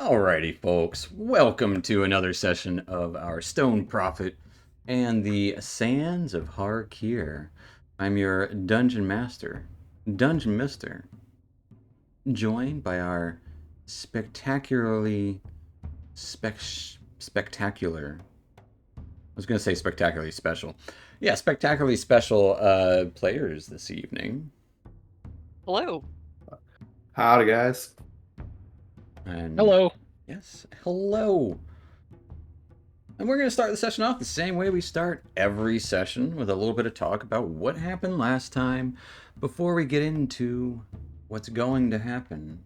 Alrighty, folks. Welcome to another session of our Stone Prophet and the Sands of Har'Akir. I'm your Dungeon Master, Dungeon Mister, joined by our spectacularly spectacular. I was going to say spectacularly special. Yeah, spectacularly special players this evening. Hello. Howdy, guys. And Hello. yes, hello. And we're going to start the session off the same way we start every session, with a little bit of talk about what happened last time before we get into what's going to happen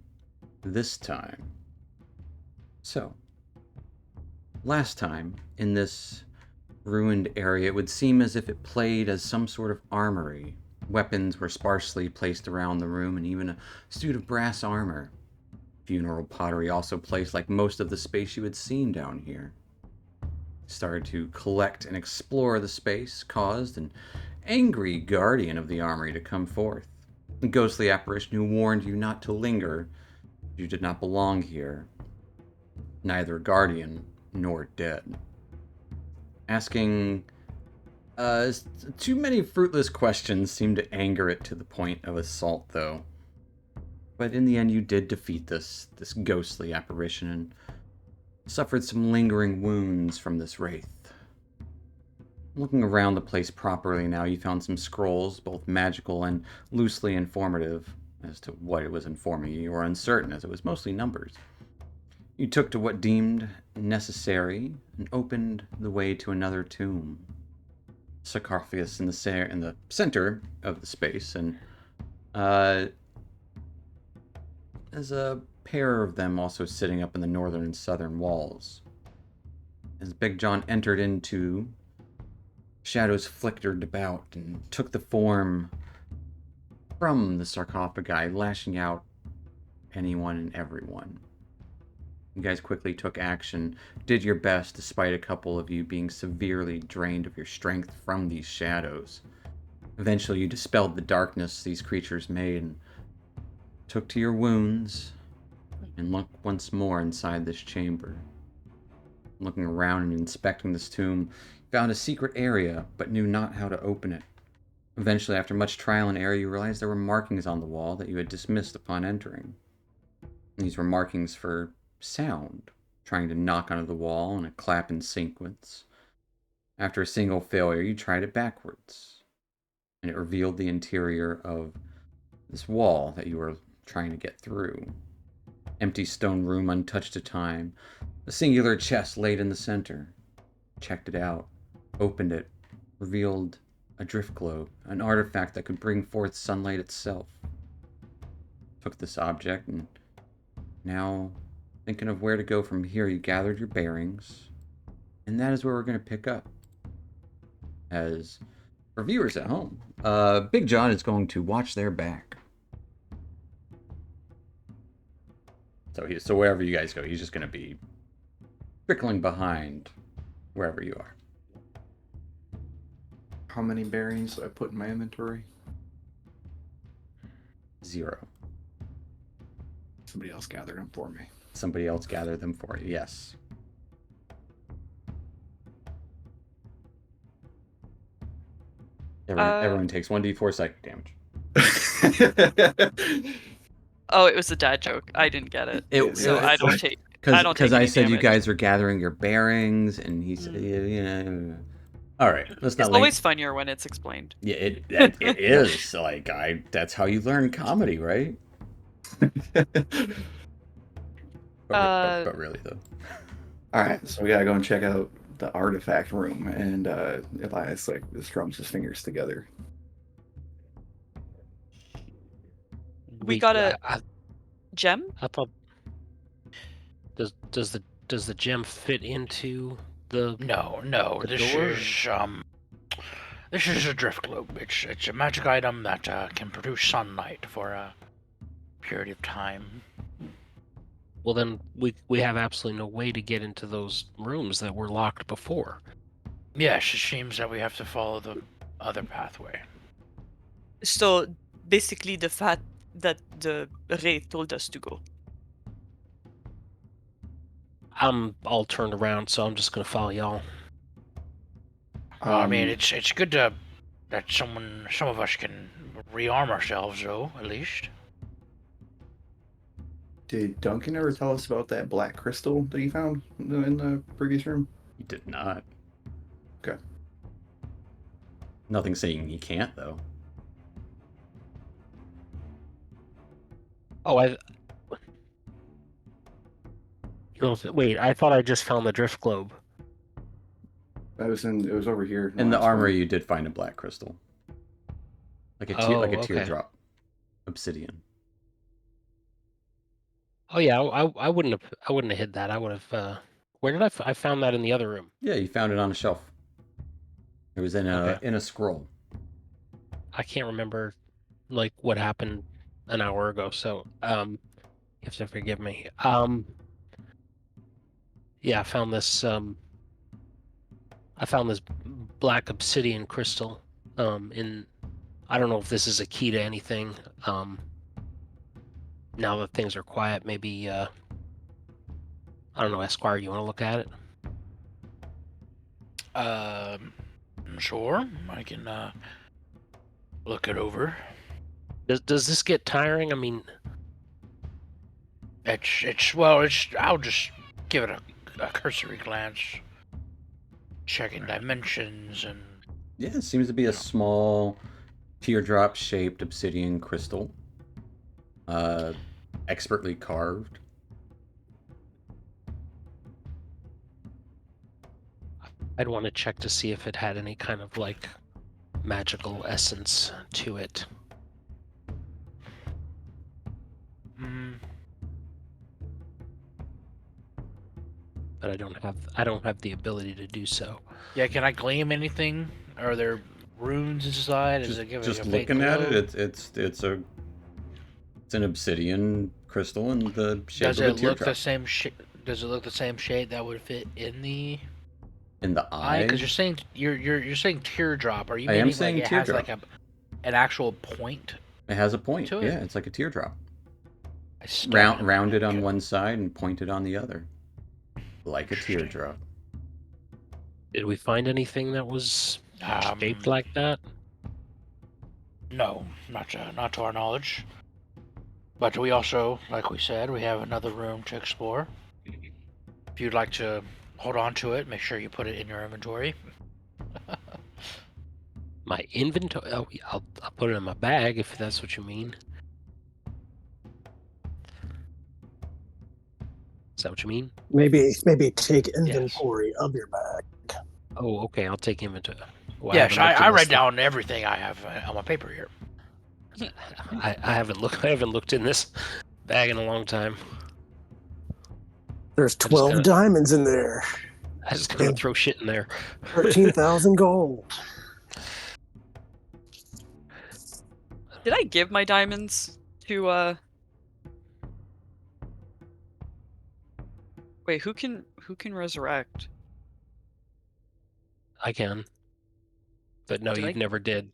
this time. So, last time in this ruined area, it would seem as if it played as some sort of armory. Weapons were sparsely placed around the room, and even a suit of brass armor. Funeral pottery also placed like most of the space you had seen down here. Started to collect and explore the space, caused an angry guardian of the armory to come forth. A ghostly apparition who warned you not to linger. You did not belong here, neither guardian nor dead. Asking too many fruitless questions seemed to anger it to the point of assault, though. But in the end, you did defeat this ghostly apparition and suffered some lingering wounds from this wraith. Looking around the place properly now, you found some scrolls, both magical and loosely informative. As to what it was informing you, you were uncertain, as it was mostly numbers. You took to what deemed necessary and opened the way to another tomb. Sarcophagus in the center of the space, and there's a pair of them also sitting up in the northern and southern walls. As Big John entered into, shadows flickered about and took the form from the sarcophagi, lashing out anyone and everyone. You guys quickly took action, did your best despite a couple of you being severely drained of your strength from these shadows. Eventually you dispelled the darkness these creatures made and took to your wounds and looked once more inside this chamber. Looking around and inspecting this tomb, you found a secret area, but knew not how to open it. Eventually, after much trial and error, you realized there were markings on the wall that you had dismissed upon entering. These were markings for sound, trying to knock onto the wall in a clap in sequence. After a single failure, you tried it backwards, and it revealed the interior of this wall that you were trying to get through. Empty stone room, untouched to time. A singular chest laid in the center. Checked it out, opened it, revealed a drift globe, an artifact that could bring forth sunlight itself. Took this object, and now, thinking of where to go from here, you gathered your bearings, and that is where we're going to pick up. As for viewers at home, Big John is going to watch their back. So wherever you guys go, he's just going to be trickling behind wherever you are. How many bearings do I put in my inventory? 0. Somebody else gathered them for me. Somebody else gathered them for you, yes. Everyone takes 1d4 psychic damage. Oh, it was a dad joke. I didn't get it. So I don't take. Because I said any you damage. guys are gathering your bearings, and he said, all right, let's not. It's always funnier when it's explained. Yeah, it is. Like that's how you learn comedy, right? But really though. All right, so we gotta go and check out the artifact room, and Elias strums his fingers together. We got a gem. I thought. Does the gem fit into the? No. The This door? is a drift globe. It's a magic item that can produce sunlight for a period of time. Well, then we have absolutely no way to get into those rooms that were locked before. Yes, it seems that we have to follow the other pathway. So basically, the fact that the Wraith told us to go. I'm all turned around, so I'm just gonna follow y'all. I mean, it's good to that some of us can rearm ourselves, though, at least. Did Duncan ever tell us about that black crystal that he found in the previous room? He did not. Okay. Nothing saying he can't, though. Oh, wait, I thought I just found the drift globe. It was over here. In the last armory, one. you did find a black crystal. Like a Okay. teardrop. Obsidian. Oh yeah, I wouldn't have hid that. I would have. Where did I found that in the other room? Yeah, you found it on a shelf. It was in a scroll. I can't remember, like, what happened an hour ago. So you have to forgive me. Yeah, I found this. I found this black obsidian crystal. In I don't know if this is a key to anything. Now that things are quiet, maybe I don't know, Esquire, you want to look at it? Sure, I can look it over. Does this get tiring? I mean, I'll just give it a cursory glance, checking dimensions and. Yeah, it seems to be a small teardrop-shaped obsidian crystal. Expertly carved. I'd want to check to see if it had any kind of, like, magical essence to it. But I don't have the ability to do so. Yeah, can I gleam anything? Are there runes inside? Does it give it Just a fake looking at glow? it, it's an obsidian crystal in the shape Does of a it look teardrop. the same Does it look the same shade that would fit in the In the eye? eye? Because you're saying teardrop. Are you I am meaning saying like it has teardrop. like an actual point? It has a point. to it? Yeah, it's like a teardrop. I stabbed him. Rounded on Okay. one side and pointed on the other. Like a Interesting. teardrop. Did we find anything that was shaped like that? No, not to our knowledge. But we also, like we said, we have another room to explore. If you'd like to hold on to it, make sure you put it in your inventory. My inventory? Oh, I'll put it in my bag if that's what you mean. Is that what you mean? Maybe take inventory of your bag. Oh, okay. I'll take inventory. Well, Yes, I I write down everything I have on my paper here. I haven't looked in this bag in a long time. There's 12 diamonds in there. I just gonna throw shit in there. 13,000 gold. Did I give my diamonds to Wait, who can resurrect? I can. But no, Did you I- never did.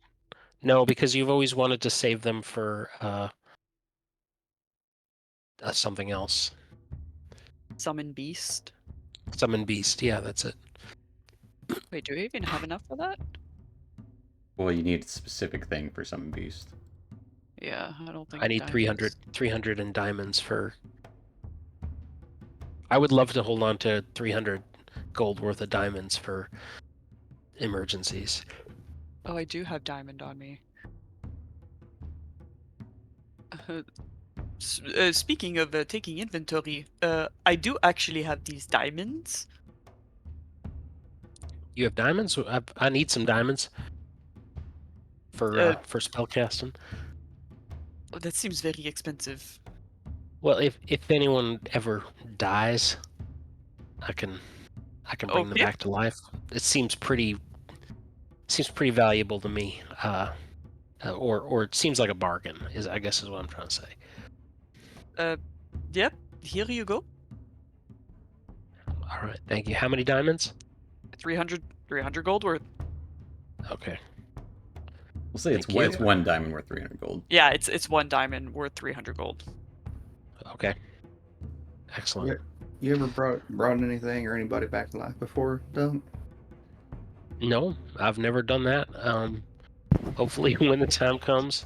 No, because you've always wanted to save them for something else. Summon beast? Summon beast. Yeah, that's it. Wait, do we even have enough for that? Well, you need a specific thing for summon beast. Yeah, I don't think I need diamonds. 300 in diamonds for. I would love to hold on to 300 gold worth of diamonds for emergencies. Oh, I do have diamond on me. Speaking of taking inventory, I do actually have these diamonds. You have diamonds? I need some diamonds for spellcasting. Oh, that seems very expensive. Well, if anyone ever dies, I can bring them yeah. back to life. It seems pretty valuable to me. Or it seems like a bargain. I guess is what I'm trying to say. Yep, here you go. All right, thank you. How many diamonds? 300 gold worth. Okay. We'll say it's Thank you. one diamond worth 300 gold. Yeah, it's one diamond worth 300 gold. Okay. Excellent. You ever brought anything or anybody back to life before, Doug? No, I've never done that. Hopefully, when the time comes,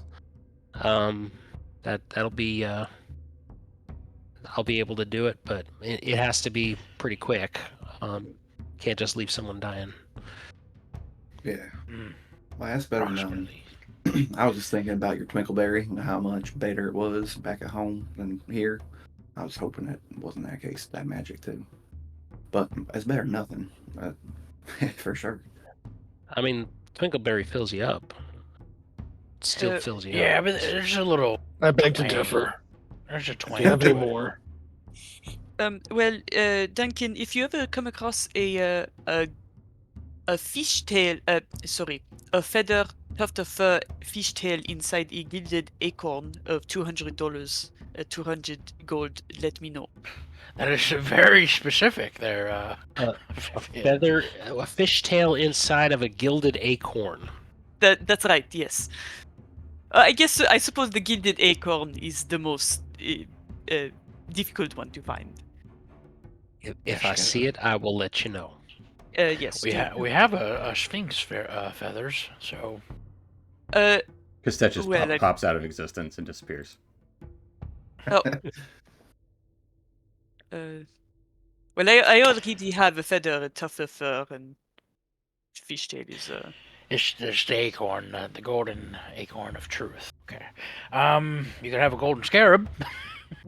that'll be I'll be able to do it, but it has to be pretty quick. Can't just leave someone dying. Yeah. Mm, Well, that's better than approximately. I was just thinking about your Twinkleberry and how much better it was back at home than here. I was hoping it wasn't that case, that magic too. But it's better than nothing, for sure. I mean, Twinkleberry fills you up. Still Uh, fills you Yeah, up. but there's a little. I beg to twang. differ. There's a Do twang. you have any to it. more? Well, Duncan, if you ever come across a fishtail, a feather tuft of fur fishtail inside a gilded acorn of $200, 200 gold, let me know. That is very specific there. A Vivian. a fishtail inside of a gilded acorn. That's right, yes. I suppose the gilded acorn is the most difficult one to find. If I see it, I will let you know. Yes. We have a sphinx feathers, so Cassette just Well, I- pops out of existence and disappears. Oh. Well, I already have a feather, a tuft of fur, and fishtail is it's the acorn, the golden acorn of truth. Okay. You can have a golden scarab.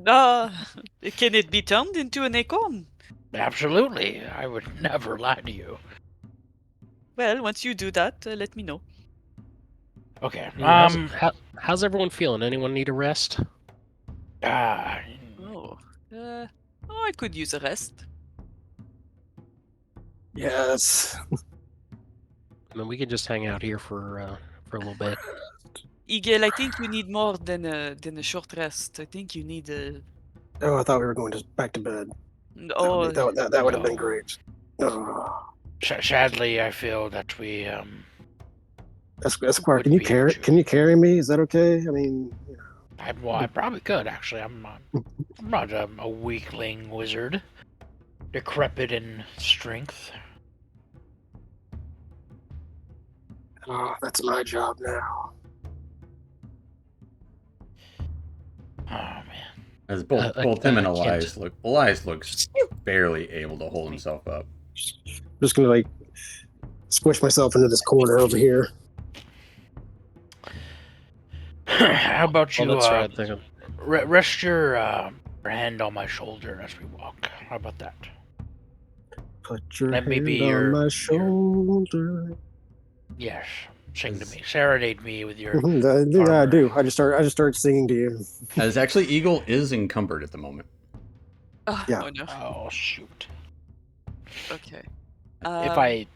Can it be turned into an acorn? Absolutely. I would never lie to you. Well, once you do that, let me know. Okay. How's everyone feeling? Anyone need a rest? Ah, I could use a rest. Yes. I mean, we can just hang out here for a little bit. Igel, I think you need more than a short rest. I think you need a. Oh, I thought we were going just back to bed. Oh, That would have been no. great. Oh. Sadly, I feel that we Esquire, Would can you be carry? able to. Can you carry me? Is that okay? I mean, I probably could actually. I'm not a weakling wizard, decrepit in strength. oh, that's my job now. Oh man. As both I him and can't. Elias looks barely able to hold himself up. I'm just gonna like squish myself into this corner over here. How about you? Well, that's right. Thinking. Rest your hand on my shoulder as we walk. How about that? Put your Let me hand be on your- my shoulder. Yes. Sing to me. Serenade me with your. Yeah, I armor. do. I just started singing to you. As actually, Eagle is encumbered at the moment. Yeah. Oh no. Oh shoot. Okay. If I.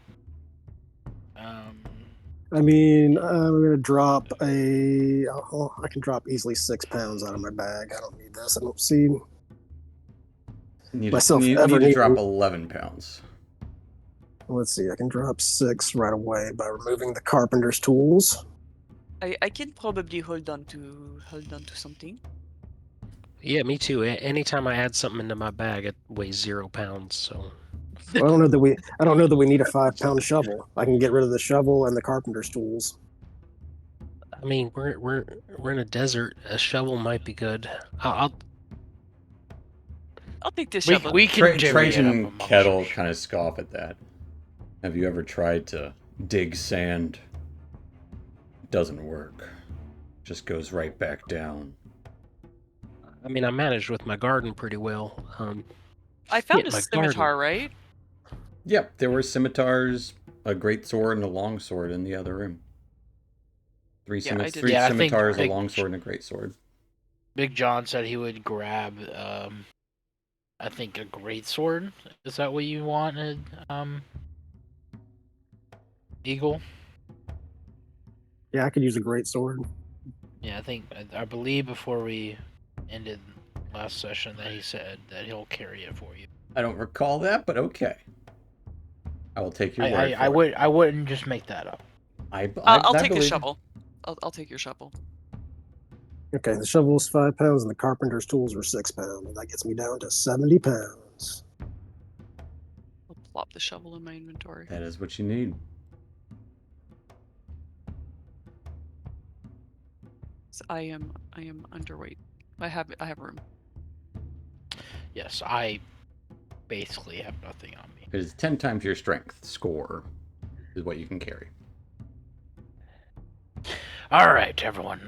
I mean, I'm gonna drop a. Oh, I can drop easily 6 pounds out of my bag. I don't need this. I don't see. Need Myself need ever to drop needing- 11 pounds. Let's see. I can drop 6 right away by removing the carpenter's tools. I can probably hold on to something. Yeah, me too. Anytime I add something into my bag, it weighs 0 pounds. So Well, I don't know that we need a 5-pound shovel. I can get rid of the shovel and the carpenter's tools. I mean, we're in a desert. A shovel might be good. I'll I'll take this shovel. we can divvy it up Triton amongst Kettle us. kind of scoff at that. Have you ever tried to dig sand? It doesn't work. Just goes right back down. I mean, I managed with my garden pretty well. I found Yeah, a my scimitar, right? Yep, there were scimitars, a great sword, and a long sword in the other room. Three Yeah, I did. three Yeah, I think scimitars, a big- long sword, and a great sword. Big John said he would grab, I think a great sword. Is that what you wanted, Eagle? Yeah, I could use a great sword. Yeah, I believe before we ended last session that he said that he'll carry it for you. I don't recall that, but okay. I will take your word for it. I wouldn't just make that up. I'll I take the believe- shovel. I'll take your shovel. Okay, the shovel's 5 pounds and the carpenter's tools are 6 pounds. That gets me down to 70 pounds. flop the shovel in my inventory. That is what you need. So I am underweight. I have room. Yes, I basically have nothing on me. It is 10 times your strength score is what you can carry. All right, everyone.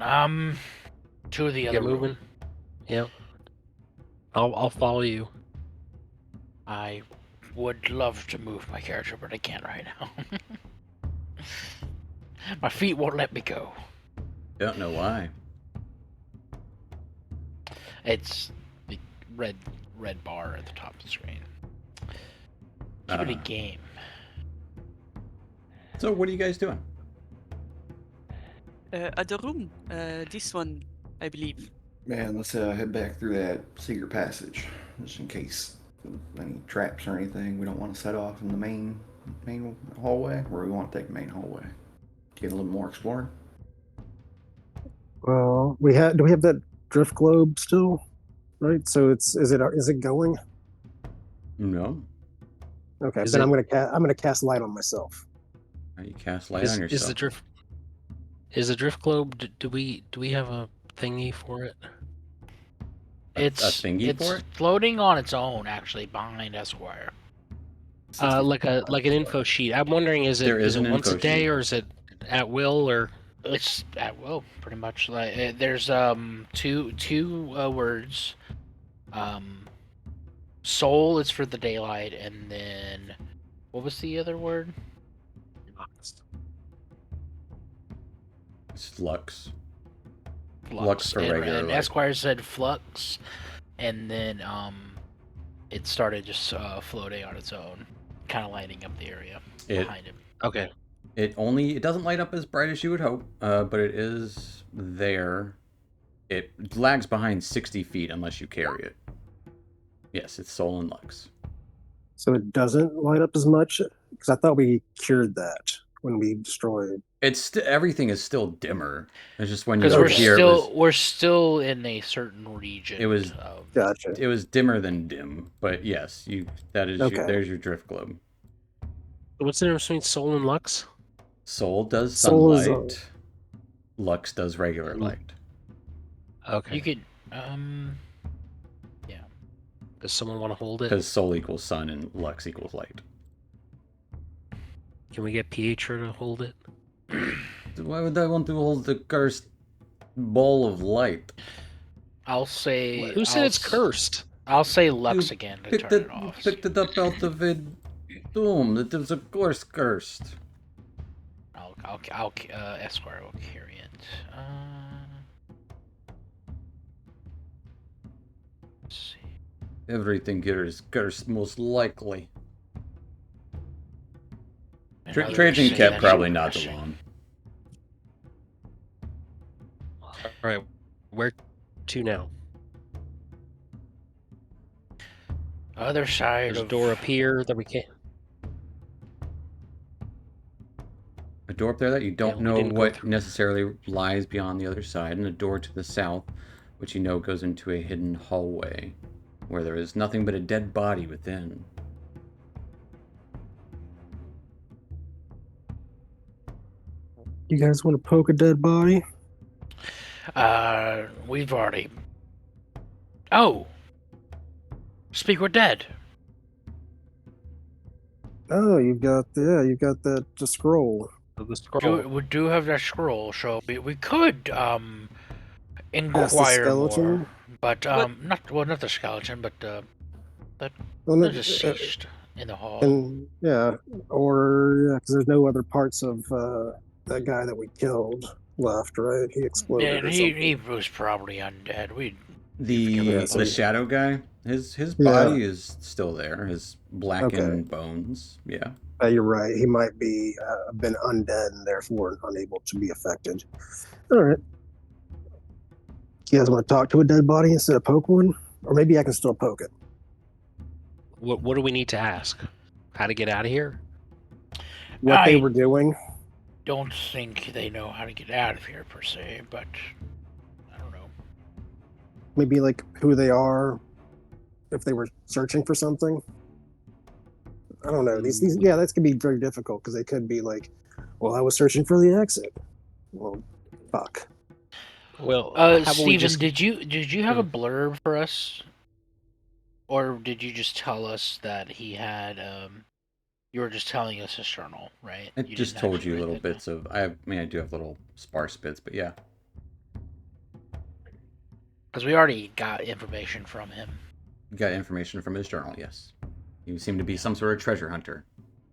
To the other Get moving. room. Yeah. I'll follow you. I would love to move my character, but I can't right now. My feet won't let me go. Don't know why. It's the red bar at the top of the screen. Give it a game. So what are you guys doing? Other room. This one, I believe. Man, let's head back through that secret passage, just in case any traps or anything. We don't want to set off in the main hallway, or we want to take the main hallway. Get a little more exploring. Well, do we have that drift globe still? Right. So is it going? No. Okay. Is Then it- I'm gonna cast light on myself. You cast light on yourself. Is the drift globe? Do we have a thingy for it? It's a thingy for it? floating on its own, actually, behind Esquire. Like an info sheet. I'm wondering, is There it is an once a info day sheet. or is it at will or? It's at will, pretty much. Like there's two words. Soul is for the daylight, and then what was the other word? It's Lux. Flux. Flux for regular and light. Esquire said flux, and then it started just floating on its own, kind of lighting up the area behind him. Okay. It doesn't light up as bright as you would hope, but it is there. It lags behind 60 feet unless you carry it. Yes, it's Soul and Lux. So it doesn't light up as much because I thought we cured that when we destroyed. Everything is still dimmer. It's just when you Because were we're here, we're still in a certain region. It was- Gotcha. it was dimmer than dim. But yes, Okay. there's your drift globe. What's the difference between Soul and Lux? Soul does Soul is, sunlight. Lux does regular Mm. light. Okay. You could Does someone want to hold it? Because Soul equals sun and Lux equals light. Can we get Pietro to hold it? Why would I want to hold the cursed ball of light? I'll say. Who said it's cursed? I'll say Lux You again to picked turn it, it off. picked it up out of a tomb. It was of course cursed. I'll Esquire will carry it. Let's see. Everything here is cursed, most likely. Another Trading say kept that's probably not the depressing. long. All right. Where to now? Other side There's a of door up here that we can't. A door up there that you don't we know didn't go what through. necessarily lies beyond the other side, and a door to the south, which you know goes into a hidden hallway, where there is nothing but a dead body within. You guys want to poke a dead body? We've already. Oh, speak with dead. Oh, you've got that scroll. The scroll. We do have that scroll, so we could Ask the inquire skeleton. more, but What? not the skeleton, but Well, the no, deceased in the hall. and yeah, or because there's no other parts of that guy that we killed left, right? He exploded And or he something. was probably undead. We The so- shadow guy, his Yeah. body is still there. His blackened Okay. bones. Yeah. You're right. He might be been undead and therefore unable to be affected. All right. You guys want to talk to a dead body instead of poke one, or maybe I can still poke it. What do we need to ask? How to get out of here? What they I- were doing. don't think they know how to get out of here per se, but I don't know. Maybe like who they are, if they were searching for something. I don't know. These yeah, that's gonna be very difficult because they could be like, well, I was searching for the exit. Well, fuck. Well, how about we Steven, just did you have a Hmm. blurb for us, or did you just tell us that he had? You were just telling us his journal, right? I You just didn't told actually you write little that down. bits of. I do have little sparse bits, but yeah. Because we already got information from him. You got information from his journal, yes. He seemed to be some sort of treasure hunter.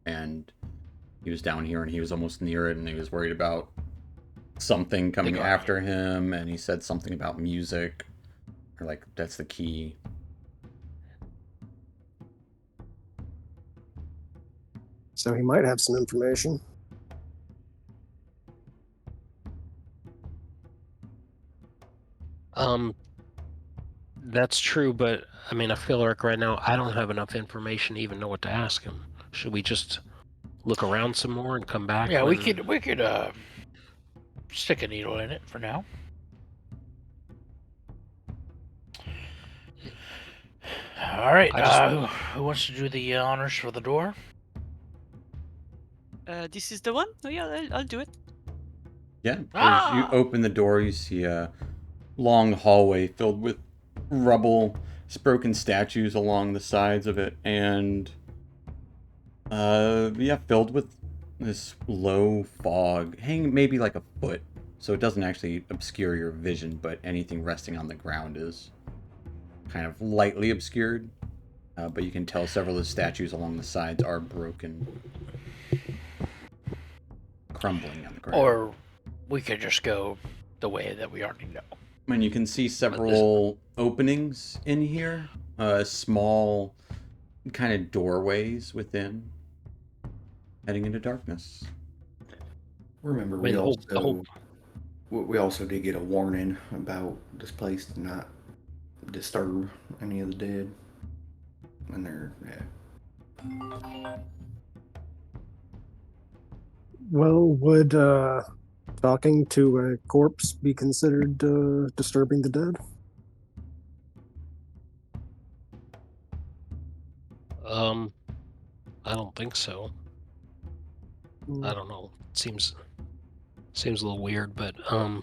And he was down here and he was almost near it and he was worried about something coming Guardian. after him and he said something about music. Or like that's the key. So he might have some information. That's true, but I mean, I feel like right now I don't have enough information to even know what to ask him. Should we just look around some more and come back? Yeah, when... we could stick a needle in it for now. All right. I just- Who wants to do the honors for the door? This is the one? Oh yeah, I'll do it. Yeah. As you open the door, you see a long hallway filled with rubble, broken statues along the sides of it, and yeah, filled with this low fog, hanging maybe like a foot, so it doesn't actually obscure your vision, but anything resting on the ground is kind of lightly obscured. But you can tell several of the statues along the sides are broken, crumbling on the ground. Or we could just go the way that we already know. And you can see several openings in here, small kind of doorways within, heading into darkness. Remember, Wait, we also did get a warning about this place to not disturb any of the dead. And they're Well, would talking to a corpse be considered disturbing the dead? I don't think so. Hmm. I don't know. It seems a little weird, but I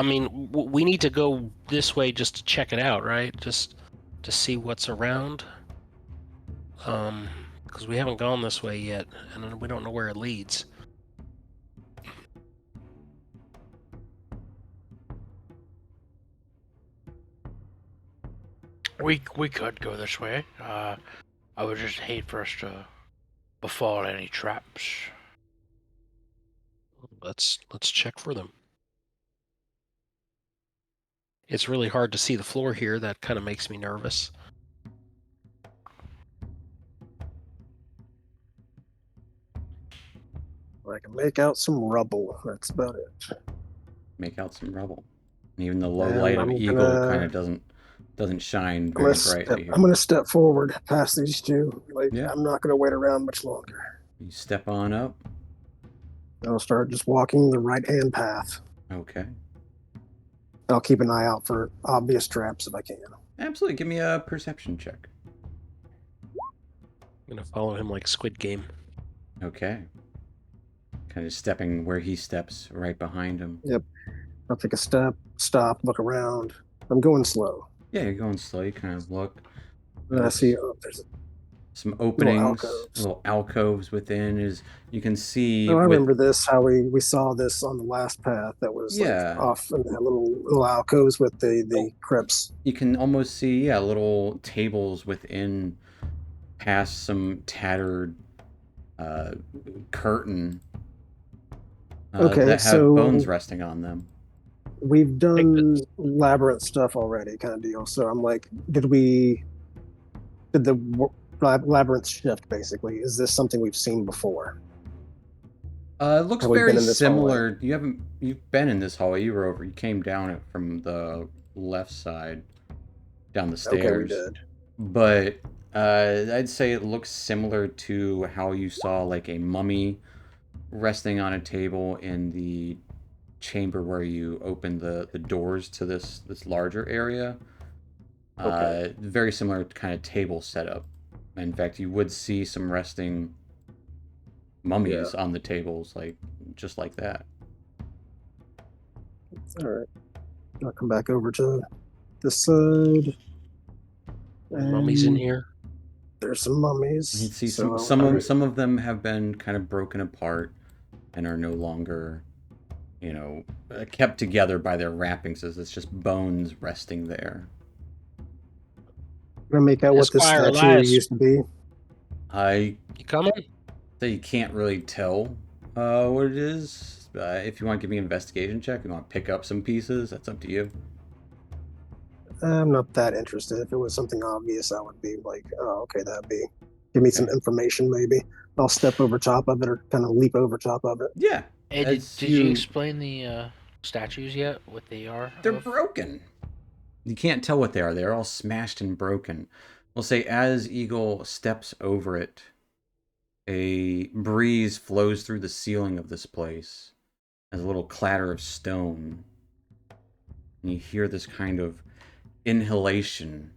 mean, we need to go this way just to check it out, right? Just to see what's around. Because we haven't gone this way yet, and we don't know where it leads. We could go this way. I would just hate for us to befall any traps. Let's check for them. It's really hard to see the floor here. That kind of makes me nervous. I can make out some rubble. That's about it. Make out some rubble. And even the low And light of I'm Eagle gonna- kind of doesn't shine I'm very gonna, brightly here. I'm gonna step forward past these two. Like Yeah. I'm not gonna wait around much longer. You step on up. I'll start just walking the right-hand path. Okay. I'll keep an eye out for obvious traps if I can. Absolutely. Give me a perception check. I'm gonna follow him like Squid Game. Okay. Kind of stepping where he steps, right behind him. Yep. I'll take a step, stop, look around. I'm going slow. Yeah, you're going slow. You kind of look. And I see there's Some openings, alcoves. little alcoves within. Is you can see. Oh, I with, remember this. How we saw this on the last path. That was Yeah. like off in that little alcoves with the crypts. You can almost see, little tables within, past some tattered curtain Okay, that have so- bones resting on them. We've done labyrinth stuff already, kind of deal. So I'm like, did the labyrinth shift? Basically, is this something we've seen before? It looks Have we very been in this similar. You've been in this hallway. You came down it from the left side, down the stairs. Okay, we did. But I'd say it looks similar to how you saw like a mummy resting on a table in the chamber where you opened the doors to this larger area. Okay. Very similar kind of table setup. In fact, you would see some resting mummies on the tables, just like that. All right. I'll come back over to this side. Mummies in And here. there's some mummies. You can see So some of them have been kind of broken apart and are no longer, kept together by their wrappings. It's just bones resting there. I'm gonna make out what this Esquire statue Elias. used to be. I You coming? say you can't really tell what it is. If you want to give me an investigation check, you want to pick up some pieces, that's up to you. I'm not that interested. If it was something obvious, I would be like, oh, okay, that'd be. Give me some Okay. information, maybe. I'll step over top of it or kind of leap over top of it. Yeah. Hey, did you explain the statues yet? What they are? They're broken. You can't tell what they are. They're all smashed and broken. We'll say as Eagle steps over it, a breeze flows through the ceiling of this place as a little clatter of stone. And you hear this kind of inhalation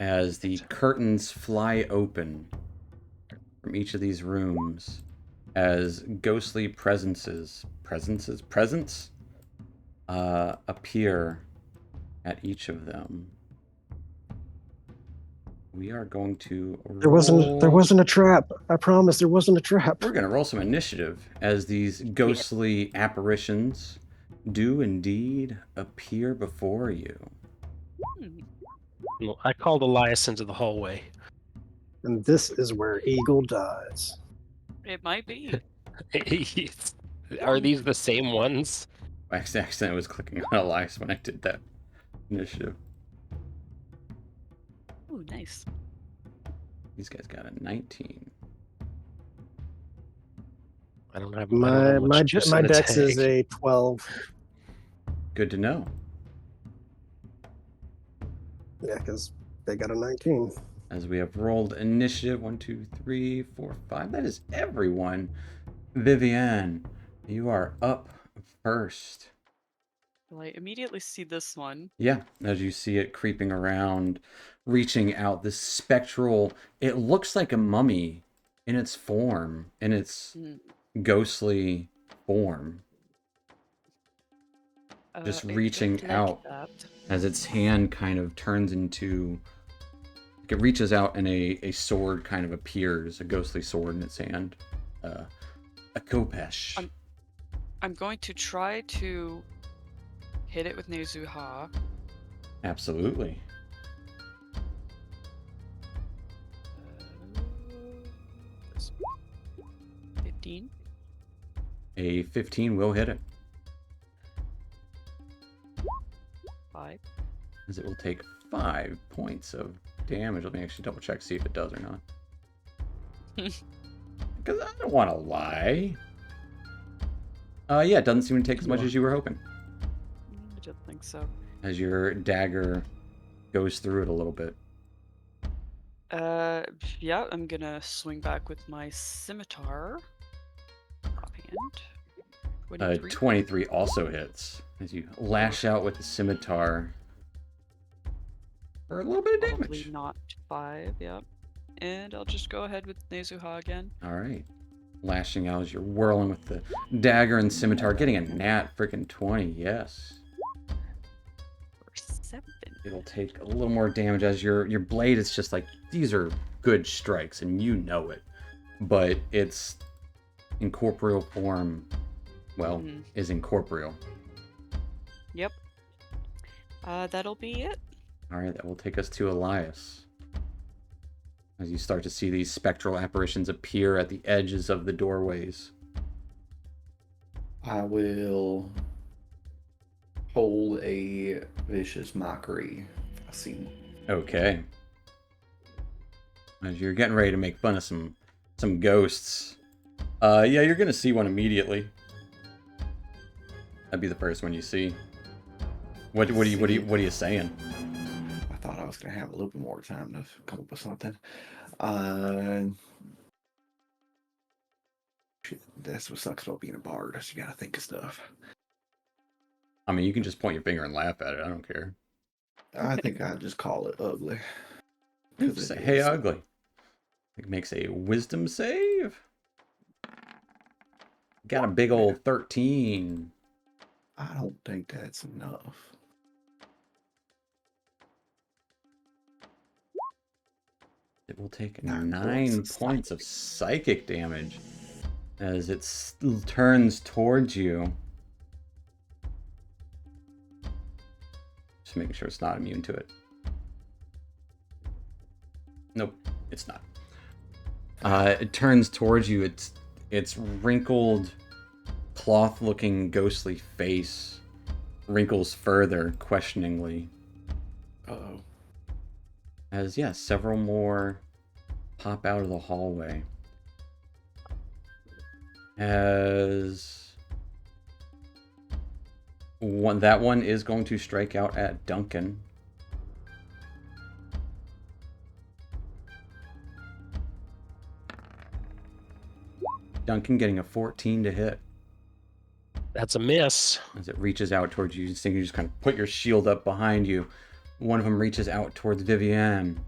as the curtains fly open from each of these rooms as ghostly presence appear at each of them. We are going to roll... There wasn't a trap. I promise there wasn't a trap. We're going to roll some initiative as these ghostly apparitions do indeed appear before you. Well, I called Elias into the hallway. And this is where Eagle dies. It might be. Are these the same ones? I accidentally was clicking on Elias when I did that initiative. Ooh, nice. These guys got a 19. I don't have My dex is a 12. Good to know. Yeah, because they got a 19. As we have rolled initiative, 1, 2, 3, 4, 5. That is everyone. Vivienne, you are up first. Well, I immediately see this one. Yeah, as you see it creeping around, reaching out, this spectral, it looks like a mummy in its form, in its ghostly form. Just reaching out as its hand kind of turns into, it reaches out and a sword kind of appears, a ghostly sword in its hand. A Kopesh. I'm going to try to hit it with Nezuha. Absolutely. 15. A 15 will hit it. 5. As it will take 5 points of damage. Let me actually double check, see if it does or not. Because I don't want to lie. Yeah, it doesn't seem to take as much as you were hoping. I don't think so. As your dagger goes through it a little bit. Yeah, I'm gonna swing back with my scimitar. Offhand. 23 also hits. As you lash out with the scimitar. For a little bit of damage. Probably not 5, yeah. And I'll just go ahead with Nezuha again. Alright. Lashing out as you're whirling with the dagger and scimitar. Getting a nat freaking 20, yes. For 7. It'll take a little more damage as your blade is just like, these are good strikes and you know it. But its incorporeal form, well, is incorporeal. Yep. That'll be it. Alright, that will take us to Elias. As you start to see these spectral apparitions appear at the edges of the doorways. I will hold a vicious mockery. I see one. Okay. As you're getting ready to make fun of some ghosts. Yeah, you're gonna see one immediately. That'd be the first one you see. What are you saying? I thought I was gonna have a little bit more time to come up with something. That's what sucks about being a bard. You gotta think of stuff. I mean, you can just point your finger and laugh at it. I don't care. I think I'd just call it ugly. 'Cause it Say, hey, is. ugly. It makes a wisdom save. Got a big old 13. I don't think that's enough. It will take 9 points 9 of points of psychic damage as it turns towards you. Just making sure it's not immune to it. Nope, it's not. It turns towards you. Its wrinkled, cloth-looking, ghostly face wrinkles further, questioningly. Uh-oh. As several more pop out of the hallway. As that one is going to strike out at Duncan. Duncan getting a 14 to hit. That's a miss. As it reaches out towards you, you just kind of put your shield up behind you. One of them reaches out towards Vivienne.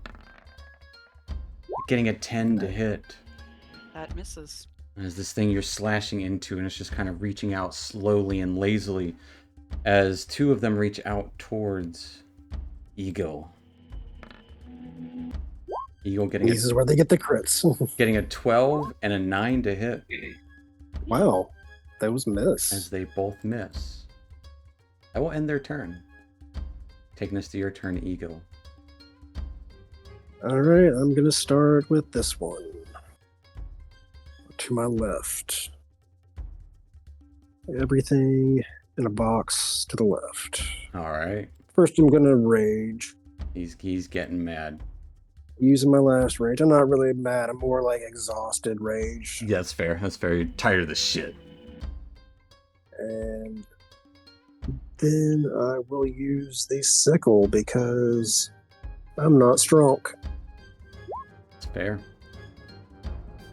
Getting a 10 to hit. That misses. As this thing you're slashing into, and it's just kind of reaching out slowly and lazily. As two of them reach out towards Eagle. Eagle getting This is where they get the crits. getting a 12 and a 9 to hit. Wow, those As miss. they both miss. That will end their turn. Taking us to your turn, Eagle. All right, I'm gonna start with this one. To my left. Everything in a box to the left. Alright. First, I'm gonna rage. He's getting mad. Using my last rage. I'm not really mad. I'm more like exhausted rage. Yeah, that's fair. That's fair. You're tired of this shit. And then I will use the sickle because I'm not strong. It's fair.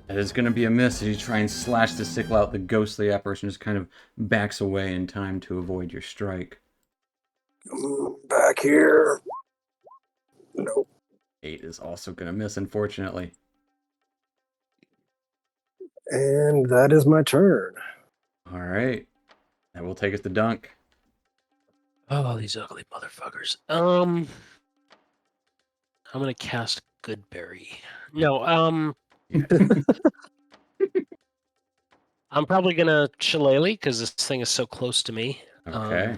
It is going to be a miss as you try and slash the sickle out. The ghostly apparition just kind of backs away in time to avoid your strike. Back here. Nope. 8 is also going to miss, unfortunately. And that is my turn. All right. That will take us to Dunk. Oh, these ugly motherfuckers. I'm gonna cast Goodberry. No, I'm probably gonna Shillelagh because this thing is so close to me. Okay.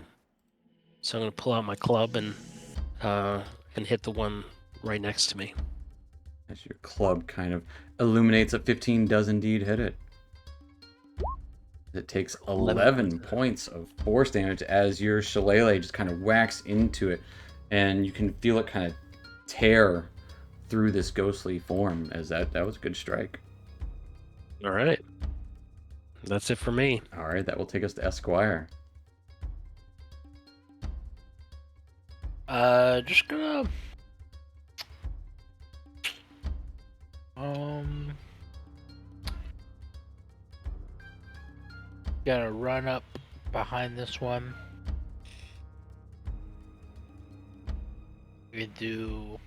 So I'm gonna pull out my club and hit the one right next to me. As your club kind of illuminates at 15, does indeed hit it. It takes 11 points of force damage as your shillelagh just kind of whacks into it, and you can feel it kind of tear through this ghostly form. As that was a good strike. All right, that's it for me. All right, that will take us to Esquire. Just gonna gonna run up behind this one. We do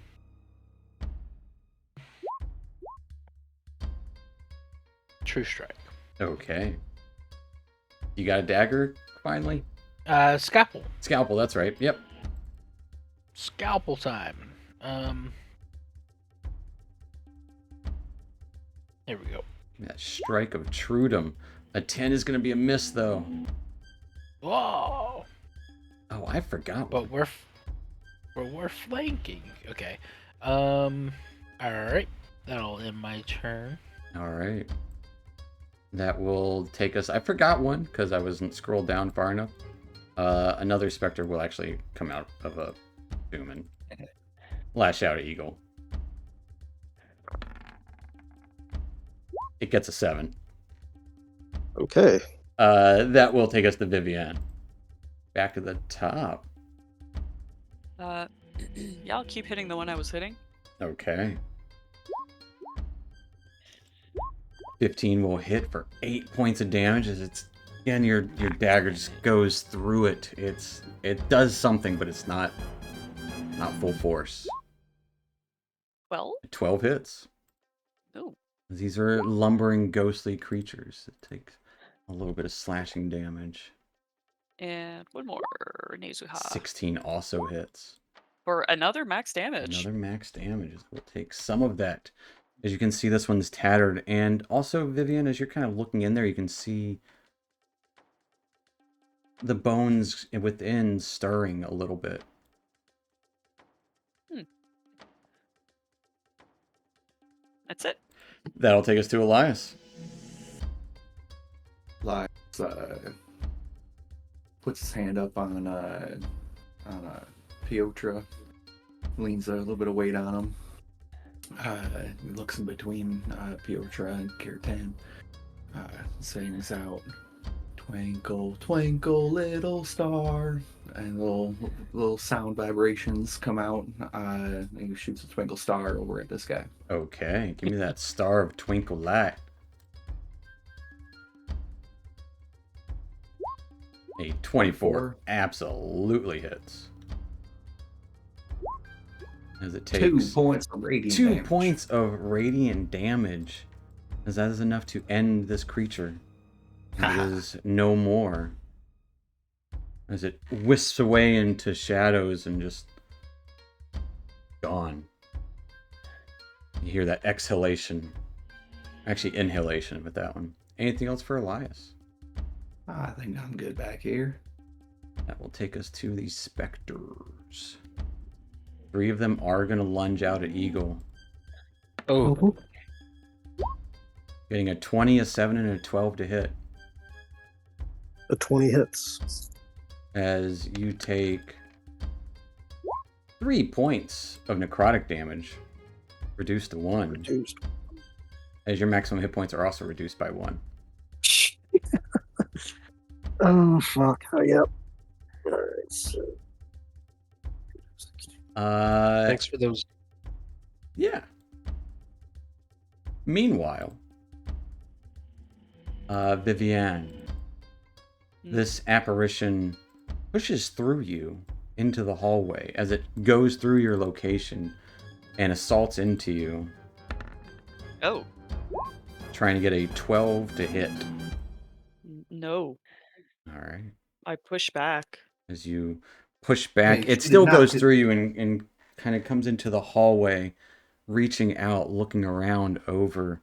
True Strike. Okay. You got a dagger, finally? Scalpel. Scalpel, that's right. Yep. Scalpel time. Here we go. That strike of Trudum. A 10 is going to be a miss, though. Whoa! Oh, I forgot. But we're flanking. Okay. All right. That'll end my turn. All right. That will take us. I forgot one because I wasn't scrolled down far enough. Another specter will actually come out of a tomb and lash out at Eagle. It gets a 7. Okay. That will take us to Vivienne. Back to the top. Yeah, I'll keep hitting the one I was hitting. Okay. 15 will hit for 8 points of damage as it's again your dagger just goes through it. It does something, but it's not Not full force. Well, 12 hits. no. These are lumbering, ghostly creatures. It takes a little bit of slashing damage. And one more. Nezuha. 16 also hits. For another max damage. Another max damage. We'll take some of that. As you can see, this one's tattered. And also, Vivian, as you're kind of looking in there, you can see the bones within stirring a little bit. That's it. That'll take us to Elias. Like, puts his hand up on Piotra, leans a little bit of weight on him. He looks in between Piotra and Kirtan, sings out, "Twinkle, twinkle, little star," and little sound vibrations come out. And he shoots a twinkle star over at this guy. Okay, give me that star of twinkle light. A 24 absolutely hits. As it takes 2 points of radiant 2 damage. points of radiant damage. As that is enough to end this creature. It is no more. As it wisps away into shadows and just gone. You hear that exhalation. Actually, inhalation with that one. Anything else for Elias? I think I'm good back here. That will take us to the specters. 3 of them are going to lunge out at Eagle. Oh, Getting a 20, a 7, and a 12 to hit. The 20 hits. As you take 3 points of necrotic damage. Reduced to 1. Reduced. As your maximum hit points are also reduced by 1. Oh, fuck. Oh, yep. Alright, so. thanks for those. Yeah. Meanwhile, Vivienne, this apparition pushes through you into the hallway as it goes through your location and assaults into you, Oh, trying to get a 12 to hit. no. All right. I push back. As you push back, Wait, it she still did not goes hit- through you and kind of comes into the hallway, reaching out, looking around over.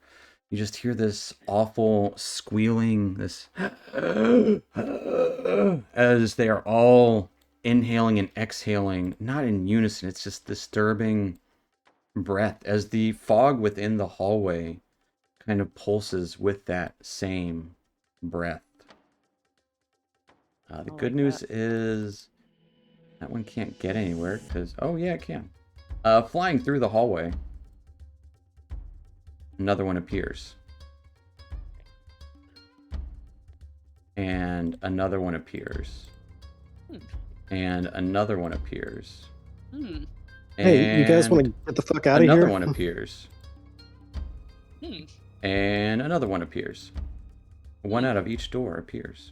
You just hear this awful squealing, this as they are all inhaling and exhaling, not in unison. It's just disturbing breath as the fog within the hallway kind of pulses with that same breath. The Oh, good like news that. is that one can't get anywhere because, oh yeah, it can. Flying through the hallway, another one appears. And another one appears. And another one appears. Hmm. Hey, you guys want to And get the fuck out of here? another one appears. Hmm. And another one appears. One out of each door appears.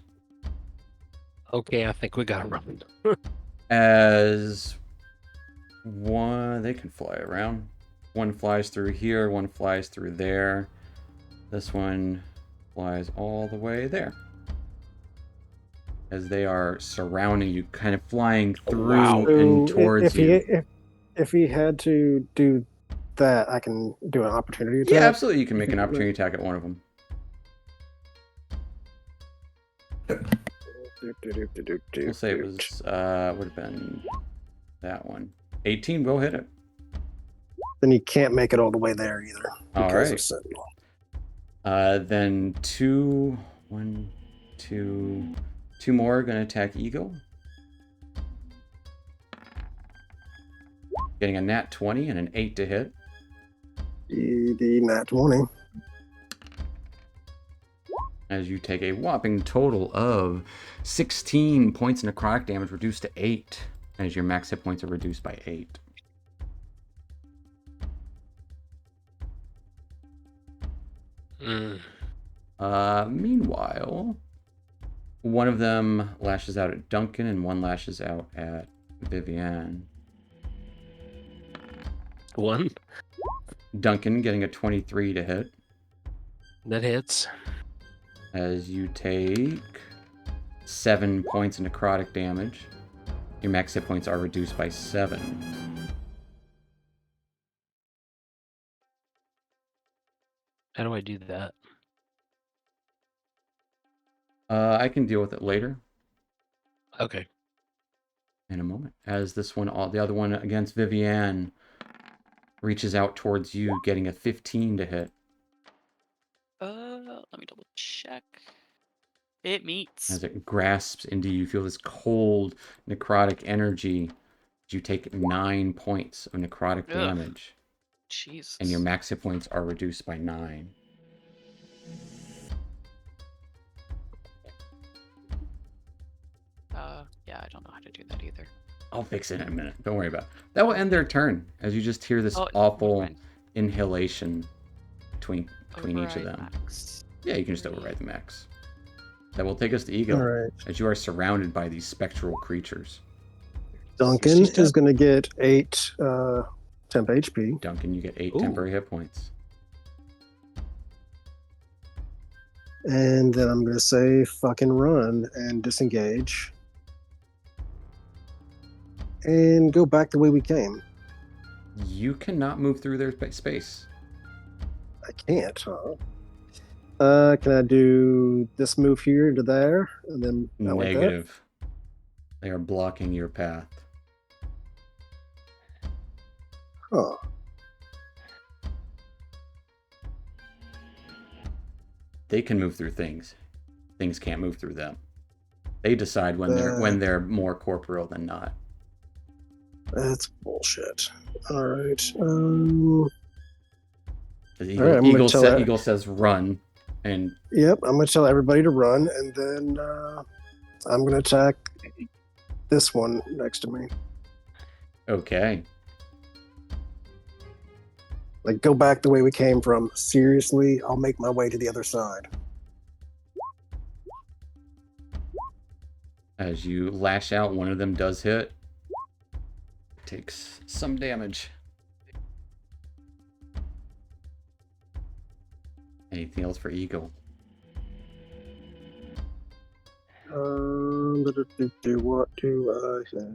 Okay, I think we gotta run. As one, they can fly around. One flies through here, one flies through there. This one flies all the way there. As they are surrounding you, kind of flying through and So, towards if you. if he had to do that, I can do an opportunity attack. Yeah, absolutely. You can make an opportunity attack at one of them. We'll say it was, would have been that one. 18 will hit it. Then you can't make it all the way there either. All Because right. of Sentinel. Then two more are going to attack Eagle. Getting a nat 20 and an 8 to hit. The nat 20. As you take a whopping total of 16 points of necrotic damage, reduced to 8. As your max hit points are reduced by 8. Meanwhile, one of them lashes out at Duncan and one lashes out at Vivienne. 1. Duncan getting a 23 to hit. That hits. As you take 7 points of necrotic damage. Your max hit points are reduced by 7. How do I do that? I can deal with it later Okay. in a moment. As this one, the other one against Vivienne reaches out towards you, getting a 15 to hit. Let me double check. It meets. As it grasps into you, you feel this cold necrotic energy. You take 9 points of necrotic Ugh. damage, Jesus. and your max hit points are reduced by 9. Yeah, I don't know how to do that either. I'll fix it in a minute. Don't worry about it. That will end their turn, as you just hear this Oh, awful never mind. inhalation between each of Override them. max. Yeah, you can just 3. override the max. That will take us to Ego, All right. as you are surrounded by these spectral creatures. Duncan She's dead. is going to get 8 temp HP. Duncan, you get 8 Ooh. temporary hit points. And then I'm going to say fucking run and disengage. And go back the way we came. You cannot move through their space. I can't, huh? Can I do this move here to there? And then out like that? Negative. They are blocking your path. Huh. They can move through things. Things can't move through them. They decide when they're more corporeal than not. That's bullshit. All right. The All right, I'm gonna tell that- Eagle says run, and Yep, I'm going to tell everybody to run, and then I'm going to attack this one next to me. okay. Like, go back the way we came from. Seriously, I'll make my way to the other side. As you lash out, one of them does hit. Takes some damage. Anything else for Eagle? What do I say?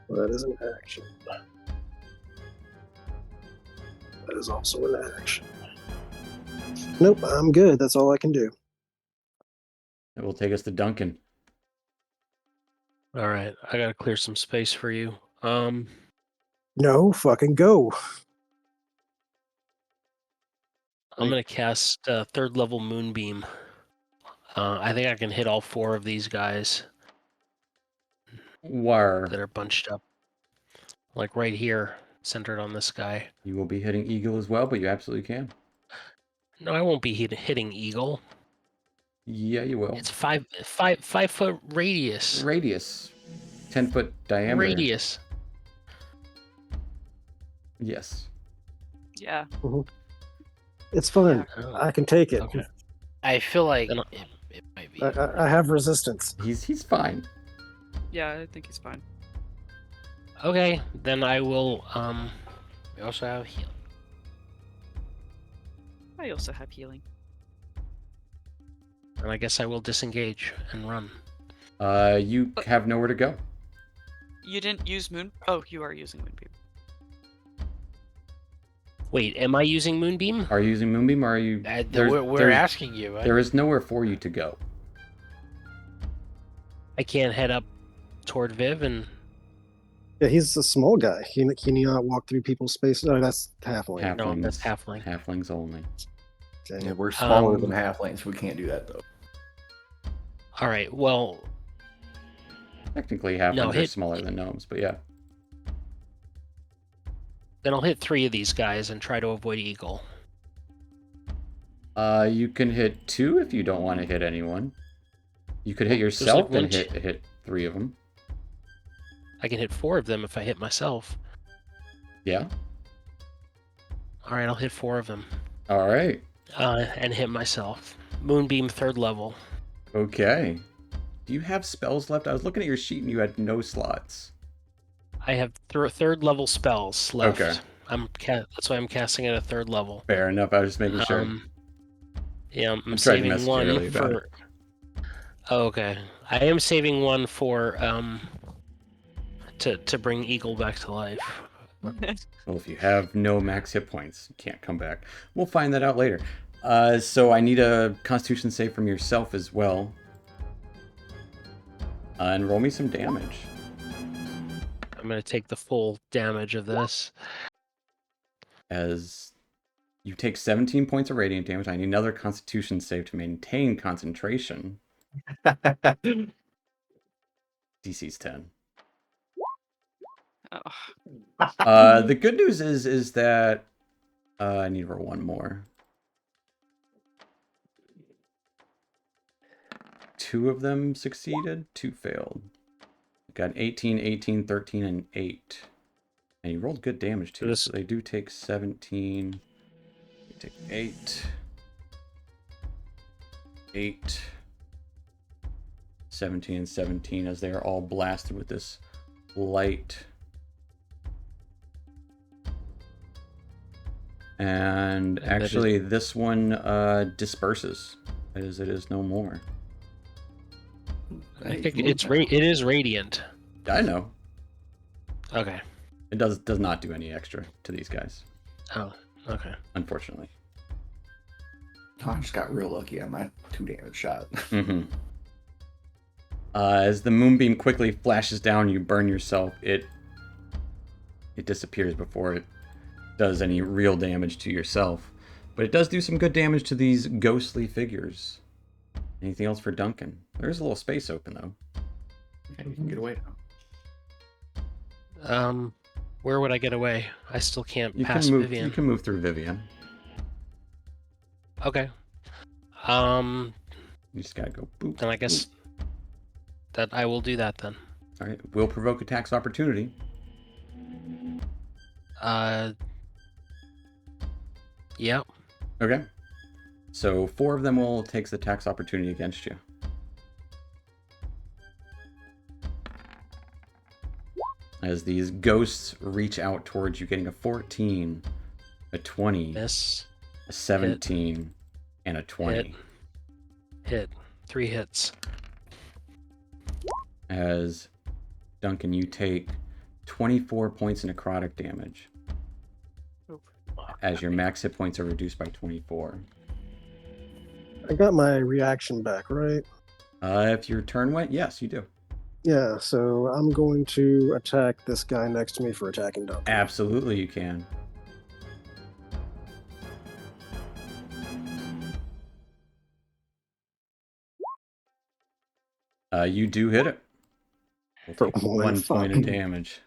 Well, that is an action. That is also an action. Nope, I'm good. That's all I can do. That will take us to Duncan. All right. I got to clear some space for you. No, fucking go. I'm going to cast 3rd level Moonbeam. I think I can hit all 4 of these guys War. that are bunched up. Like right here, centered on this guy. You will be hitting Eagle as well, but you absolutely can. No, I won't be hitting Eagle. Yeah, you will. It's 5-foot radius. Radius. 10-foot diameter. Radius. Yes. Yeah. It's fine. Oh, I can take it. okay. I feel like Then it might be. I have resistance. He's fine. Yeah, I think he's fine. Okay, then I will. We also have heal. I also have healing. And I guess I will disengage and run. You have nowhere to go. You didn't use Moon. Oh, you are using Moonbeam. Wait, am I using Moonbeam? Are you using Moonbeam, or are you... We're asking you. There is nowhere for you to go. I can't head up toward Viv and. Yeah, he's a small guy. Can he not walk through people's space? No, that's halfling. Halflings. No, that's halfling. Halflings only. Okay. Yeah, we're smaller Um, than halflings. We can't do that though. All right, well, Technically, halflings No, are hit- smaller than gnomes, but yeah. then I'll hit 3 of these guys and try to avoid Eagle. You can hit 2 if you don't want to hit anyone. You could hit yourself like and one hit 3 of them. I can hit 4 of them if I hit myself. Yeah. All right, I'll hit 4 of them. All right. And hit myself. Moonbeam 3rd level. Okay. Do you have spells left? I was looking at your sheet and you had no slots. I have third level spells left. Okay. That's why I'm casting at a third level. Fair enough. I was just making sure. Yeah, I'm I tried to saving message you one earlier about for. Oh, okay, I am saving one for to bring Eagle back to life. Well, if you have no max hit points, you can't come back. We'll find that out later. So I need a Constitution save from yourself as well. And roll me some damage. I'm gonna take the full damage of this. As you take 17 points of radiant damage, I need another Constitution save to maintain concentration. DC's 10. Oh. The good news is that I need to roll one more. 2 of them succeeded, 2 failed. Got 18, 18, 13, and 8. And he rolled good damage too, so they do take 17. They take 8. 8. 17 and 17 as they are all blasted with this light. And actually, this one disperses. It is no more. I think it is radiant. I know. Okay. It does not do any extra to these guys. Oh, okay. Unfortunately. I just got real lucky on my 2 damage shot. Mm-hmm. As the moonbeam quickly flashes down, you burn yourself. It disappears before it does any real damage to yourself. But it does do some good damage to these ghostly figures. Anything else for Duncan? There's a little space open, though. Okay, you can get away now. Where would I get away? I still can't You pass can move. Vivian. You can move through Vivian. Okay. You just gotta go boop. Then I guess that I will do that then. All right. Will provoke a tax opportunity. Yep. Okay. So 4 of them will take the tax opportunity against you. As these ghosts reach out towards you, getting a 14, a 20, Miss. a 17, and a 20. Hit. 3 hits. As Duncan, you take 24 points of necrotic damage. As your max hit points are reduced by 24. I got my reaction back, right? If your turn went, yes, you do. Yeah, so I'm going to attack this guy next to me for attacking Duncan. Absolutely, you can. You do hit it. For Take one 1 point of fuck. damage.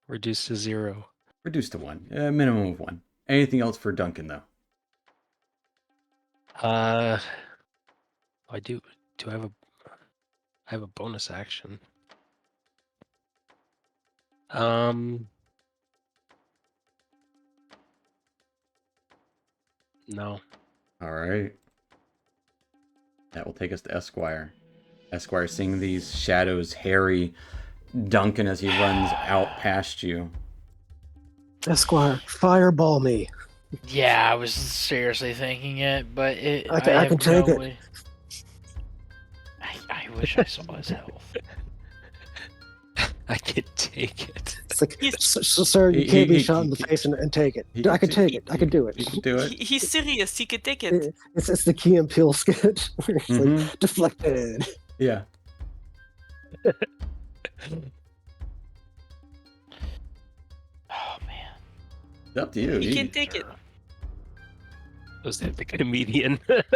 Reduced to 0. Reduced to 1. Minimum of 1. Anything else for Duncan, though? I do I have a bonus action. No. All right. That will take us to Esquire. Esquire, seeing these shadows harry Duncan as he runs out past you. Esquire, fireball me. Yeah, I was seriously thinking it, but I can take it. way- I wish I saw his health. I can take it. It's like, He's- sir, you can't be he- shot in the he- face and take it. he- I can take it. I can do it. You can do it. He's serious. He can take it. It's the Key and Peele sketch where it's Mhm. like deflected. Yeah. Oh man. It's up to you. He You- can take it. Was that the comedian? Let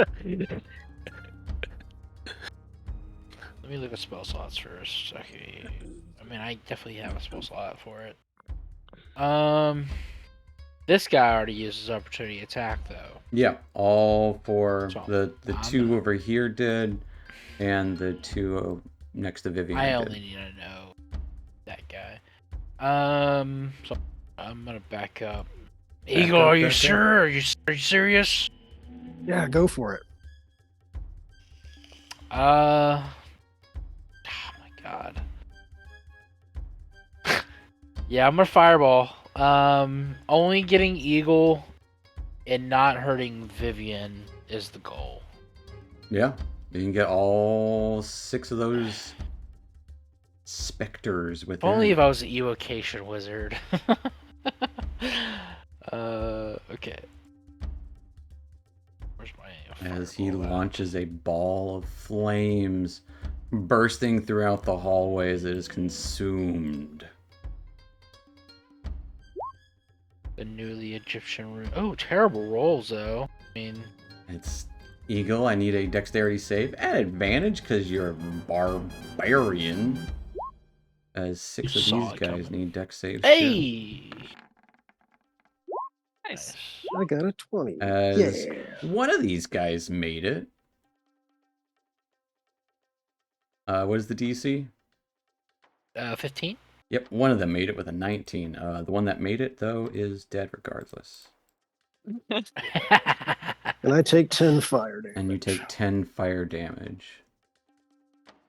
me look at spell slots first. Okay. I mean, I definitely have a spell slot for it. This guy already uses opportunity attack though. Yeah, all for So, the I'm 2 gonna- over here did, and the 2 next to Vivian I did. only need to know that guy. So I'm gonna back up. Back Eagle, up, are you back up. sure? Are you serious? Yeah, go for it. Oh my god. Yeah, I'm gonna fireball. Only getting Eagle and not hurting Vivian is the goal. Yeah, you can get all 6 of those specters If within. only if I was an evocation wizard. Okay. Where's my As he fireball at? launches a ball of flames bursting throughout the hallways, it is consumed. The newly Egyptian room. Oh, terrible rolls though. I mean, It's Eagle. I need a dexterity save at advantage because you're a barbarian. As 6 You of saw these it guys coming. need dex saves too. hey. Nice. I got a 20. As Yeah. one of these guys made it. What is the DC? 15. Yep, one of them made it with a 19. The one that made it, though, is dead regardless. And I take 10 fire damage. And you take 10 fire damage.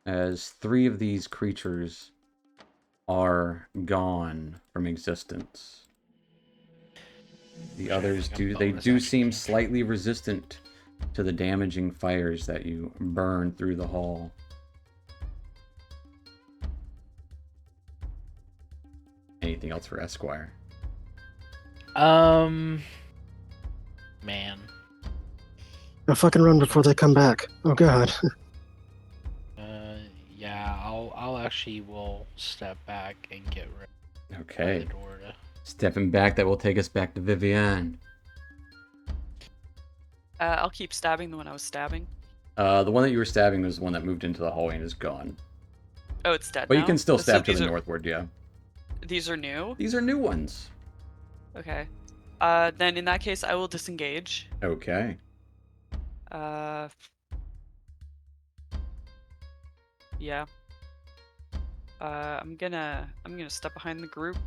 As 3 of these creatures are gone from existence. The others do seem slightly resistant to the damaging fires that you burn through the hall. Anything else for Esquire? Man. I'll fucking run before they come back. Oh god. Yeah, I'll actually will step back and get rid of Okay. the door to... Stepping back, that will take us back to Vivian. I'll keep stabbing the one I was stabbing. The one that you were stabbing was the one that moved into the hallway and is gone. Oh, it's dead But now? you can still So stab to these the are- northward, yeah. These are new? These are new ones. Okay. Then in that case, I will disengage. Okay. Yeah. I'm gonna step behind the group.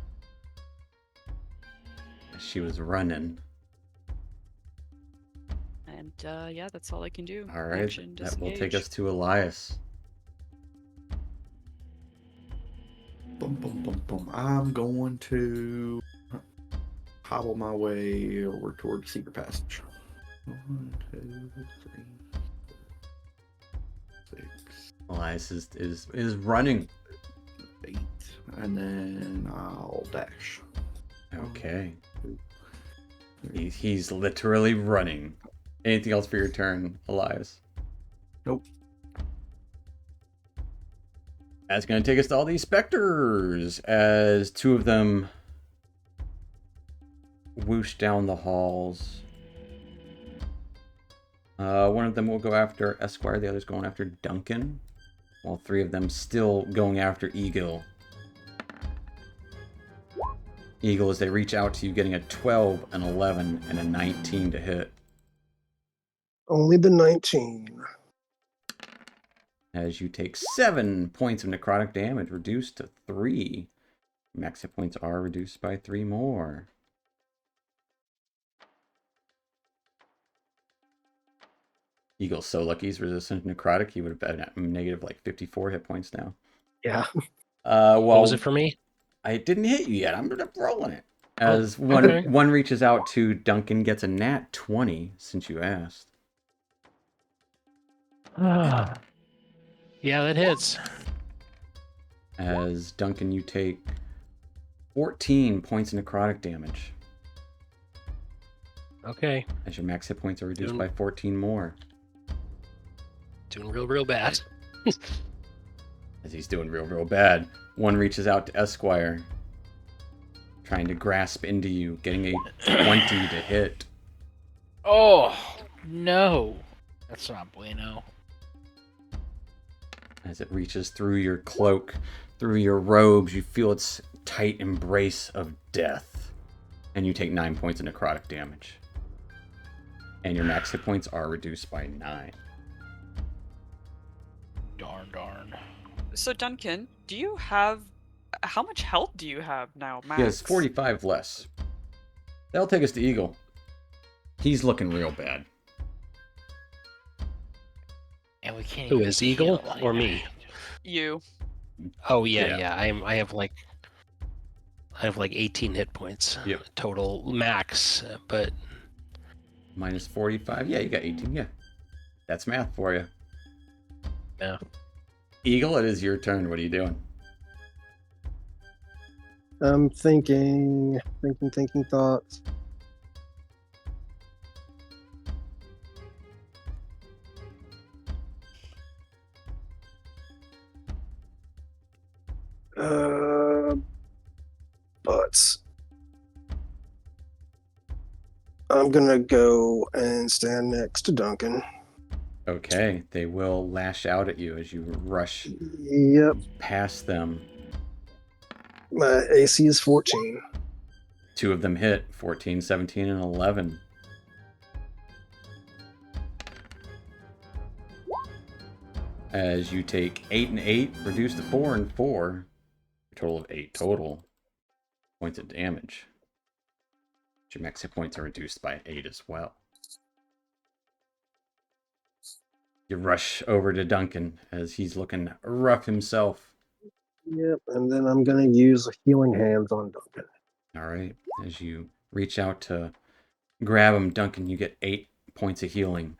She was running. And yeah, that's all I can do. All right, Action, that will take disengage. us to Elias. Boom, boom, boom, boom. I'm going to hobble my way over toward the secret passage. 1, 2, 3, 4, 6, Elias is running. 8, and then I'll dash. Okay. 1, 2, 3. He's literally running. Anything else for your turn, Elias? Nope. That's going to take us to all these specters, as 2 of them whoosh down the halls. One of them will go after Esquire, the other's going after Duncan, while 3 of them still going after Eagle. Eagle, as they reach out to you, getting a 12, an 11, and a 19 to hit. Only the 19. As you take 7 points of necrotic damage, reduced to 3. Max hit points are reduced by 3 more. Eagle's so lucky he's resistant to necrotic, he would have been at negative like 54 hit points now. Yeah. Well, What was it for me? I didn't hit you yet. I'm rolling it. Oh, As okay. one reaches out to Duncan, gets a nat 20 since you asked. Yeah, that hits. As Duncan, you take 14 points of necrotic damage. Okay. As your max hit points are reduced Doing- by 14 more. Doing real bad. As he's doing real bad. One reaches out to Esquire, trying to grasp into you, getting a 20 to hit. Oh, no. That's not bueno. As it reaches through your cloak, through your robes, you feel its tight embrace of death. And you take 9 points of necrotic damage. And your max hit points are reduced by 9. Darn. So Duncan, do you have how much health do you have now, Max? He has 45 less. That'll take us to Eagle. He's looking real bad. And we can't Who even is Eagle heal or like me? that. You. Oh yeah. Yeah. I have like I have like 18 hit points total max, but Minus 45. Yeah, you got 18. Yeah. That's math for you. yeah. Eagle, it is your turn. What are you doing? I'm thinking thoughts. But I'm gonna go and stand next to Duncan. Okay, they will lash out at you as you rush Yep, past them. my AC is 14. 2 of them hit, 14, 17, and 11. As you take 8 and 8, reduce to 4 and 4. A total of 8 total points of damage. Your max hit points are reduced by 8 as well. You rush over to Duncan as he's looking rough himself. Yep, and then I'm gonna use healing hands on Duncan. All right. As you reach out to grab him, Duncan, you get 8 points of healing.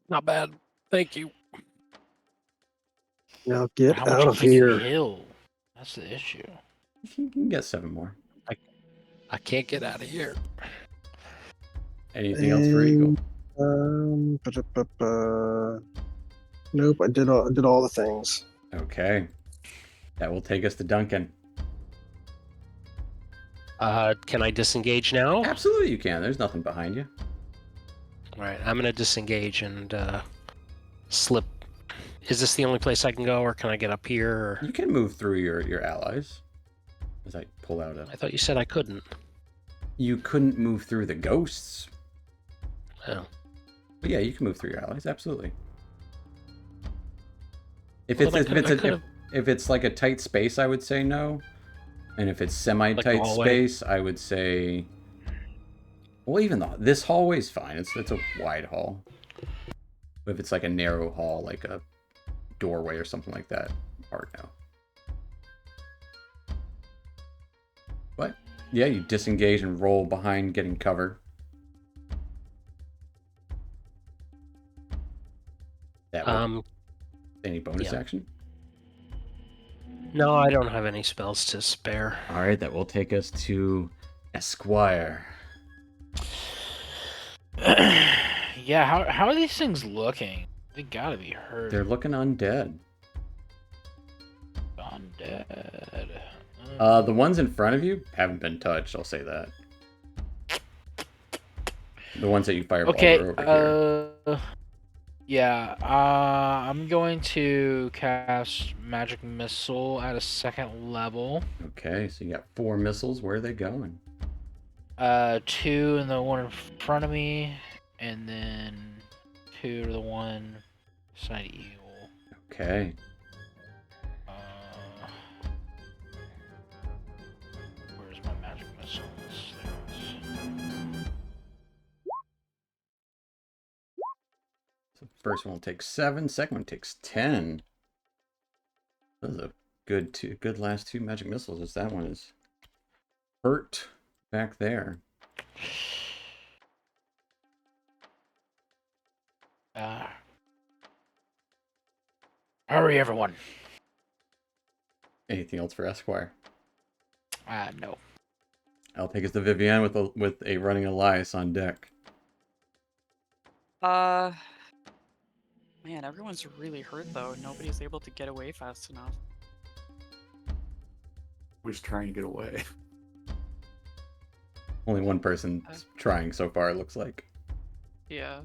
Not bad. Thank you. Now get How much out of can you here. heal? That's the issue. You can get 7 more. I can't get out of here. Anything else for Eagle? Nope, I did all the things. Okay. That will take us to Duncan. Can I disengage now? Absolutely you can. There's nothing behind you. All right, I'm gonna disengage and slip. Is this the only place I can go, or can I get up here? Or... You can move through your allies. As I pull out I thought you said I couldn't. You couldn't move through the ghosts. Oh. But yeah, you can move through your allies, absolutely. If Well, if it's like a tight space, I would say no. And if it's semi-tight Like a hallway? space, I would say. Well, even though this hallway's fine. It's a wide hall. But if it's like a narrow hall, like a doorway or something like that, hard no. What? Yeah, you disengage and roll behind, getting cover. That would, any bonus action? No, I don't have any spells to spare. All right, that will take us to Esquire. Yeah, how are these things looking? They gotta be hurt. They're looking undead. Undead. The ones in front of you haven't been touched, I'll say that. The ones that you fireball over here. Yeah, I'm going to cast Magic Missile at a 2nd level. Okay, so you got 4 missiles. Where are they going? 2 in the one in front of me, and then 2 to the one beside Eagle. Okay. Where's my Magic Missile? So first one will take 7, second one takes 10. Those are good last 2 magic missiles, as that one is hurt back there. Hurry, everyone. Anything else for Esquire? No. I'll take us to Vivienne with a running Elias on deck. Man, everyone's really hurt though. Nobody's able to get away fast enough. We're just trying to get away. Only one person's trying so far, it looks like. Yeah.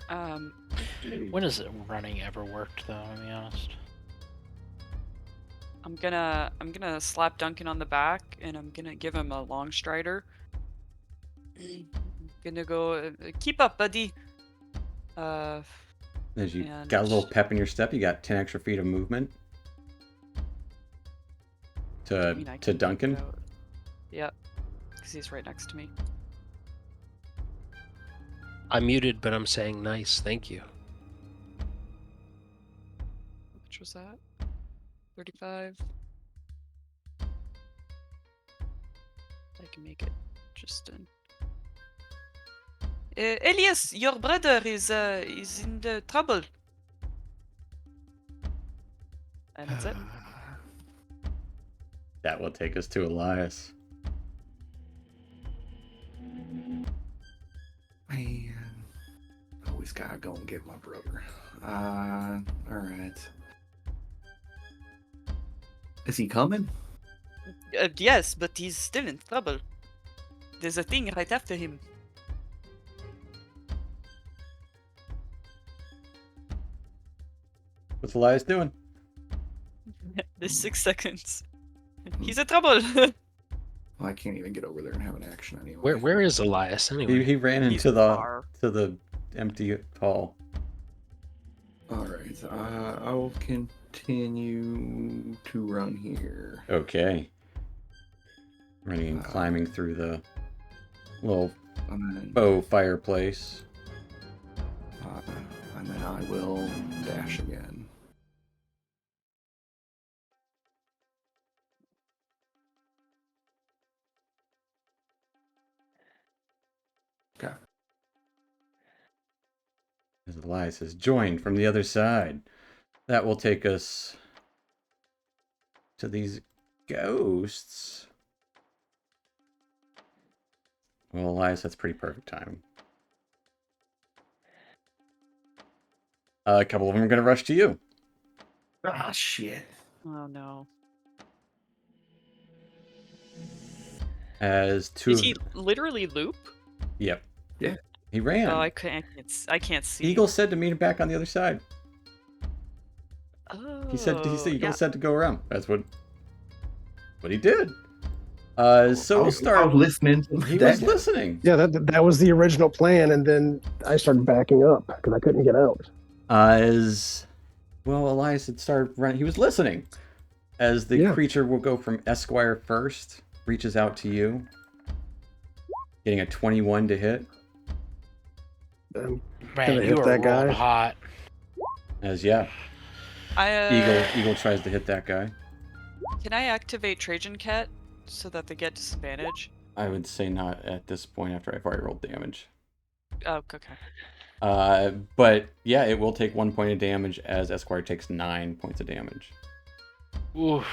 When has running ever worked, though? To be honest. I'm gonna slap Duncan on the back, and I'm gonna give him a long strider. Gonna go keep up, buddy. As you got a little pep in your step, you got 10 extra feet of movement to Duncan. Yep, because he's right next to me. I'm muted, but I'm saying nice. Thank you. Which was that? 35. I can make it just in. Elias, your brother is in the trouble. And that's it. That will take us to Elias. Man, always gotta go and get my brother. All right. Is he coming? Yes, but he's still in trouble. There's a thing right after him. What's Elias doing? There's 6 seconds. He's in trouble. Well, I can't even get over there and have an action anyway. Where is Elias anyway? He ran He's into far. the empty hall. All right. I will continue to run here. Okay. Running and climbing through the little And then, bow fireplace. and then I will dash again. Okay. As Elias has joined from the other side. That will take us to these ghosts. Well, Elias, that's pretty perfect timing. A couple of them are going to rush to you. Ah, shit. Oh no. As two Did of he literally loop? Yep. Yeah. He ran. Oh, I can't see. Eagle said to meet him back on the other side. Oh, He said Eagle yeah. said to go around. That's what he did. So we'll start. I was listening. To He that. was listening. Yeah, that was the original plan, and then I started backing up because I couldn't get out. As well, Elias had started running. He was listening. As the Yeah. creature will go from Esquire first, reaches out to you, getting a 21 to hit. Um, Man, Gonna you hit are that guy. rolling hot. As yeah, I Eagle tries to hit that guy. Can I activate Trajan Cat so that they get disadvantage? I would say not at this point after I've already rolled damage. Oh, okay. But yeah, it will take 1 point of damage as Esquire takes 9 points of damage, Oof.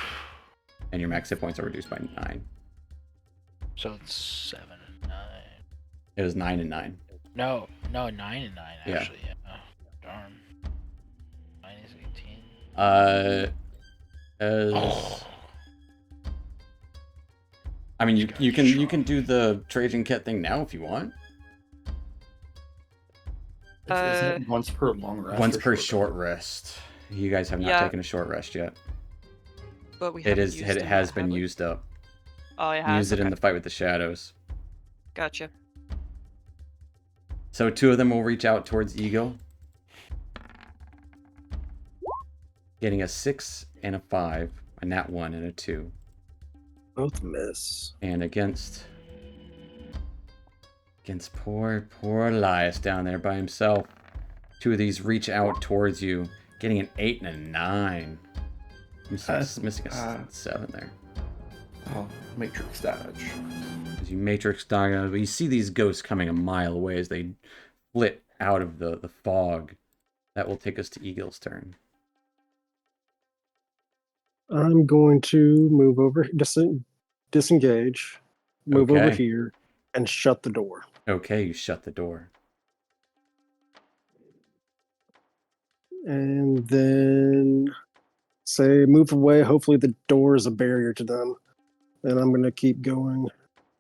and your max hit points are reduced by 9. So it's 7 and 9. It was 9 and 9. No, 9 and 9 Yeah. actually. Yeah. Darn. 9 is 18. As Oh. I mean, you He's can got do the Trajan Cat thing now if you want. Isn't it once per long rest? Once or per short short rest. You guys have not Yeah. taken a short rest yet. But we It haven't is. used It it has yet, been have we? used up. Oh, it has. Use it in Okay. the fight with the shadows. Gotcha. So 2 of them will reach out towards Eagle, getting a 6 and a 5, a nat 1 and a 2, both miss. and against poor Elias down there by himself. 2 of these reach out towards you, getting an 8 and a 9. Missing a 7 there. Oh, Matrix dodge. As you matrix dog, you see these ghosts coming a mile away as they flit out of the fog. That will take us to Eagle's turn. I'm going to move over, disengage, move over Okay. here, and shut the door. Okay, you shut the door. And then say move away. Hopefully the door is a barrier to them. And I'm going to keep going.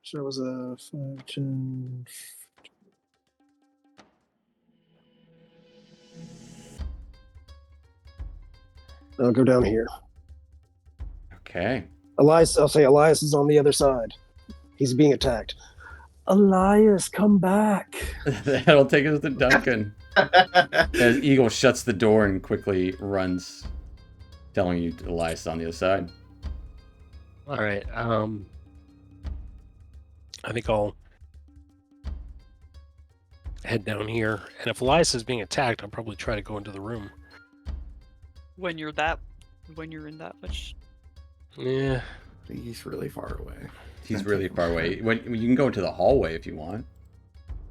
So it was a 5, 10. I'll go down here. Okay. Elias, I'll say Elias is on the other side. He's being attacked. Elias, come back. That'll take us to Duncan. As Eagle shuts the door and quickly runs, telling you Elias is on the other side. All right. I think I'll head down here, and if Elias is being attacked, I'll probably try to go into the room. When you're that when you're in that much. Yeah. He's really far away. He's Gonna really take him far a away. bit. When you can go into the hallway if you want.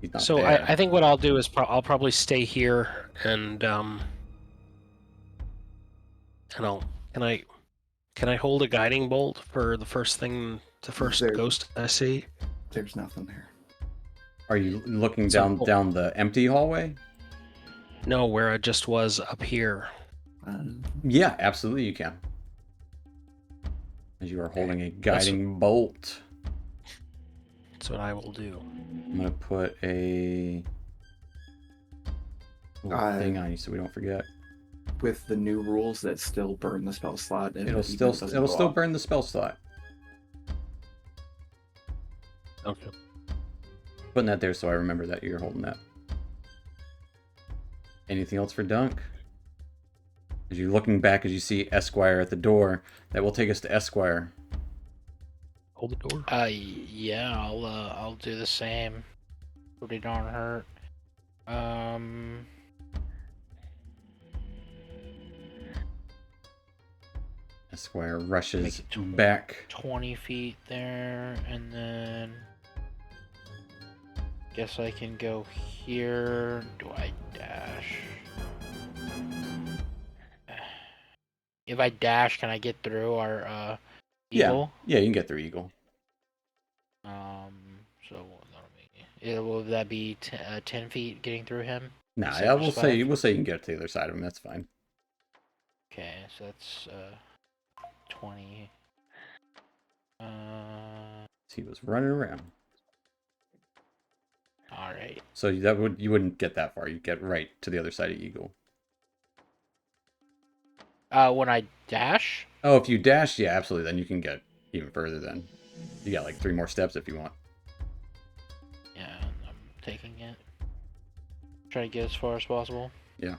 He's not So there. I think what I'll do is I'll probably stay here and I'll can I hold a guiding bolt for the first There- ghost I see? There's nothing there. Are you looking So- down the empty hallway? No, where I just was up here. Yeah, absolutely you can. As you are holding a guiding bolt. That's what I will do. I'm gonna put a little thing on you so we don't forget. With the new rules that still burn the spell slot, and It'll even still if it doesn't go off. burn the spell slot. Okay. Putting that there so I remember that you're holding that. Anything else for Dunk? As you're looking back, as you see Esquire at the door, that will take us to Esquire. Hold the door. Yeah, I'll do the same. Pretty darn hurt. Esquire rushes Make it back. 20 feet there, and then guess I can go here. Do I dash? If I dash, can I get through our eagle? Yeah, you can get through Eagle. So will that be 10 feet getting through him? Nah, Instead yeah, of we'll just say 5? you can get to the other side of him. That's fine. Okay, so that's 20. He was running around. All right. So you wouldn't get that far. You get right to the other side of Eagle. When I dash? Oh, if you dash, yeah, absolutely. Then you can get even further. Then you got like 3 more steps if you want. Yeah, I'm taking it. Try to get as far as possible. Yeah.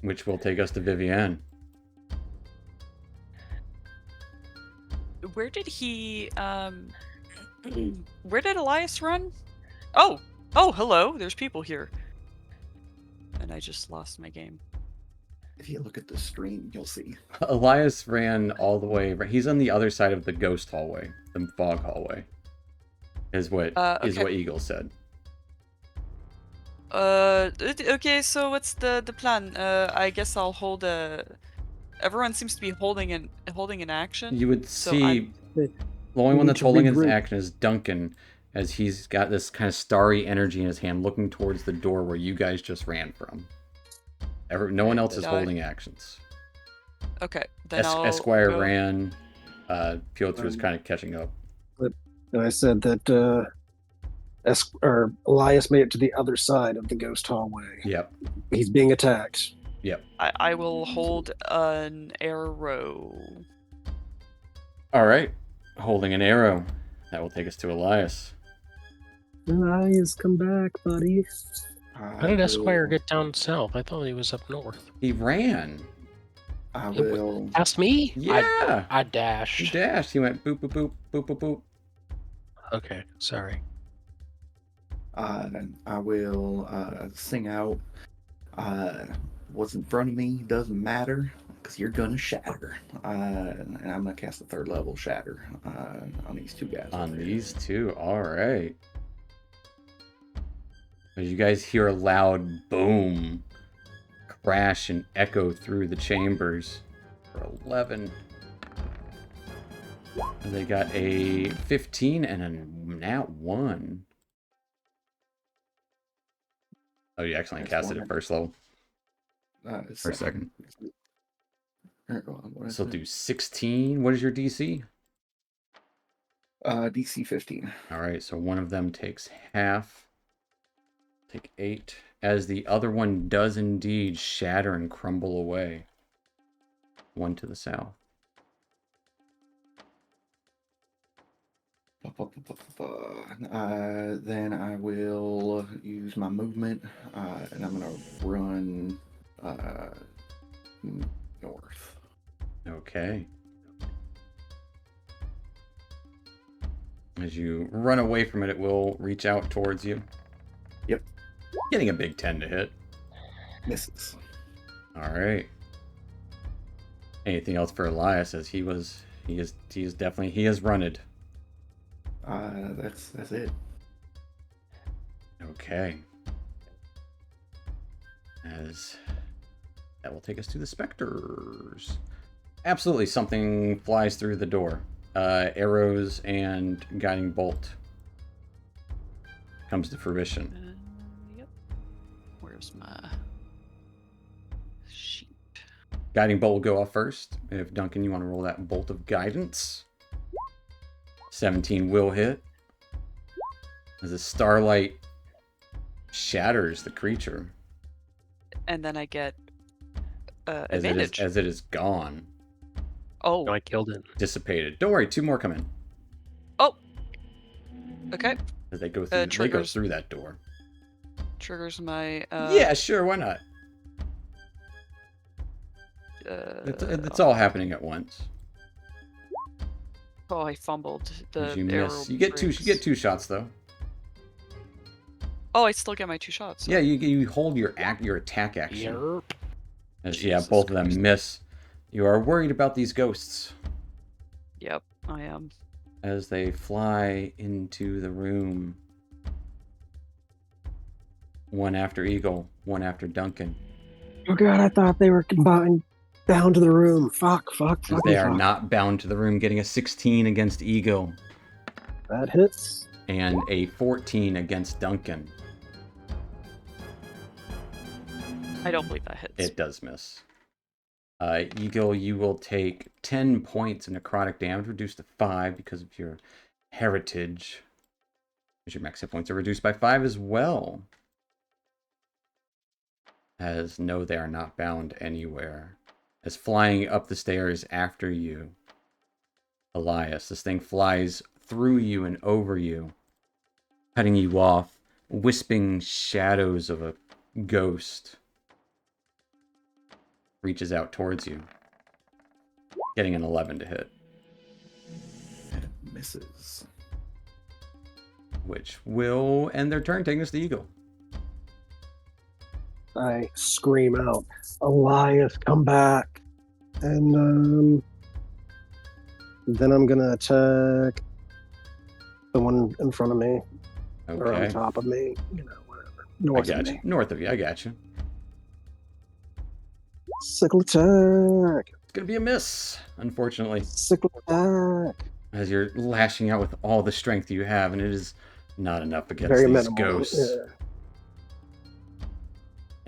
Which will take us to Vivienne. Where did he where did Elias run? Oh, hello. There's people here. And I just lost my game. If you look at the screen, you'll see. Elias ran all the way. He's on the other side of the ghost hallway, the fog hallway. Is what Okay. Eagle said. Okay, so what's the plan? I guess I'll hold a. Everyone seems to be holding an action. You would So see the only We one need that's to holding his regroup. action is Duncan, as he's got this kind of starry energy in his hand, looking towards the door where you guys just ran from. No one else is Did I- holding actions. Okay, then I'll Esquire go- ran. Piotr was kind of catching up. And I said that Elias made it to the other side of the ghost hallway. Yep. He's being attacked. Yep. I will hold an arrow. All right. Holding an arrow. That will take us to Elias. Elias, come back, buddy. How did Esquire get down south? I thought he was up north. He ran. I will. Past me? Yeah. I He dashed. dashed. He went boop, boop, boop, boop, boop, boop. Okay, sorry. I will sing out. What's in front of me doesn't matter because you're gonna shatter. And I'm gonna cast a 3rd level shatter on these 2 guys. On over here. these 2. All right. As you guys hear a loud boom crash and echo through the chambers for 11. And they got a 15 and a nat 1. Oh, you accidentally That's casted it one. first level. For a second. What So do 16. What is your DC? DC 15. All right, so one of them takes half. Take 8. As the other one does indeed shatter and crumble away. One to the south. Then I will use my movement, and I'm gonna run north. Okay. As you run away from it, it will reach out towards you. Yep. Getting a big 10 to hit. Misses. All right. Anything else for Elias? As he is definitely he has runned. That's it. Okay. As that will take us to the specters. Absolutely, something flies through the door. Arrows and guiding bolt comes to fruition. Yep. Where's my sheet? Guiding bolt will go off first. If Duncan, you want to roll that bolt of guidance. 17 will hit. As the starlight shatters the creature. And then I get As advantage. it is gone. Oh, No, I killed it. Dissipated. Don't worry, 2 more come in. oh. Okay. As they go through Triggers. that door. Triggers my. Yeah, sure, why not? It's all happening at once. Oh, I fumbled. The As you arrow miss. You get breaks. 2 shots though. Oh, I still get my 2 shots. Yeah, you hold your attack action. Yerp. As Jesus both of them Christ. miss. You are worried about these ghosts Yep, I am. as they fly into the room. One after Eagle, one after Duncan. Oh god, I thought they were combined down to the room. Fuck. As they are not bound to the room, getting a 16 against Eagle That hits. and a 14 against Duncan. I don't believe that hits. It does miss. Eagle, you will take 10 points of necrotic damage, reduced to 5 because of your heritage. As your max hit points are reduced by 5 as well. As no, they are not bound anywhere. As flying up the stairs after you, Elias, this thing flies through you and over you, cutting you off, wisping shadows of a ghost. Reaches out towards you, getting an 11 to hit, And it misses. which will end their turn, taking us to Eagle. I scream out, Elias, come back. And then I'm gonna attack the one in front of me. Or on Okay, top of me. You know, whatever. I North of got you. me. North of you, I got you. Sickle attack. It's gonna be a miss, unfortunately, Sickle attack. as you're lashing out with all the strength you have, and it is not enough against Very these minimal. ghosts. Yeah.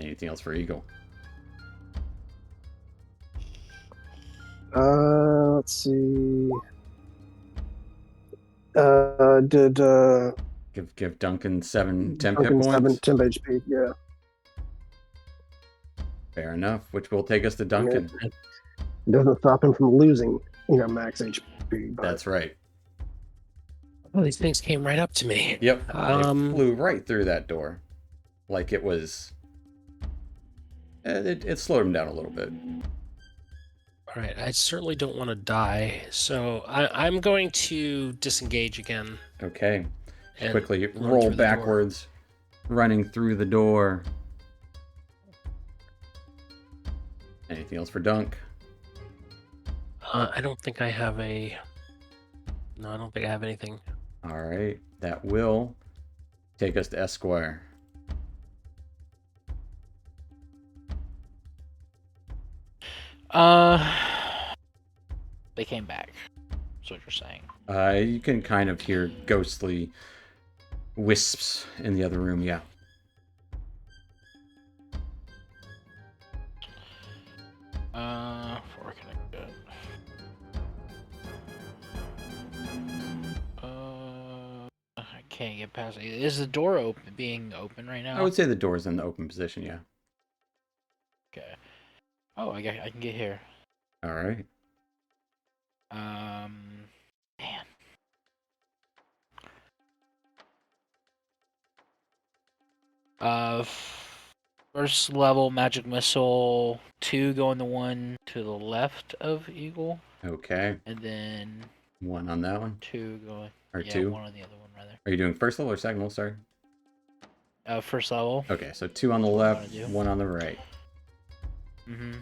Anything else for Eagle? Let's see. Did Give Duncan 7 temp hit Duncan points. 7 temp HP? Yeah. Fair enough, which will take us to Duncan. It doesn't stop him from losing, max HP. But That's right. Oh, these things came right up to me. Yep, it Um, flew right through that door, like it was. It slowed him down a little bit. All right, I certainly don't want to die, so I'm going to disengage again. Okay, And quickly run roll through the door. backwards, running through the door. Anything else for Dunk? I don't think I have a. No, I don't think I have anything. All right, that will take us to Esquire. They came back. That's what you're saying. You can kind of hear ghostly wisps in the other room. Yeah. Before can I get? I can't get past it. Is the door being open right now? I would say the door's in the open position. Yeah. Okay. Oh, I can get here. All right. Man. First level magic missile, 2 going the one to the left of Eagle, Okay. and then 1 on that one. 2 going. Or yeah, 2. 1 on the other one rather. Are you doing first level or second level? Sorry. First level. Okay, so 2 on the That's what I left, wanna do. 1 on the right. Mm-hmm.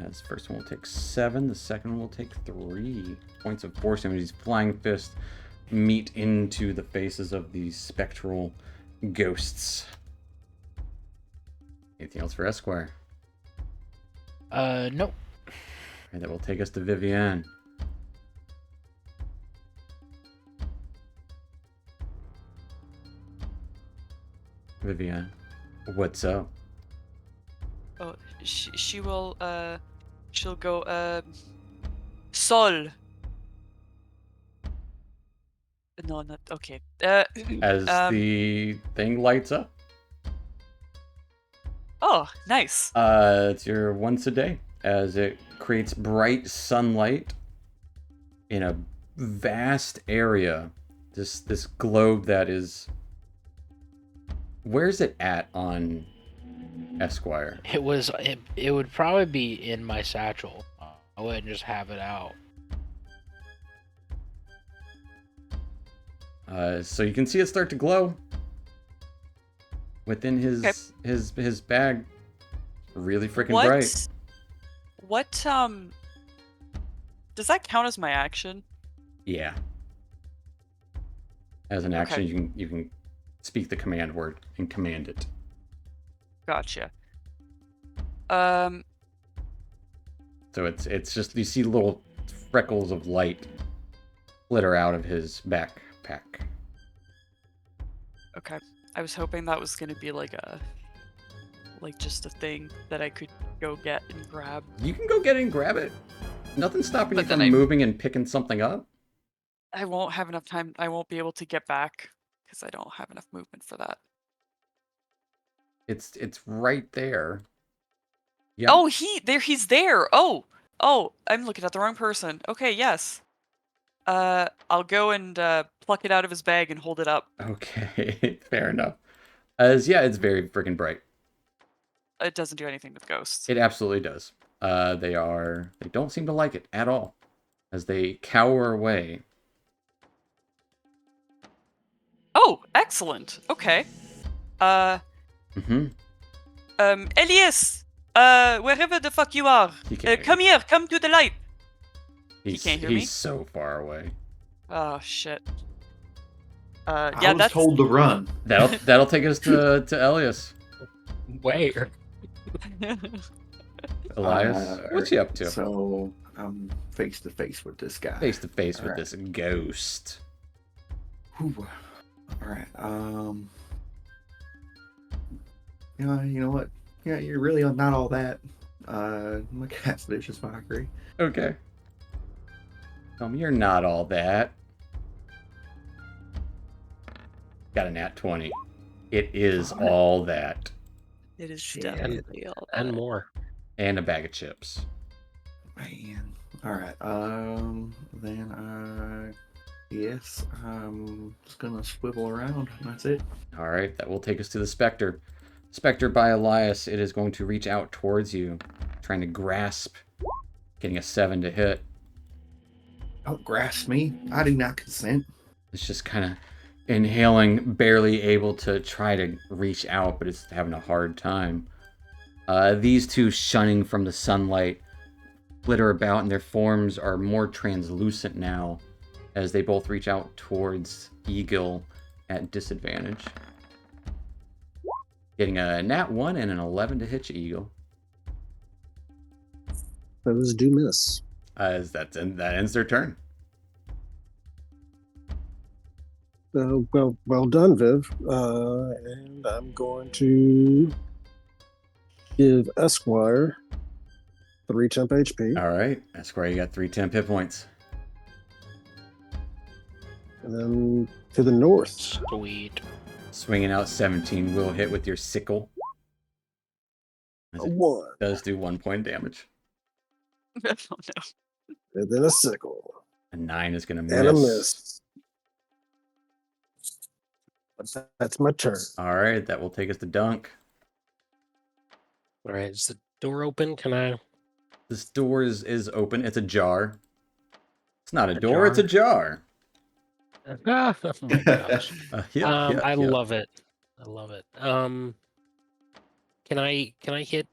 As first one will take 7, the second one will take 3 points of force damage. These flying fists meet into the faces of these spectral ghosts. Anything else for Esquire? Nope. And that will take us to Vivienne. Vivienne, what's up? Oh, she will, she'll go, Sol. No, not, okay. As the thing lights up. Oh, nice. It's your once a day as it creates bright sunlight in a vast area. This globe that is. Where's it at on Esquire? It would probably be in my satchel. I wouldn't just have it out. So you can see it start to glow within his Okay. his bag. Really freaking bright. What, does that count as my action? Yeah. As an action, Okay. you can speak the command word and command it. Gotcha. So it's just you see little freckles of light flitter out of his backpack. Okay. I was hoping that was gonna be like just a thing that I could go get and grab. You can go get it and grab it. Nothing's stopping you But then from moving and picking something up. I won't have enough time. I won't be able to get back because I don't have enough movement for that. It's right there. Yep. Oh, he's there. Oh, I'm looking at the wrong person. Okay, yes. I'll go and pluck it out of his bag and hold it up. Okay, fair enough. As yeah, it's very freaking bright. It doesn't do anything with ghosts. It absolutely does. They don't seem to like it at all as they cower away. Oh, excellent. Okay. Mm-hmm. Elias, wherever the fuck you are, He can't come here, come to the light. He's, can't hear he's me? so far away. Oh shit. I Yeah, was that's told to run. That'll take us to Elias. Where? Elias, what's he up to? So I'm face to face with this guy. Face to face with Alright. this ghost. Whew. All right. You know what? Yeah, you're really not all that. I'm gonna cast Vicious Mockery. Okay. Tell me you're not all that. Got a nat 20. It is Alright. all that. It is Shit. definitely all And that. more. And a bag of chips. Man. All right. Then yes, I'm just gonna swivel around. And that's it. Alright, that will take us to the Spectre. Spectre by Elias, it is going to reach out towards you, trying to grasp, getting a 7 to hit. Don't grasp me. I do not consent. It's just kind of inhaling, barely able to try to reach out, but it's having a hard time. These two shunning from the sunlight flitter about, and their forms are more translucent now as they both reach out towards Eagle at disadvantage. Getting a nat 1 and an 11 to hit you, Eagle. Those do miss. As that ends their turn. Well done, Viv. And I'm going to give Esquire 3 temp HP. All right, Esquire, you got 3 temp hit points. And then to the north. Sweet. Swinging out 17 will hit with your sickle. As A it 1. does do 1 point damage. Oh no. And then a sickle. A 9 is going to miss. And a miss. But that's my turn. All right, that will take us to Dunk. All right, is the door open? Can I? This door is open. It's ajar. It's not a door, it's a jar. Ah, oh my gosh. Yep, I yep. love it. I love it. Can I hit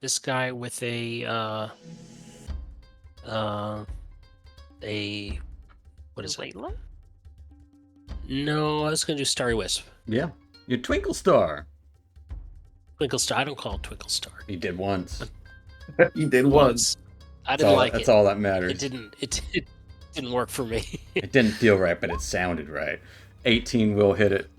this guy with a what is it? Layla? No, I was gonna do Starry Wisp. Yeah. Your Twinkle Star. Twinkle Star. I don't call it Twinkle Star. You did once. You did once. I That's didn't all, like that's it. all that matters. It didn't work for me. It didn't feel right, but it sounded right. 18 will hit it.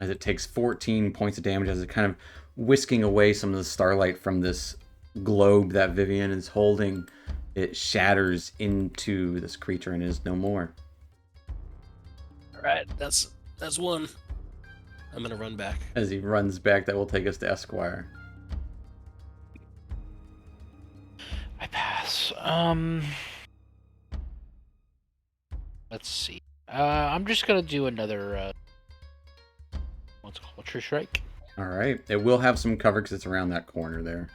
As it takes 14 points of damage as it kind of whisking away some of the starlight from this globe that Vivian is holding. It shatters into this creature and is no more. All right, that's one. I'm gonna run back. As he runs back, that will take us to Esquire. I pass. Let's see. I'm just gonna do another. What's it called? True Strike. All right. It will have some cover because it's around that corner there.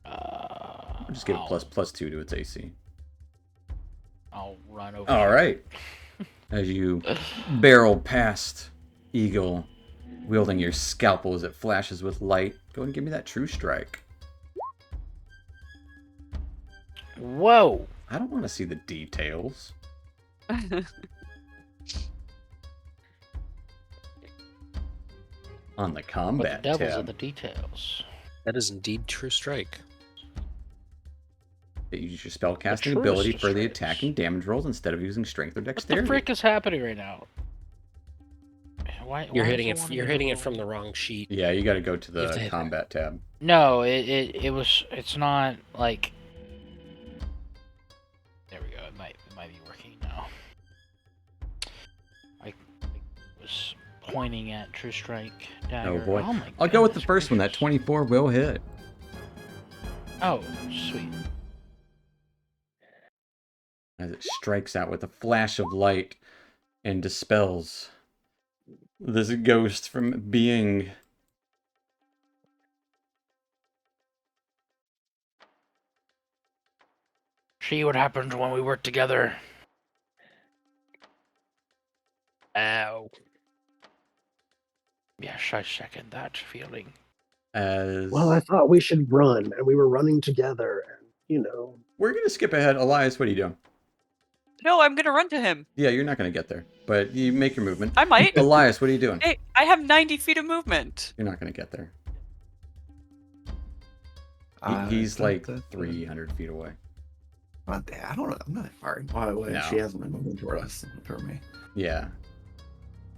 I'll just give it +2 to its AC. I'll run over. All right. As you barrel past Eagle, wielding your scalpel as it flashes with light, go ahead and give me that True Strike. Whoa! I don't want to see the details. On the What the combat devils are tab, the details? That is indeed True Strike. you use your spellcasting truest ability of for the strikes. attacking damage rolls instead of using strength or What the dexterity. frick is happening right now? You're why hitting does it. wanna You're do hitting the it from roll? the wrong sheet. Yeah, you got to go to You have to the hit combat tab. No, it was. It's not like. There we go. It might be working now. I was pointing at True Strike dagger. Oh boy. my I'll go with the goodness first one. That gracious. 24 will hit. Oh, sweet. As it strikes out with a flash of light and dispels this ghost from being. See what happened when we worked together. Ow. Yes, I second that feeling. As Well, I thought we should run, and we were running together, and we're gonna skip ahead. Elias, what are you doing? No, I'm gonna run to him. Yeah, you're not gonna get there, but you make your movement. I might. Elias, what are you doing? Hey, I have 90 feet of movement. You're not gonna get there. Uh, He's like that- 300 feet away. I don't know. I'm not far. By the way, No. she hasn't been moving toward us, toward me. Yeah.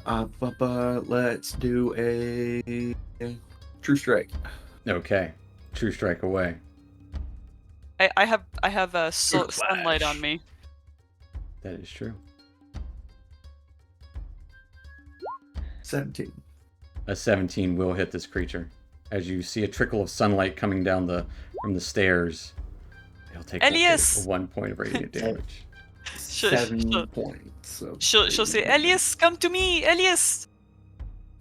But let's do a True Strike. Okay. True Strike away. I have a sunlight on me. That is true. 17. A 17 will hit this creature. As you see a trickle of sunlight coming down from the stairs, it'll take Elias! 1 point of radiant damage. Sure, 7 sure. points. Of She'll say, radiant Elias, come to me, Elias.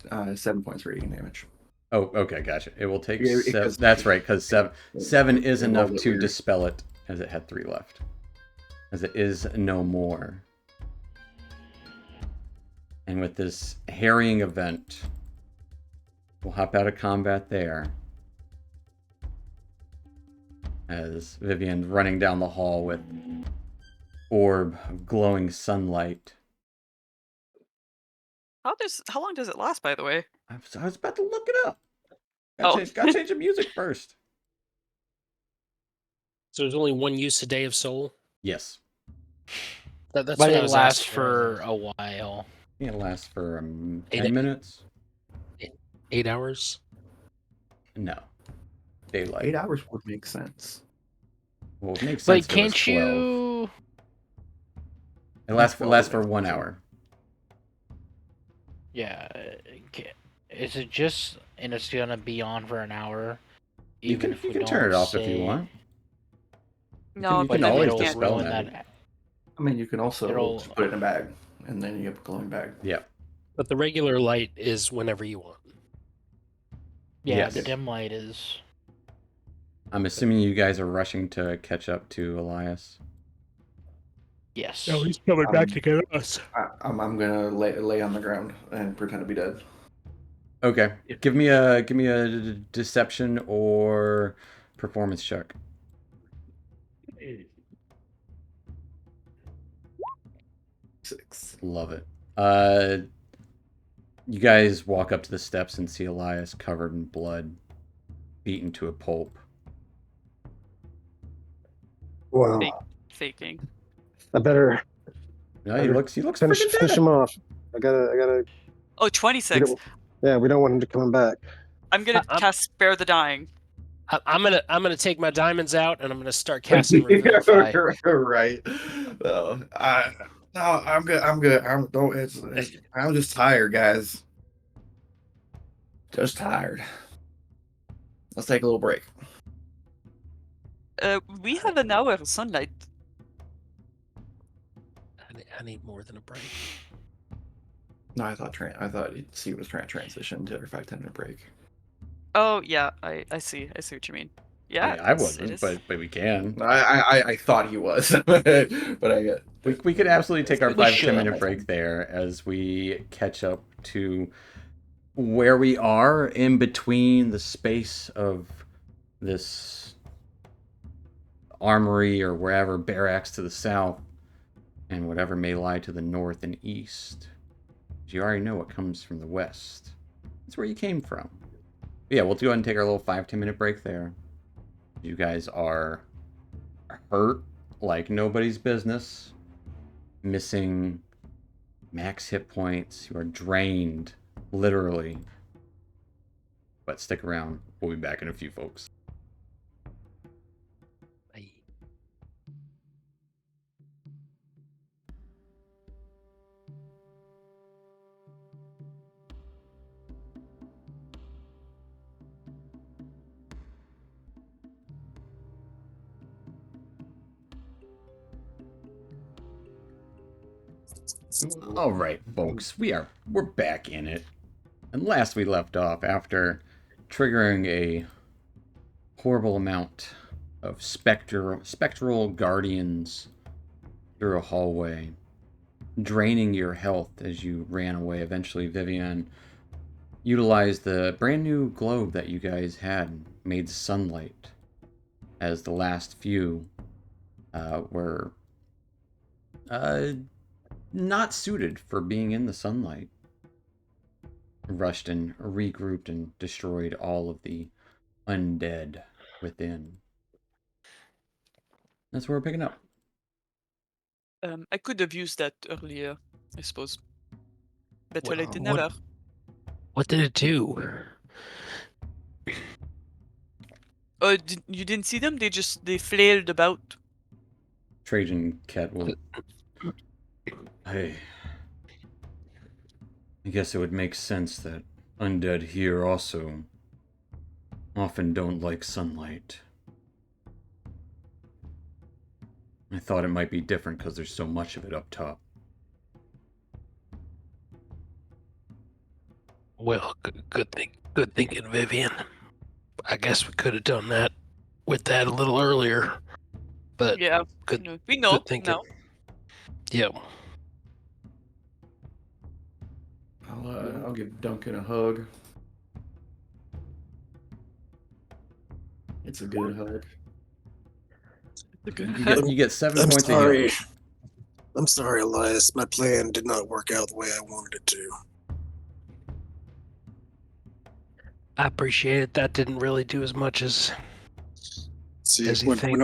damage. 7 points radiant damage. Oh, okay, gotcha. It will take Yeah, 7. because- That's right, because 7 is It enough rolled it to weird. dispel it, as it had 3 left. As it is no more. And with this harrying event, we'll hop out of combat there. As Vivian running down the hall with orb of glowing sunlight. How long does it last, by the way? I was about to look it up. Oh. Gotta change the music first. So there's only one use a day of soul. Yes. That's But what I it was lasts asking. for a while. I think it lasts for 10 8 minutes. 8 hours. No. Daylight. 8 hours would make sense. Well, it makes But sense. if it was can't 12. you? It lasts for 1 hour. Yeah. Is it just and it's gonna be on for an hour? You even can if we turn it don't off if you say- want. No, you but can then always we it'll can't. dispel ruin that. I mean, you can also It'll- just put it in a bag, and then you have a glowing bag. Yep. But the regular light is whenever you want. Yeah, Yes. the dim light is. I'm assuming you guys are rushing to catch up to Elias. Yes. coming back to get us. I'm gonna lay on the ground and pretend to be dead. Okay. Give me a deception or performance check. Six. Love it. You guys walk up to the steps and see Elias covered in blood, beaten to a pulp. Wow. Faking. I better No, he looks finish freaking finish dead. him off. I gotta. Oh, We 26. don't, yeah, we don't want him to come back. I'm gonna I'm- cast Spare the Dying. I'm gonna take my diamonds out and I'm gonna start casting Revivify. Right. No, I'm good. I'm good. I'm just tired, guys. Just tired. Let's take a little break. We have an hour of sunlight. I need more than a break. No, I thought C was trying to transition to her 5-10 minute break. Oh yeah, I see what you mean. Yeah, I it wasn't, is. but we can. I thought he was, but I get. We could absolutely take our We 5-10 should. minute break there as we catch up to where we are in between the space of this armory or wherever barracks to the south and whatever may lie to the north and east. You already know what comes from the west. That's where you came from. But yeah, we'll go ahead and take our little 5-10 minute break there. You guys are hurt like nobody's business, missing max hit points. You are drained, literally. But stick around. We'll be back in a few, folks. Bye. All right, folks, we're back in it. And last we left off, after triggering a horrible amount of spectral guardians through a hallway, draining your health as you ran away. Eventually, Vivian utilized the brand new globe that you guys had, made sunlight, as the last few were not suited for being in the sunlight. Rushed and regrouped and destroyed all of the undead within. That's where we're picking up. I could have used that earlier, I suppose. Better late than What- never. What did it do? Oh, you didn't see them? They flailed about. Trajan Cat will. Hey. I guess it would make sense that undead here also often don't like sunlight. I thought it might be different because there's so much of it up top. Well, good thinking, Vivian. I guess we could have done that with that a little earlier, but Yeah, good. we know Good thinking. now. Yep. I'll give Duncan a hug. It's a good hug. You get 7 I'm points of sorry. healing. I'm sorry, Elias. My plan did not work out the way I wanted it to. I appreciate it. That didn't really do as much as See, Does he when think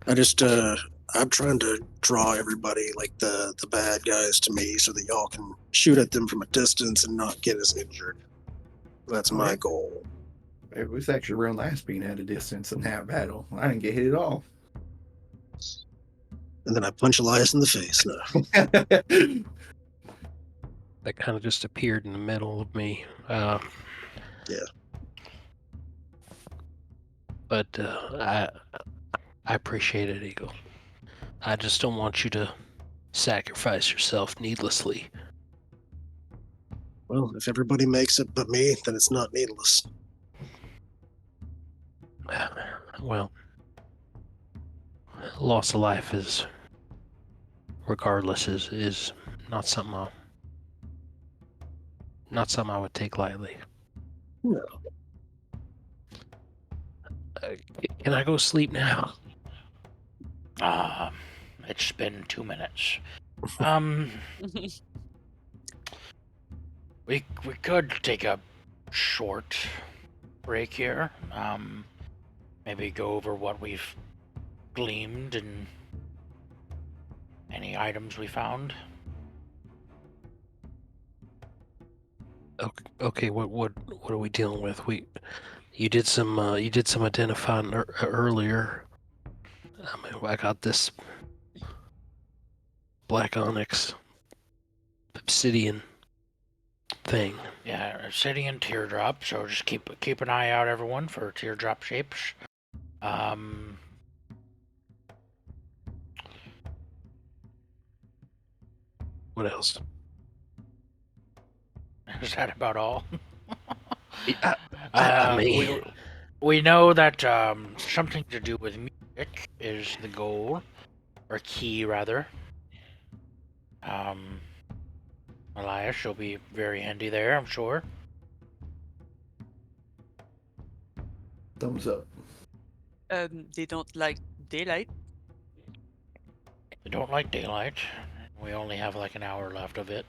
I just I'm trying to draw everybody like the bad guys to me so that y'all can shoot at them from a distance and not get as injured. That's my goal. It was actually real nice being at a distance in that battle. I didn't get hit at all. And then I punch Elias in the face. No. that kind of just appeared in the middle of me. Yeah. But I appreciate it, Eagle. I just don't want you to sacrifice yourself needlessly. Well, if everybody makes it but me, then it's not needless. Well, loss of life is, regardless, is not something not something I would take lightly. No. Can I go sleep now? It's been 2 minutes. We could take a short break here. Maybe go over what we've gleaned and any items we found. Okay, what are we dealing with? You did some identifying earlier. I got this black onyx obsidian thing. Yeah, obsidian teardrop. So just keep an eye out, everyone, for teardrop shapes. What else? Is that about all? I mean, we know that something to do with music is the goal, or key rather. Elias, you'll be very handy there, I'm sure. Thumbs up. They don't like daylight. They don't like daylight. We only have like an hour left of it.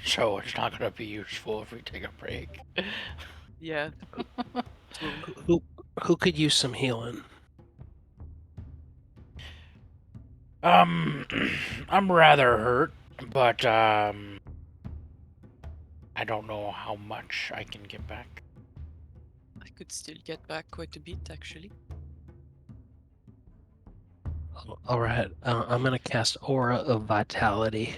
So it's not going to be useful if we take a break. Yeah. who could use some healing? I'm rather hurt, but I don't know how much I can get back. I could still get back quite a bit, actually. All right, I'm gonna cast Aura of Vitality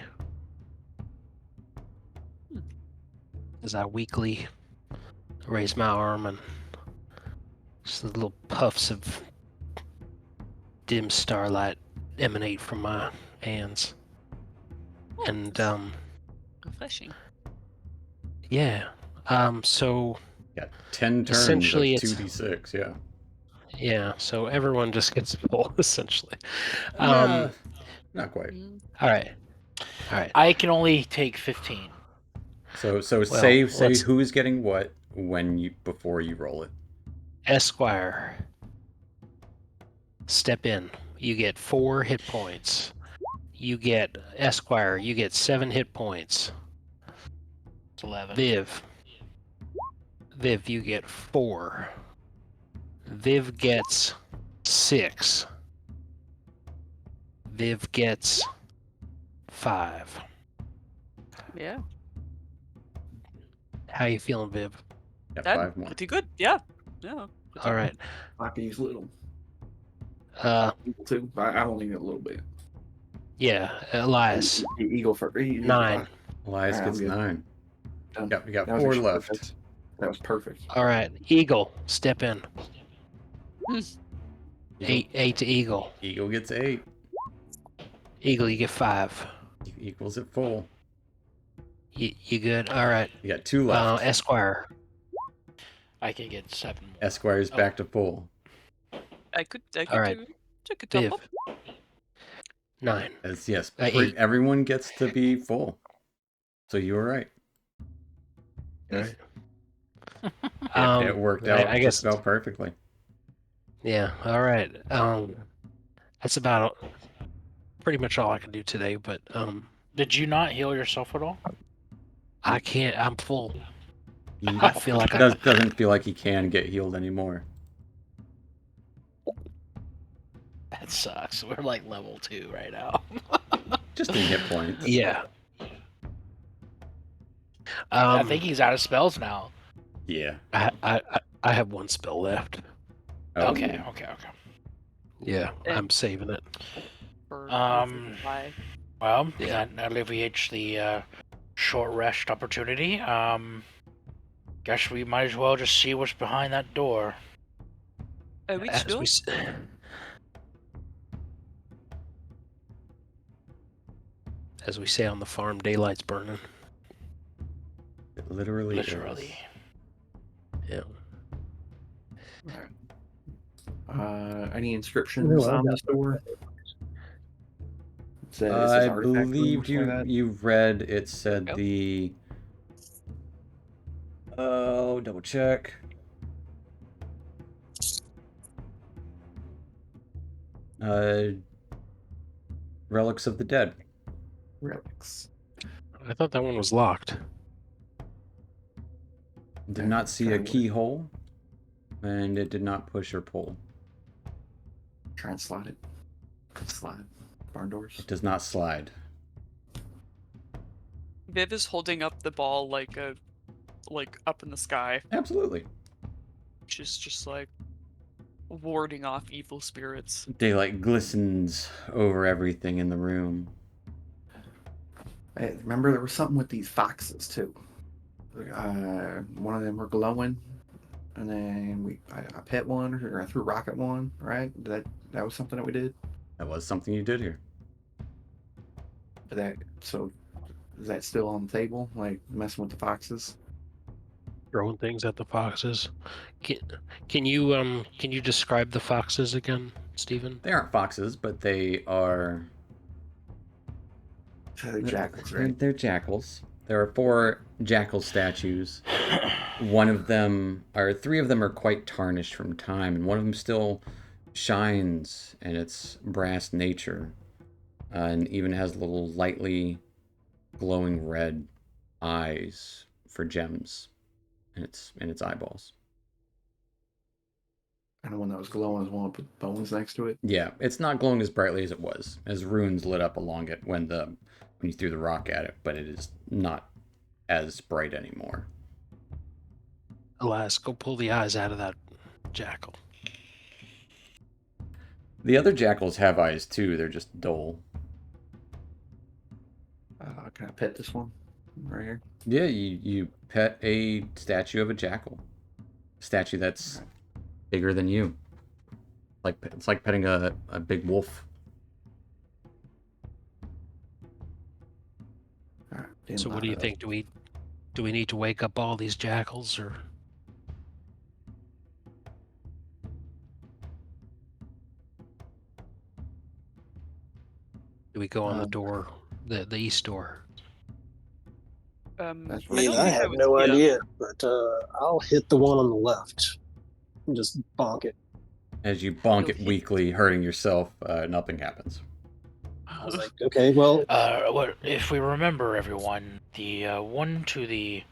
as I weakly raise my arm and just the little puffs of dim starlight emanate from my hands. And Refreshing. yeah, so Got 10 turns of Essentially, it's- 2d6, yeah. yeah, so everyone just gets full essentially. Nah, not quite. All right. I can only take 15. So say let's- who's getting what before you roll it. Esquire, step in. You get 4 hit points. You get Esquire. You get 7 hit points. It's 11. Viv, you get 4. Viv gets 6. Viv gets 5. Yeah. How you feeling, Viv? Got That 5 more. pretty good. Yeah. Yeah. All right. I can use little. Eagle too. I only need a little bit. Yeah, Elias. Eagle for 9. Elias Alright, gets I'm good. 9. Done. Yep, you got That was 4 actually left. perfect. That was perfect. All right, Eagle, step in. Mm. 8 to Eagle. Eagle gets 8. Eagle, you get 5. Equals it full. You good? All right. You got 2 left. Esquire. I can get 7 more. Esquire's Oh. back to full. I could All right. check it Viv. up. 9. As yes, 8. everyone gets to be full. So you were right. All right. It worked out I guess. just about perfectly. Yeah. All right. That's about pretty much all I can do today. But Did you not heal yourself at all? I can't. I'm full. He I feel like doesn't feel like he can get healed anymore. That sucks. We're like level 2 right now. Just in hit points. Yeah. I think he's out of spells now. Yeah. I have 1 spell left. Oh, Okay. Yeah, And- I'm saving it. For Well, Yeah. that alleviates the short rest opportunity. Guess we might as well just see what's behind that door. which As door? we s- As we say on the farm, daylight's burning. It literally. Literally. Yeah. Any inscriptions No, I on got this door? It says I artifact room or believe something like that? you've read it said Yep. the Oh, double check. Relics of the Dead. Relics. I thought that one was locked. Did Yeah, not see a kinda weird. keyhole, and it did not push or pull. Try and slide it. Slide. Barn doors. It does not slide. Viv is holding up the ball like up in the sky, Absolutely. which is just like warding off evil spirits. Daylight glistens over everything in the room. Hey, remember there was something with these foxes too. One of them were glowing, and then I pet one or I threw a rock at one. Right? That was something that we did. That was something you did here. So is that still on the table? Like messing with the foxes? Throwing things at the foxes. Can you describe the foxes again, Stephen? They aren't foxes, but they are... They're jackals, right? They're jackals. There are 4 jackal statues. One of them, or 3 of them are quite tarnished from time, and one of them still shines in its brass nature, and even has little lightly glowing red eyes for gems in its eyeballs. And the one that was glowing was one with bones next to it. Yeah, it's not glowing as brightly as it was, as runes lit up along it when you threw the rock at it, but it is not as bright anymore. Alas, go pull the eyes out of that jackal. The other jackals have eyes too, they're just dull. Can I pet this one right here? Yeah, you pet a statue of a jackal. Statue that's bigger than you. It's like petting a big wolf. All right, So what do you think? Do we need to wake up all these jackals, or do we go on the door, the east door? That's I mean, don't I think have would- no yeah. idea, but I'll hit the one on the left and just bonk it. As you bonk You'll it hit- weakly, hurting yourself, nothing happens. I was like, okay, well, What if we remember, everyone? The one to the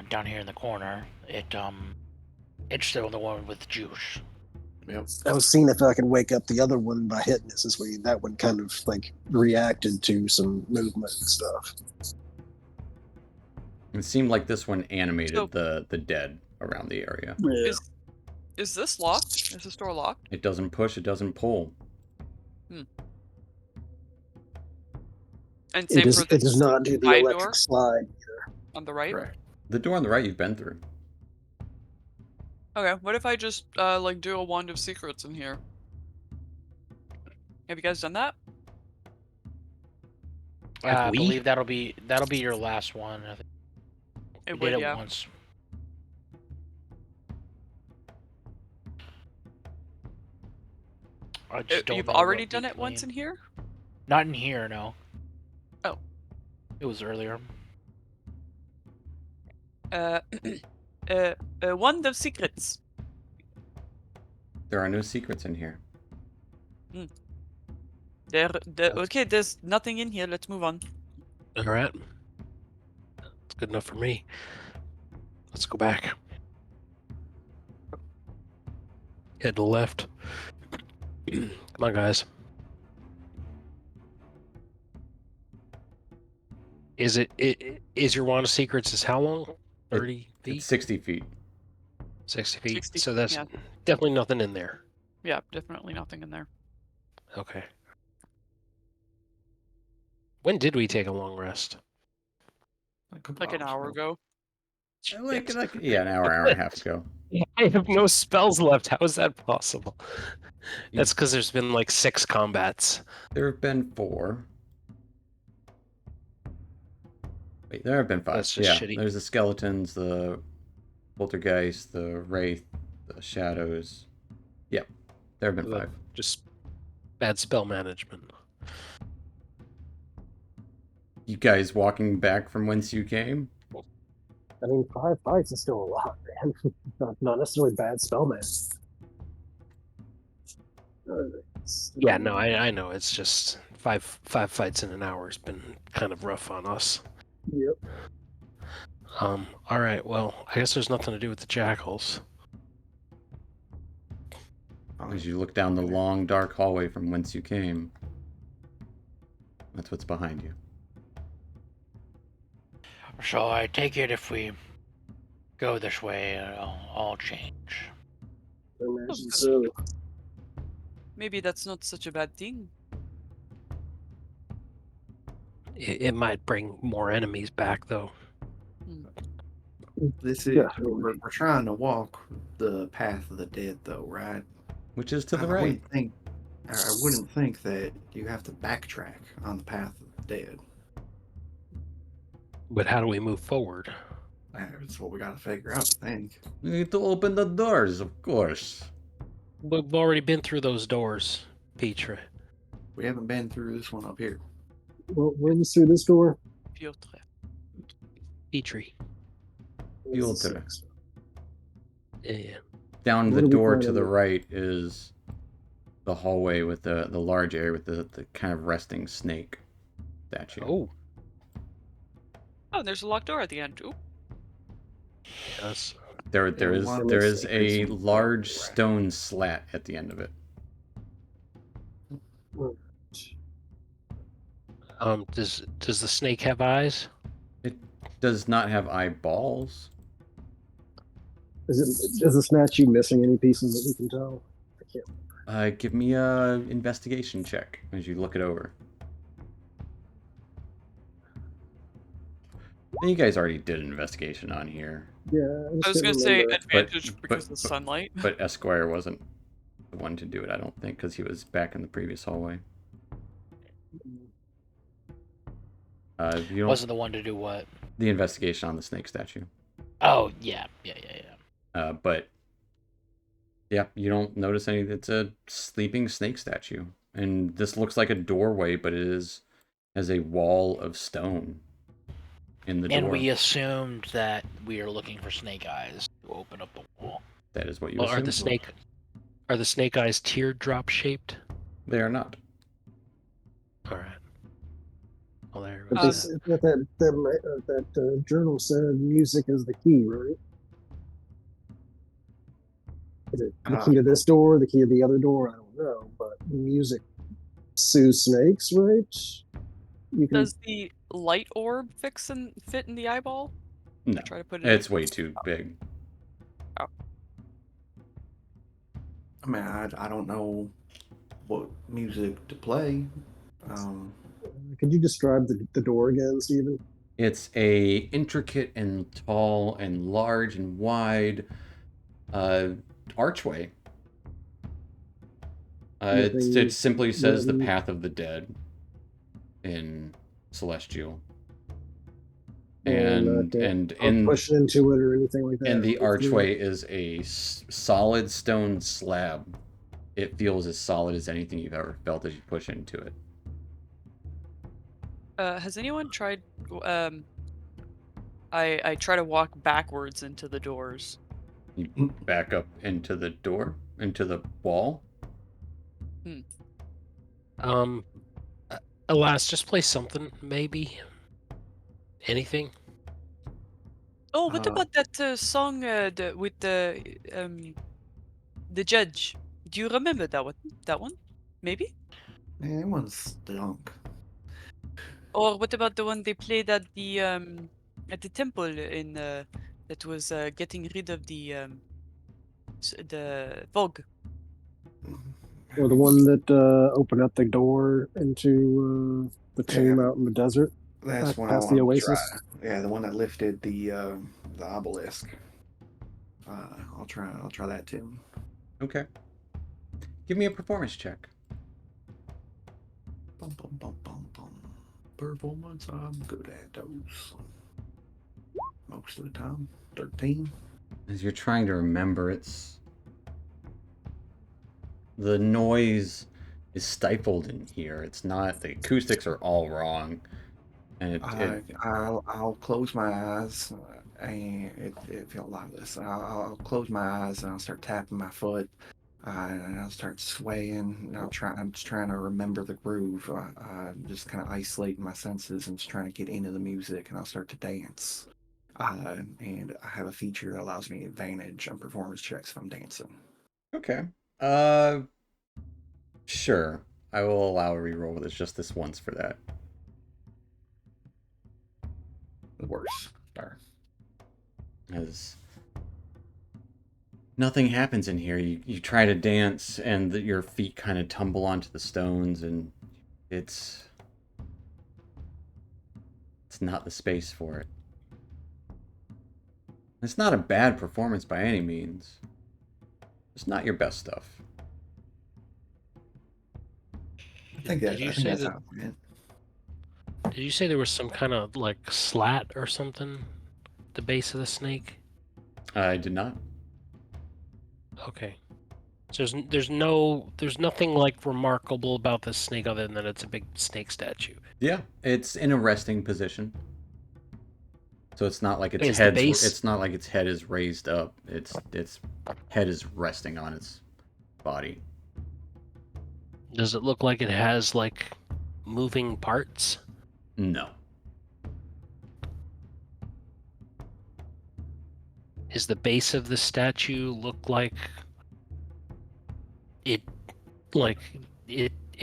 down here in the corner. It's still the one with juice. Yep. I was seeing if I could wake up the other one by hitting it, since that one kind of like reacted to some movement and stuff. It seemed like this one animated So- the dead around the area. Yeah. Is this locked? Is this door locked? It doesn't push, it doesn't pull. And It same does, for it this does not do the side electric door slide. on the right. Correct. The door on the right you've been through. Okay, what if I just like do a wand of secrets in here? Have you guys done that? I we? believe that'll be your last one. I think It we would, did it yeah. once. I just don't You've know already what done we it once claim. in here? Not in here, no. Oh. It was earlier. Wand of secrets. There are no secrets in here. Okay, there's nothing in here. Let's move on. All right, it's good enough for me. Let's go back. Head to the left. Come on, guys. Is your wand of secrets is how long? 30 feet? It's 60 feet. 60 feet. 60, So that's yeah. definitely nothing in there. Yeah, definitely nothing in there. Okay. When did we take a long rest? Like an hour ago. Yeah, an hour and a half ago. I have no spells left. How is that possible? That's because there's been like 6 combats. There have been 4. Wait, there have been 5. That's just yeah, shitty. there's the skeletons, the poltergeist, the wraith, the shadows. Yep, there have been 5. Just bad spell management. You guys walking back from whence you came? I mean, 5 fights is still a lot, man. Not necessarily bad spell, man. Yeah, no, I know. It's just five fights in an hour has been kind of rough on us. Yep. All right. Well, I guess there's nothing to do with the jackals. As you look down the long, dark hallway from whence you came, that's what's behind you. So I take it if we go this way, it'll all change. I imagine so. Maybe that's not such a bad thing. It might bring more enemies back, though. This is we're trying to walk the path of the dead, though, right? Which is to the I right. wouldn't think that you have to backtrack on the path of the dead. But how do we move forward? That's what we got to figure out. I think. We need to open the doors, of course. We've already been through those doors, Petra. We haven't been through this one up here. Well, when's through this door? Piotr. Petrie. Piotr. Yeah. Down What the are we door trying to to the do? right is the hallway with the large area with the kind of resting snake statue. Oh, Oh, there's a locked door at the end. Ooh. yes. There Yeah, is one there looks is like a there's some large right. stone slat at the end of it. Does the snake have eyes? It does not have eyeballs. Is the statue missing any pieces that we can tell? I can't. Give me a investigation check as you look it over. You guys already did an investigation on here, Yeah, I was gonna say advantage But- because of the sunlight. but Esquire wasn't the one to do it, I don't think, because he was back in the previous hallway. You don't, Wasn't the one to do what? the investigation on the snake statue. Oh, yeah. But yeah, you don't notice any. It's a sleeping snake statue, and this looks like a doorway, but it has a wall of stone in the And door. we assumed that we are looking for snake eyes to open up the wall. That is what you Well, assume. are the snake eyes teardrop shaped? They are not. All right. Well, there But goes that journal said music is the key, right? Is it the key to this door, the key to the other door? I don't know, but music soothes snakes, right? You can. Does the light orb fit in the eyeball? No, Try to put it. it's way too big. I mean, I don't know what music to play. Could you describe the door again, Stephen? It's a intricate and tall and large and wide archway. It simply says the path of the dead in Celestial. And in push into it or anything like that. and the archway is a solid stone slab. It feels as solid as anything you've ever felt as you push into it. Has anyone tried? I try to walk backwards into the doors. You back up into the door, into the wall. Alas, just play something, maybe. Anything. Oh, what about that song with the judge? Do you remember that one? That one, maybe? Man, that one stunk. Or what about the one they played at the temple in that was getting rid of the fog? Or the one that opened up the door into the tomb out in the desert. That's one past I the want to oasis. try. Yeah, the one that lifted the obelisk. I'll try that too. Okay. Give me a performance check. Bum, bum, bum, bum, bum. Performance, I'm good at those. Most of the time, 13. As you're trying to remember, the noise is stifled in here. It's not, the acoustics are all wrong. And I'll close my eyes and it felt lifeless. I'll close my eyes and I'll start tapping my foot, and I'll start swaying. And I'm just trying to remember the groove. Just kind of isolating my senses and just trying to get into the music, and I'll start to dance. And I have a feature that allows me advantage on performance checks if I'm dancing. Okay. Sure. I will allow a reroll, but it's just this once for that. The worst. Darn. As nothing happens in here. You try to dance, and your feet kind of tumble onto the stones, and it's not the space for it. It's not a bad performance by any means. It's not your best stuff. I think Did you say that's that? how it went. Did you say there was some kind of like slat or something at the base of the snake? I did not. Okay. So there's nothing like remarkable about this snake other than that it's a big snake statue. Yeah, it's in a resting position. So it's not like Is the base? It's not like its head is raised up. Its head is resting on its body. Does it look like it has like moving parts? No. Is the base of the statue look like it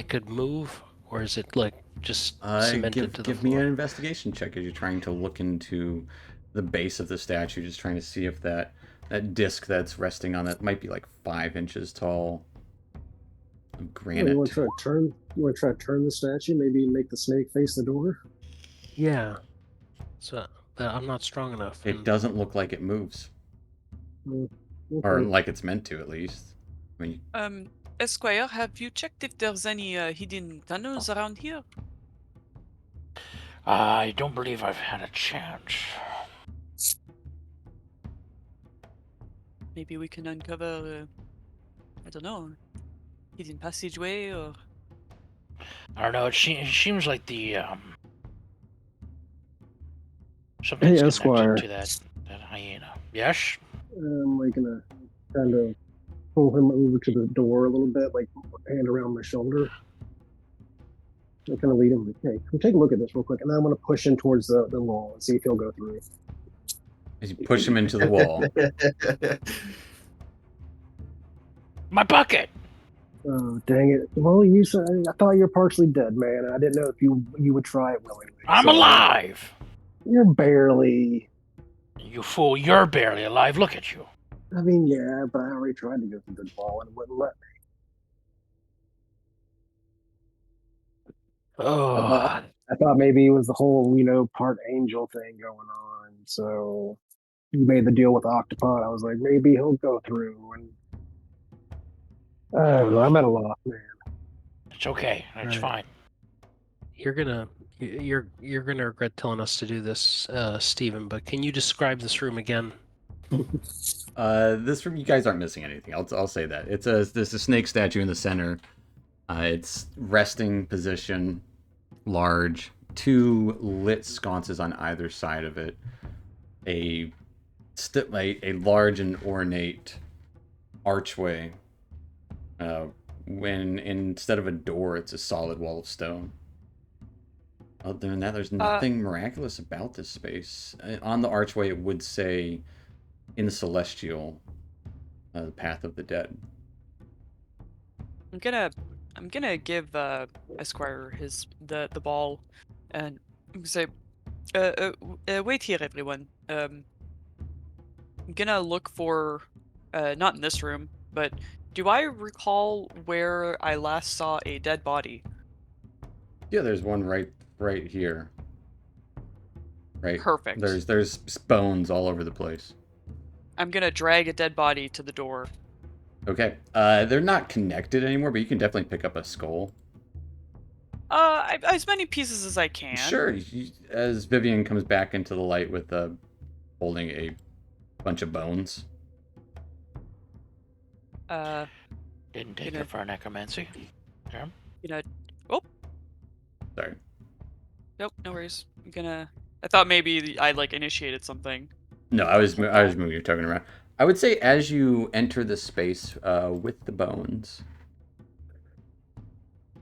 could move, or is it like just cemented to the Give me floor? an investigation check as you're trying to look into the base of the statue, just trying to see if that disc that's resting on it might be like 5 inches tall. Of You granite. want to try to turn? You want to try to turn the statue? Maybe make the snake face the door. Yeah. So I'm not strong enough. It doesn't look like it moves, Okay. or like it's meant to, at least. I mean, Esquire, have you checked if there's any hidden tunnels around here? I don't believe I've had a chance. Maybe we can uncover, I don't know, hidden passageway or... I don't know. It seems like the something's connected Esquire. to that hyena. Yes. I'm like gonna kind of pull him over to the door a little bit, like hand around my shoulder. I'm kind of lead him. Like, hey, come take a look at this real quick, and then I'm gonna push him towards the wall and see if he'll go through. as you push him into the wall. My bucket. Oh, dang it! Well, you said I thought you were partially dead, man. I didn't know if you would try it willingly. I'm So, alive. You're barely. You fool! You're barely alive. Look at you. I mean, yeah, but I already tried to go through the wall and it wouldn't let me. Oh, I thought maybe it was the whole, part angel thing going on. So you made the deal with Octopod. I was like, maybe he'll go through. And I don't know. I'm at a loss, man. it's okay. It's Right. fine. You're gonna regret telling us to do this, Steven, but can you describe this room again? This room, you guys aren't missing anything. I'll say that. There's a snake statue in the center. It's resting position, large, 2 lit sconces on either side of it. A large and ornate archway. When instead of a door, it's a solid wall of stone. Other than that, there's nothing miraculous about this space. On the archway, it would say, "In the Celestial, the Path of the Dead." I'm gonna give Esquire the ball, and say, wait here, everyone. I'm gonna look for, not in this room, but do I recall where I last saw a dead body? Yeah, there's one right here. Right. Perfect. There's bones all over the place. I'm gonna drag a dead body to the door. Okay. They're not connected anymore, but you can definitely pick up a skull. As many pieces as I can. Sure. As Vivian comes back into the light with holding a bunch of bones. Didn't take it for necromancy. Yeah. Sorry. Nope, no worries. I thought maybe I initiated something. No, I was moving your token around. I would say as you enter the space with the bones,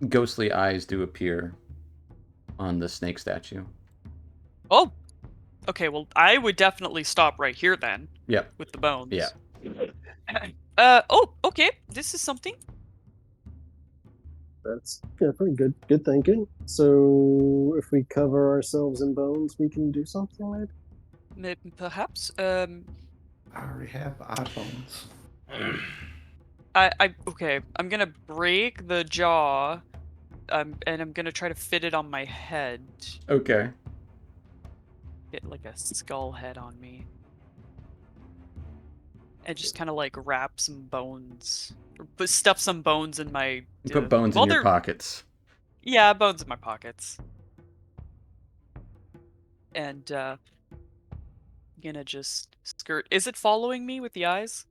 ghostly eyes do appear on the snake statue. Oh, okay. Well, I would definitely stop right here then Yep. with the bones. Yeah. Oh, okay. This is something. That's pretty good. Good thinking. So if we cover ourselves in bones, we can do something maybe. Perhaps. I already have iPhones. Okay. I'm gonna break the jaw, and I'm gonna try to fit it on my head. Okay. Get like a skull head on me, and just kind of like wrap some bones, or stuff some bones in my. Put bones in your pockets. Yeah, bones in my pockets. And gonna just skirt. Is it following me with the eyes?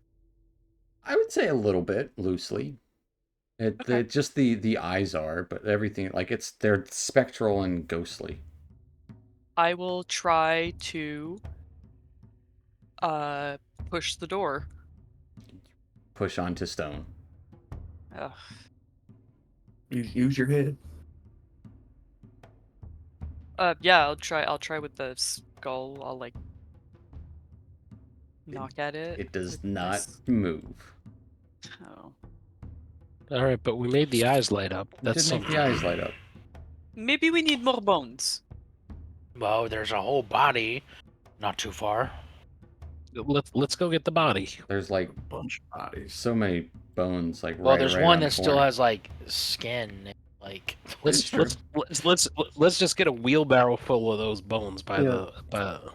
I would say a little bit loosely. Okay. Just the eyes are, but everything like they're spectral and ghostly. I will try to push the door. Push onto stone. Ugh. Use your head. Yeah, I'll try with the skull. I'll like knock at it. It does with my not move. Oh. All right, but we made the eyes light up. It That's did make something. the eyes light up. Maybe we need more bones. Well, there's a whole body not too far. Let's go get the body. There's like Bunch of bodies. so many bones, like Well, right. there's right one on that still point. has like skin. Like Let's true. let's just get a wheelbarrow full of those bones by Yeah. the.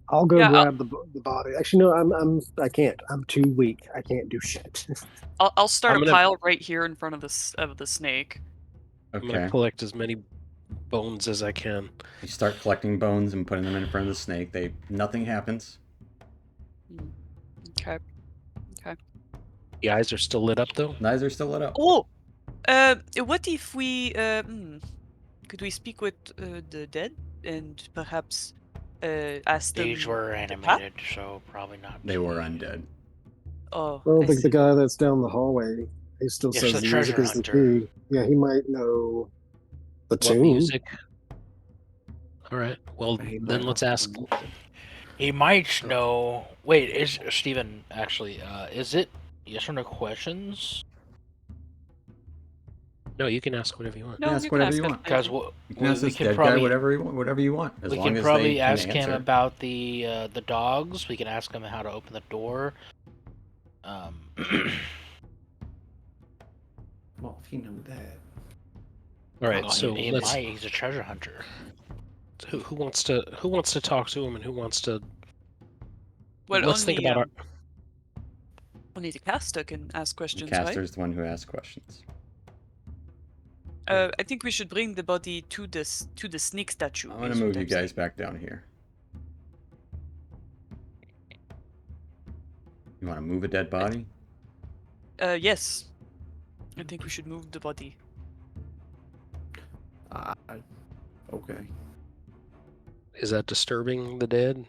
I'll go Yeah, grab the body. Actually, no, I can't. I'm too weak. I can't do shit. I'll start I'm a gonna- pile right here in front of the snake. I'm gonna Okay. collect as many bones as I can. You start collecting bones and putting them in front of the snake. Nothing happens. Okay. The eyes are still lit up though. The eyes are still lit up. Oh, what if we could we speak with the dead and perhaps ask them? these were the path? animated, so probably not. They were undead. Oh, Well, I the see. guy that's down the hallway, he still Yes, says the the music treasure is the hunter. key. Yeah, he might know the What tune. music? All right. Well, He then might let's not ask. know. He might know. Wait, is Steven actually? Is it yes or no questions? No, you can ask whatever you want. No, Ask you can whatever ask you us want. Because anything. You can ask we this can dead probably guy whatever you want, as we long can as probably they can ask him answer. about the dogs. We can ask him how to open the door. Well, if you know that. All right. well, So he let's. might. He's a treasure hunter. Who wants to talk to him and who wants to? Well, let's think about our. only the caster can ask The questions, caster's the one who asks questions. right? I think we should bring the body to the snake statue. I'm gonna is what move you I'm guys saying. back down here. You want to move a dead body? Yes. I think we should move the body. Okay, Is that disturbing the dead?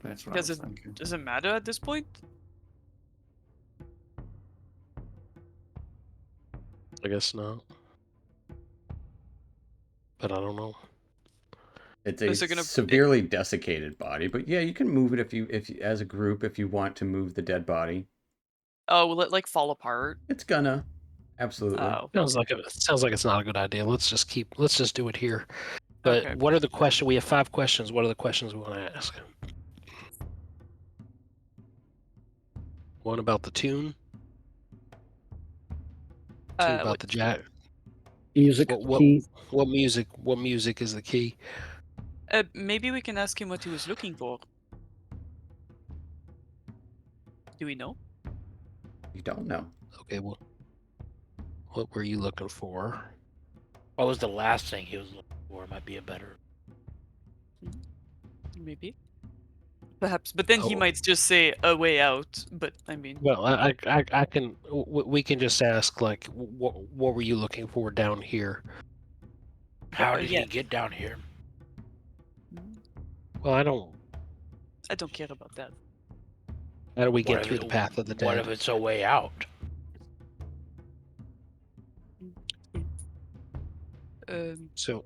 that's what Does I was it thinking. does it matter at this point? I guess not. But I don't know. It's Is a it gonna- severely desiccated body, but yeah, you can move it if you as a group if you want to move the dead body. Oh, will it like fall apart? It's gonna absolutely. Oh, Sounds like it's not a good idea. Let's just do it here. But okay. what are the questions? We have 5 questions. What are the questions we want to ask? One about the tune. Two about what- the jack. Music What key. what music is the key? Maybe we can ask him what he was looking for. Do we know? You don't know. Okay, well, what were you looking for? What was the last thing he was looking for? Might be a better. Maybe. Perhaps, but then he Oh. might just say a way out. But I mean, Well, I can. We can just ask like, what were you looking for down here? How did yeah. he get down here? Well, I don't. I don't care about that. How do we What get if through it- the path of the What dead? if it's a way out? So,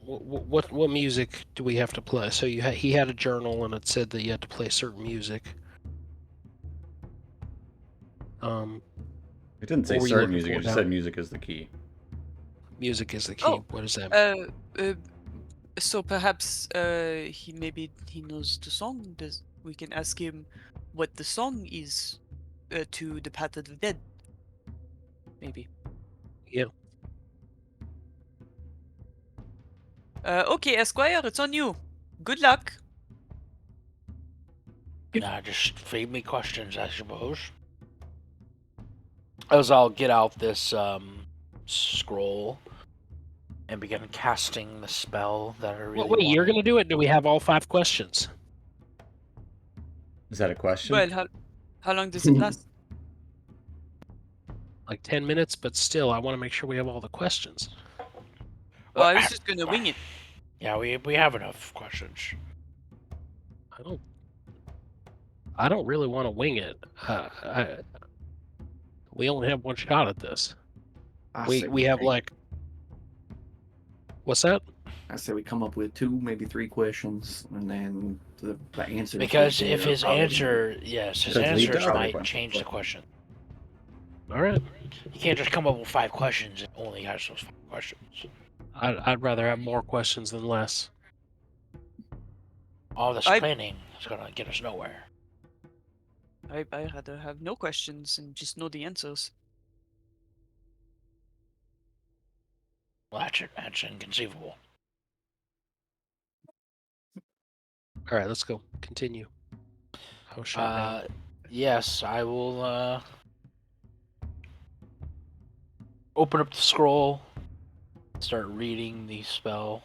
what music do we have to play? So he had a journal and it said that you had to play certain music. It didn't say What were you certain looking music, for it just now? said music is the key. Music is the key. Oh, What does that mean? So perhaps he knows the song. We can ask him what the song is to the Path of the Dead. Maybe. Yeah. Okay, Esquire, it's on you. Good luck. Nah, just feed me questions, I suppose. As I'll get out this scroll and begin casting the spell that I really Wait, you're want. gonna do it? Do we have all 5 questions? Is that a question? Well, how long does it last? Like 10 minutes, but still, I want to make sure we have all the questions. Well, I was just gonna wing it. Yeah, we have enough questions. I don't really want to wing it. We only have one shot at this. We have like. What's that? I say we come up with 2, maybe 3 questions, and then the answer. Because if his answer, yes, his Could lead to answers other might questions. change the question. All right. You can't just come up with 5 questions and only has those 5 questions. I'd rather have more questions than less. All this planning is gonna get us nowhere. I'd rather have no questions and just know the answers. Well, that's inconceivable. All right, let's go. Continue. I was shut down. Yes, I will open up the scroll, start reading the spell,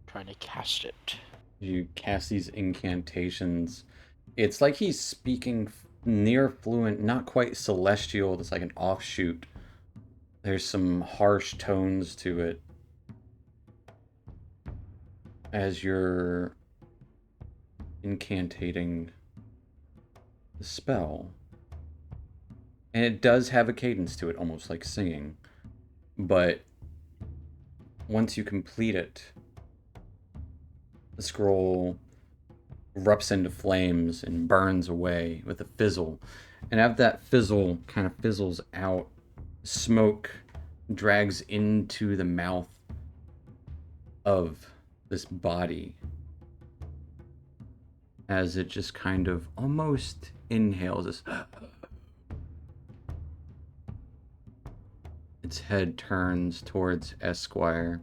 trying to cast it. You cast these incantations. It's like he's speaking near fluent, not quite celestial. It's like an offshoot. There's some harsh tones to it as you're incantating the spell. And it does have a cadence to it, almost like singing. But once you complete it, the scroll erupts into flames and burns away with a fizzle. And as that fizzle kind of fizzles out, smoke drags into the mouth of this body as it just kind of almost inhales this. Its head turns towards Esquire,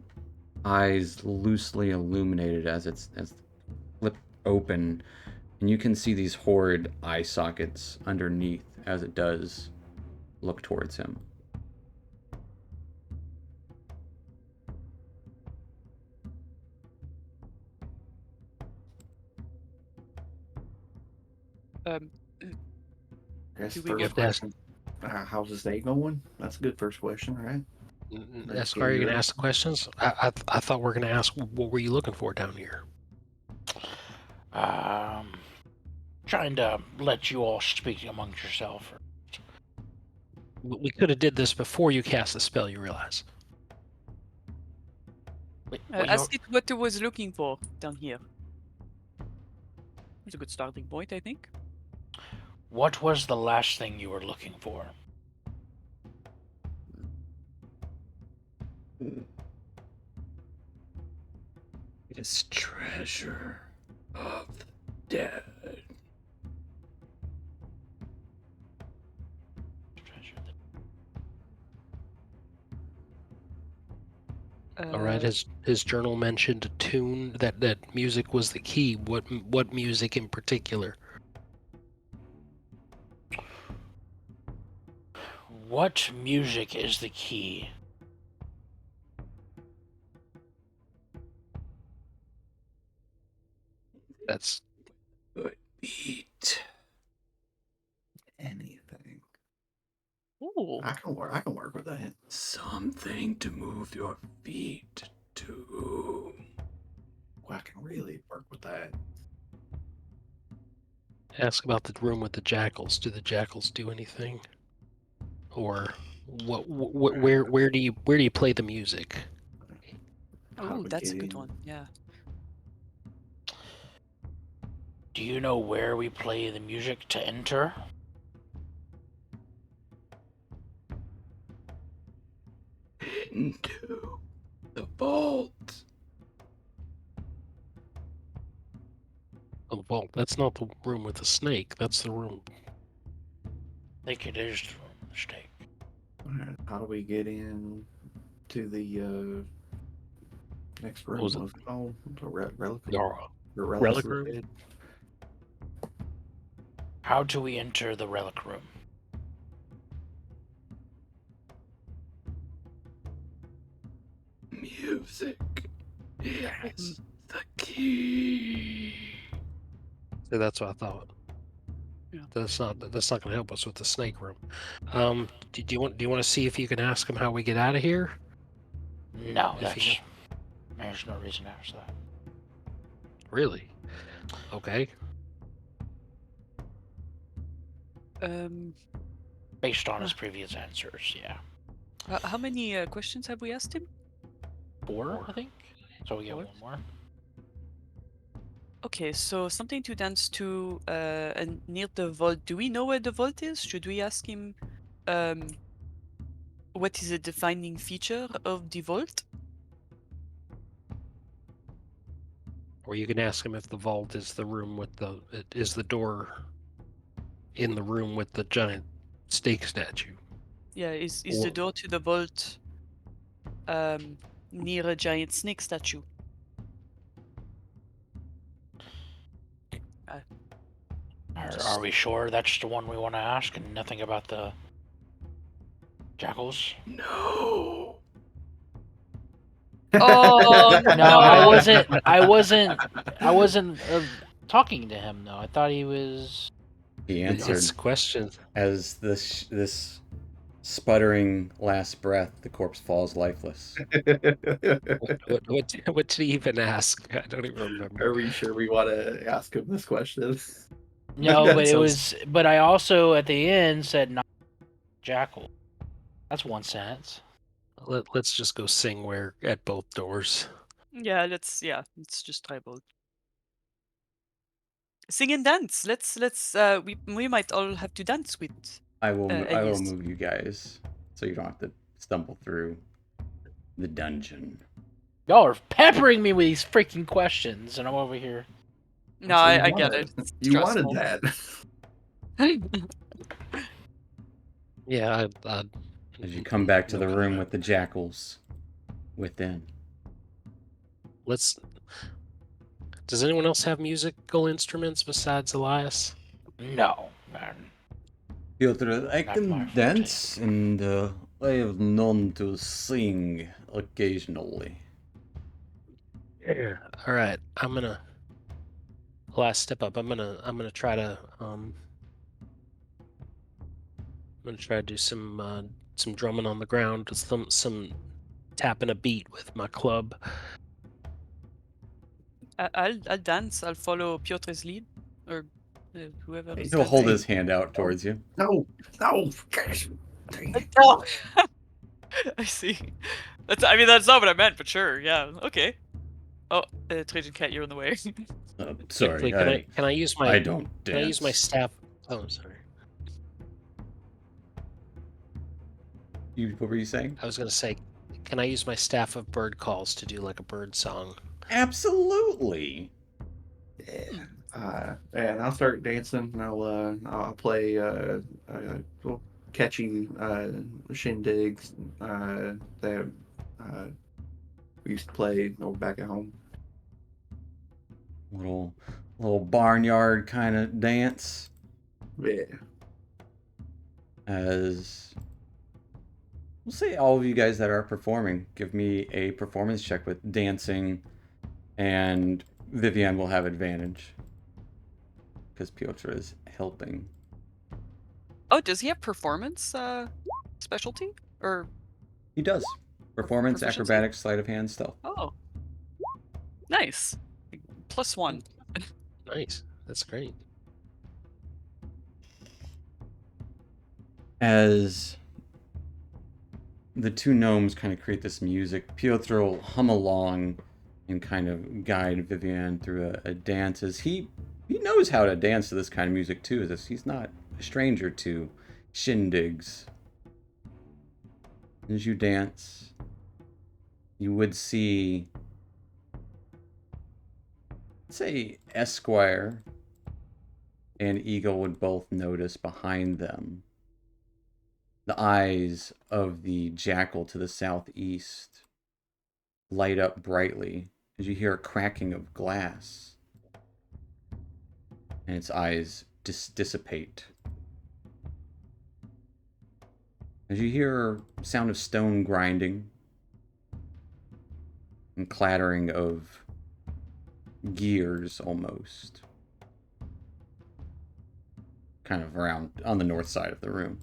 eyes loosely illuminated as it's flipped open, and you can see these horrid eye sockets underneath as it does look towards him. That's Do the we first get- question. How's this day going? That's a good first question, right? Esquire, you gonna ask the questions? I thought we were gonna ask what were you looking for down here. Trying to let you all speak amongst yourself. We could have did this before you cast the spell. You realize? Ask it what it was looking for down here. It's a good starting point, I think. What was the last thing you were looking for? It's treasure of the dead. All right. His journal mentioned a tune that music was the key. What music in particular? What music is the key? That's Good beat. Anything. Ooh. I can work with that. Something to move your feet to. Well, I can really work with with that. Ask about the room with the jackals. Do the jackals do anything? Or where do you play the music? How do Oh, we that's a get good in? one. Yeah. Do you know where we play the music to enter? Into the vault. Oh, well, that's not the room with the snake. That's the room. I think it is the mistake. How do we get in to the next room? was it? What's it called? The relic The room? The relic of the room? dead? How do we enter the relic room? Music is the key. So that's what I thought. Yeah. That's not going to help us with the snake room. Do you want to see if you can ask him how we get out of here? No, If he there's no reason to ask that. Really? Okay. Based on his previous answers, yeah. How many questions have we asked him? 4, I think. So we get 4? 1 more. Okay, so something to dance to and near the vault. Do we know where the vault is? Should we ask him what is a defining feature of the vault? Or you can ask him if the vault is the room with the door in the room with the giant snake statue. Yeah, is Or- the door to the vault near a giant snake statue? Are we sure that's the one we want to ask and nothing about the jackals? No. Oh No, I wasn't talking to him though. I thought he was. He It's answered questions. as this sputtering last breath, the corpse falls lifeless. What did he even ask? I don't even remember. Are we sure we want to ask him this question? No, but it Sounds- was. But I also at the end said not jackal. That's 1 sentence. Let's just go sing where at both doors. yeah, let's just try both. Sing and dance. Let's we might all have to dance with. I will Elias. move you guys so you don't have to stumble through the dungeon. Y'all are peppering me with these freaking questions, and I'm over here. No, So you I get wanted- it. It's You wanted stressful. that. Yeah, As you come back to no the room comment. with the jackals within. Does anyone else have musical instruments besides Elias? No, man. Piotr, I Not my can forte. dance and I have known to sing occasionally. Yeah. All right. Last step up. I'm gonna try to do some drumming on the ground, some tapping a beat with my club. I'll dance. I'll follow Piotr's lead, or whoever. is He'll hold dancing. his hand out towards you. No, gosh, dang it. Oh. I see. That's not what I meant, but sure. Yeah. Okay. Oh, Trajan Cat, you're in the way. Sorry, Can I use my I don't dance. Can I use my staff? Oh, sorry. What were you saying? I was gonna say, can I use my staff of bird calls to do like a bird song? Absolutely. Yeah. And I'll start dancing. And I'll play little catchy shindigs that we used to play back at home. Little barnyard kind of dance. Yeah. As we'll say all of you guys that are performing, give me a performance check with dancing, and Vivian will have advantage because Piotr is helping. Oh, does he have performance specialty or? He does. Performance, Proficiency? acrobatics, sleight of hand, stealth. Oh, nice. +1. Nice. That's great. As the two gnomes kind of create this music, Piotr will hum along and kind of guide Vivian through a dance. As he knows how to dance to this kind of music too, as he's not a stranger to shindigs. As you dance, you would see, say, Esquire and Eagle would both notice behind them the eyes of the jackal to the southeast light up brightly as you hear a cracking of glass, and its eyes dissipate. As you hear sound of stone grinding and clattering of gears almost, kind of around on the north side of the room.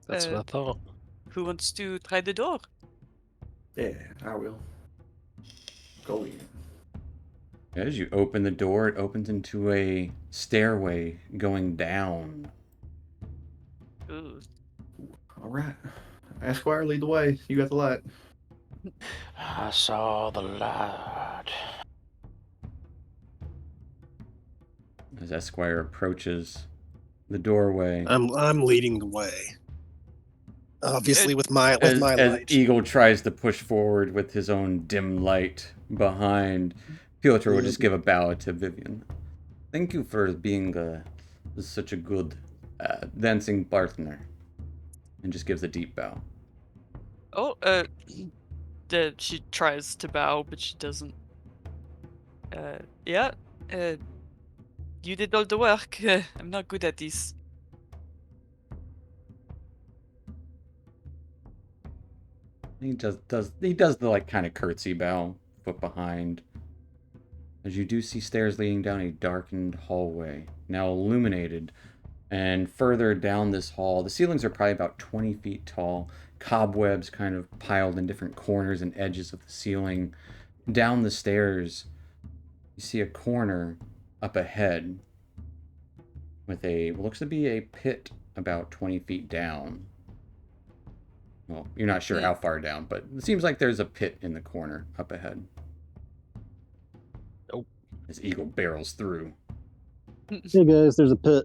That's what I thought. Who wants to try the door? Yeah, I will. Go in. As you open the door, it opens into a stairway going down. Ooh. All right. Esquire, lead the way. You got the light. I saw the light. As Esquire approaches the doorway, I'm leading the way. Obviously, with my as light. Eagle tries to push forward with his own dim light behind, Piotr will just give a bow to Vivian. Thank you for being such a good dancing partner. And just gives a deep bow. Oh, she tries to bow, but she doesn't. Yeah, you did all the work. I'm not good at this. He does the like kind of curtsy bow, foot behind. As you do see stairs leading down a darkened hallway, now illuminated. And further down this hall, the ceilings are probably about 20 feet tall. Cobwebs kind of piled in different corners and edges of the ceiling. Down the stairs, you see a corner up ahead with what looks to be a pit about 20 feet down. Well, you're not sure how far down, but it seems like there's a pit in the corner up ahead. Oh. As Eagle barrels through. Hey guys, there's a pit.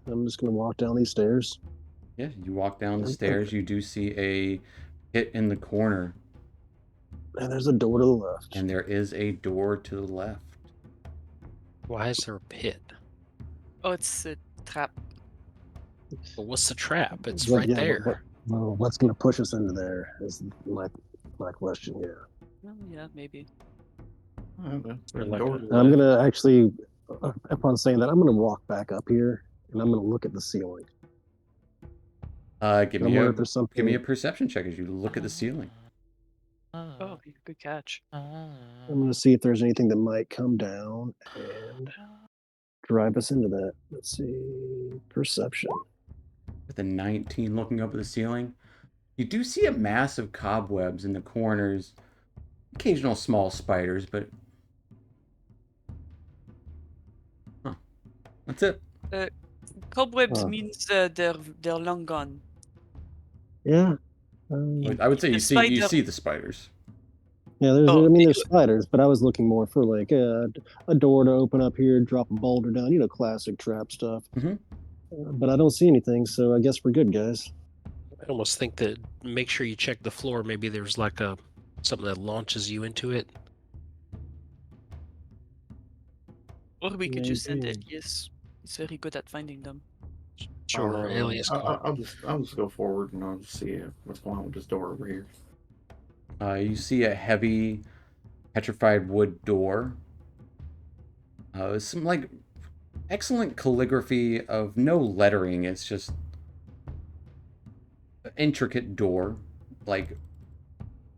I'm just gonna walk down these stairs. Yeah, you walk down the stairs, you do see a pit in the corner. And there's a door to the left. And there is a door to the left. Why is there a pit? Oh, it's a trap. But what's the trap? It's Well, right yeah, there. Well, what's gonna push us into there is my question here. Oh, yeah, maybe. There's a like door a- to the I'm left. gonna actually, upon saying that, I'm gonna walk back up here and I'm gonna look at the ceiling. Give I me wonder if there's something. give me a perception check as you look at the ceiling. Oh, good catch. I'm gonna see if there's anything that might come down and drive us into that. Let's see, perception. With a 19 looking up at the ceiling, you do see a mass of cobwebs in the corners. Occasional small spiders, but that's it. Cobwebs means they're long gone. Yeah. I would say The you spider- see the spiders. Yeah, there's. Oh, I mean, you- there's spiders, but I was looking more for like a door to open up here, drop a boulder down. You know, classic trap stuff. Mhm. But I don't see anything, so I guess we're good, guys. I almost think that make sure you check the floor. Maybe there's like something that launches you into it. Or we could just send Maybe. Elias. He's very good at finding them. Sure, Elias. I'll just go forward and I'll just see what's going on with this door over here. You see a heavy petrified wood door. Some like excellent calligraphy of no lettering. It's just an intricate door. Like,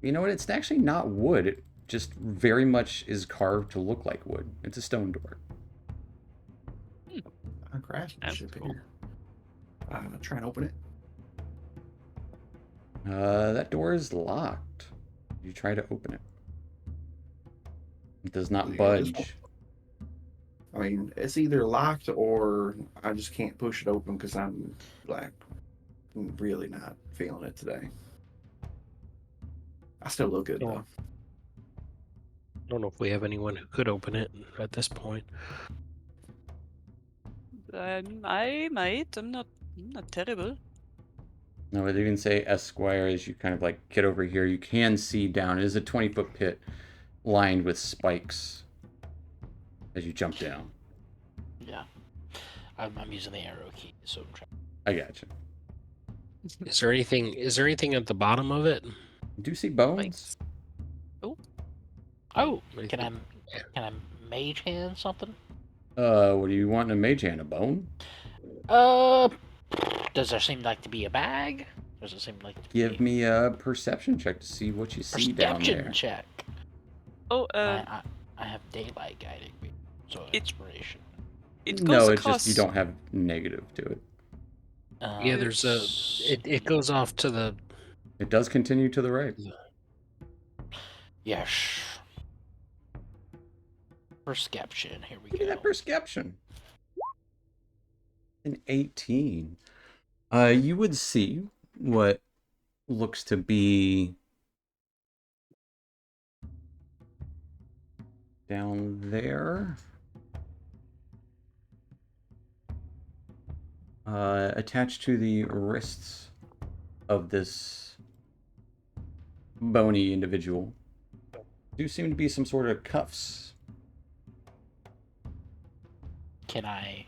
you know what? It's actually not wood. It just very much is carved to look like wood. It's a stone door. Craftsmanship That's cool. here. I'm gonna try and open it. That door is locked. You try to open it. It does not Yeah, this budge. I mean, it's either locked or I just can't push it open because I'm like really not feeling it today. I still look good though. I don't know if we have anyone who could open it at this point. I might. I'm not terrible. No, it even say Esquire as you kind of like get over here. You can see down. It is a 20-foot pit lined with spikes as you jump down. Yeah. I'm using the arrow key, so I'm trying. I gotcha. Is there anything at the bottom of it? You do see bones? Oh, What do you can think? I mage hand something? What do you want in a mage hand? A bone? Does there seem like to be a bag? Does it seem like to Give be me a perception check to see what you see down perception there. check? Oh, I have daylight guiding me, so It- inspiration. it goes No, it's across. just you don't have negative to it. Yeah, there's a. It goes off to the. It does continue to the right. Yes. Perception. Here we Give me go. that perception. An 18. You would see what looks to be down there. Attached to the wrists of this bony individual do seem to be some sort of cuffs. Can I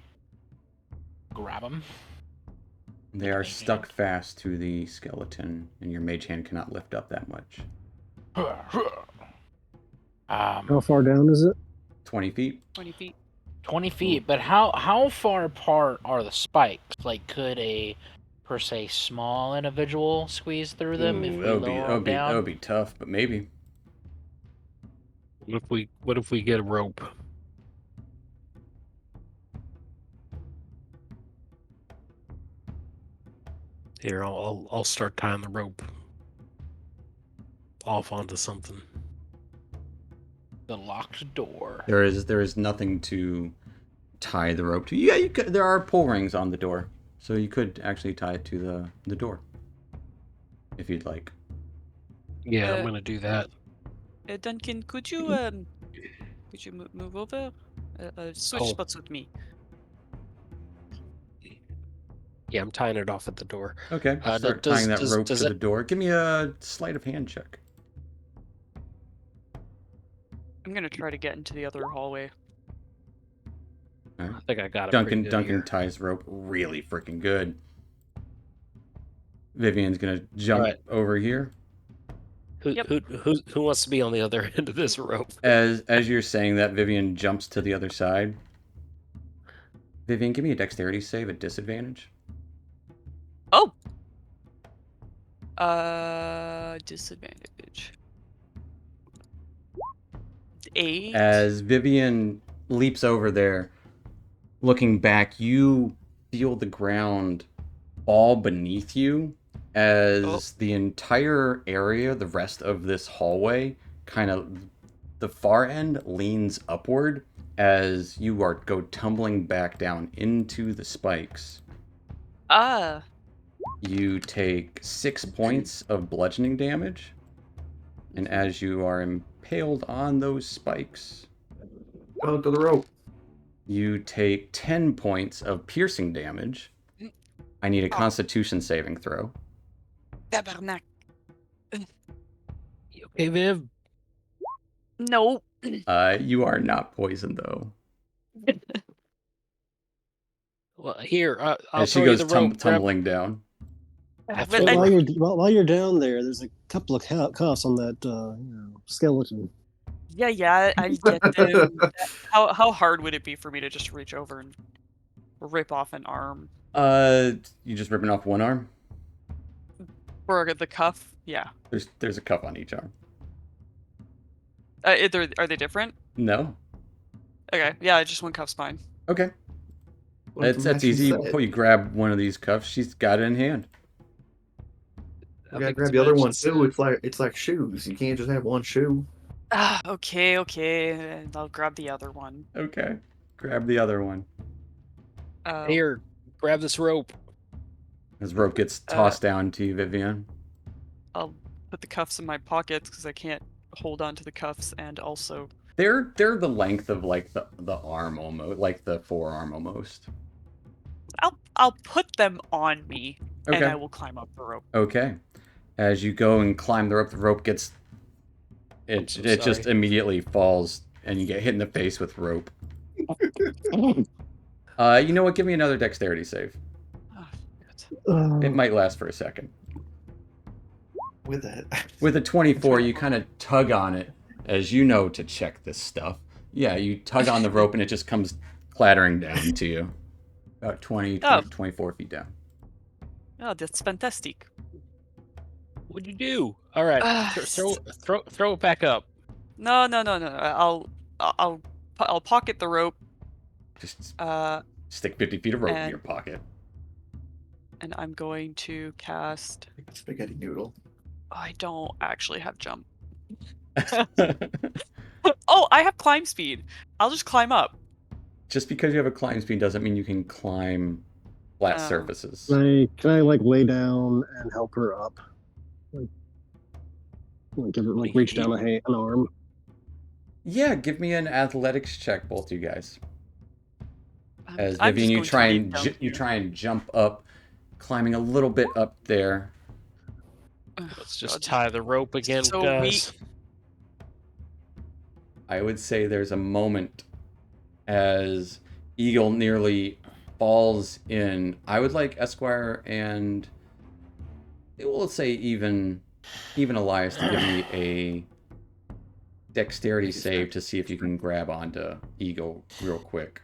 grab him? They are stuck fast to the skeleton, and your mage hand cannot lift up that much. How far down is it? 20 feet? 20 feet. 20 feet, but how far apart are the spikes? Like, could a per se small individual squeeze through them if we lower them down? That would be tough, but maybe. What if we get a rope? Here, I'll start tying the rope off onto something. The locked door. There is nothing to tie the rope to. Yeah, you could. There are pull rings on the door, so you could actually tie it to the door, if you'd like. Yeah, I'm gonna do that. Duncan, could you move over? Switch Oh. spots with me. Yeah, I'm tying it off at the door. Okay, start tying that rope to the door. Give me a sleight of hand check. I'm gonna try to get into the other hallway. All right. I think I got it. Duncan ties rope really freaking good. Vivian's gonna jump over here. Who wants to be on the other end of this rope? As you're saying that, Vivian jumps to the other side. Vivian, give me a dexterity save at disadvantage. Oh. Disadvantage. 8. As Vivian leaps over there, looking back, you feel the ground all beneath you as the entire area, the rest of this hallway, kind of the far end leans upward as you go tumbling back down into the spikes. You take 6 points of bludgeoning damage, and as you are impaled on those spikes, Go to the rope. you take 10 points of piercing damage. I need a Constitution saving throw. Tabarnak. You okay, Viv? No. You are not poisoned though. Well, here, I'll As she throw you goes the rope. tumbling down. Well, While you're down there, there's a couple of cuffs on that skeleton. yeah, I get them. How hard would it be for me to just reach over and rip off an arm? You just ripping off one arm? Or the cuff? Yeah. There's a cuff on each arm. Are they different? No? Okay, yeah, just one cuff's fine. Okay. What's the That's matching easy. set? You grab one of these cuffs. She's got it in hand. You gotta grab the other one too. It's like shoes. You can't just have one shoe. Okay, and I'll grab the other one. Okay. Grab the other one. Here, grab this rope. As rope gets tossed down to you, Vivian. I'll put the cuffs in my pockets because I can't hold on to the cuffs, and also They're the length of like the arm almost, like the forearm almost. I'll put them on me, and Okay. I will climb up the rope. Okay. As you go and climb the rope gets it just immediately falls and you get hit in the face with rope. You know what? Give me another dexterity save. Oh, shit. It might last for a second. With that. With a 24, you kind of tug on it, as you know to check this stuff. Yeah, you tug on the rope and it just comes clattering down to you. About 24 feet down. Oh, that's fantastic. What'd you do? All right, throw it back up. No. I'll pocket the rope. Just Uh, stick 50 feet of rope in and- your pocket. and I'm going to cast. Spaghetti noodle. I don't actually have jump. Oh, I have climb speed. I'll just climb up. Just because you have a climb speed doesn't mean you can climb flat Oh. surfaces. Can I like lay down and help her up? Give her reach down an arm. Yeah, give me an athletics check, both you guys. As I'm Vivian, just going to lean down you here. try and jump up, climbing a little bit up there. Let's just God. tie the rope again, So guys. I would say there's a moment as Eagle nearly falls in. I would like Esquire and we'll say even Elias to give me a dexterity save to see if you can grab onto Eagle real quick,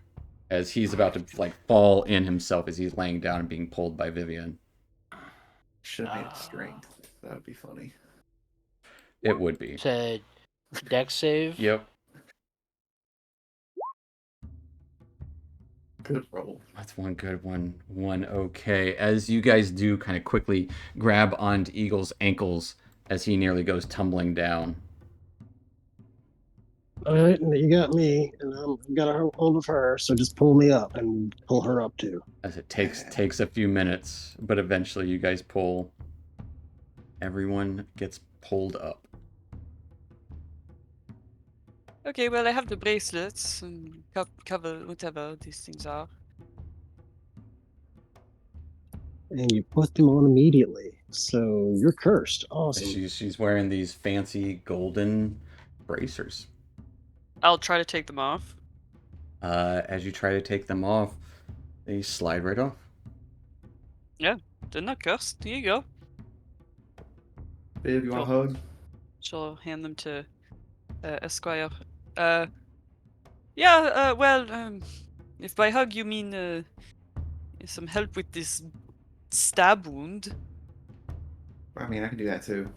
as he's about to like fall in himself as he's laying down and being pulled by Vivian. Should have made it strength. That would be funny. It would be. Said dex save. Yep. Good roll. That's one good one. One okay. As you guys do kind of quickly grab onto Eagle's ankles as he nearly goes tumbling down. All right, you got me, and I've got a hold of her. So just pull me up and pull her up too. As it takes a few minutes, but eventually you guys pull. Everyone gets pulled up. Okay, well, I have the bracelets and cover whatever these things are. And you put them on immediately. So you're cursed. Awesome. She's wearing these fancy golden bracers. I'll try to take them off. As you try to take them off, they slide right off. They're not cursed. Here you go. Viv, you want a hug? She'll hand them to Esquire. Well, if by hug you mean some help with this stab wound, I mean, I can do that too.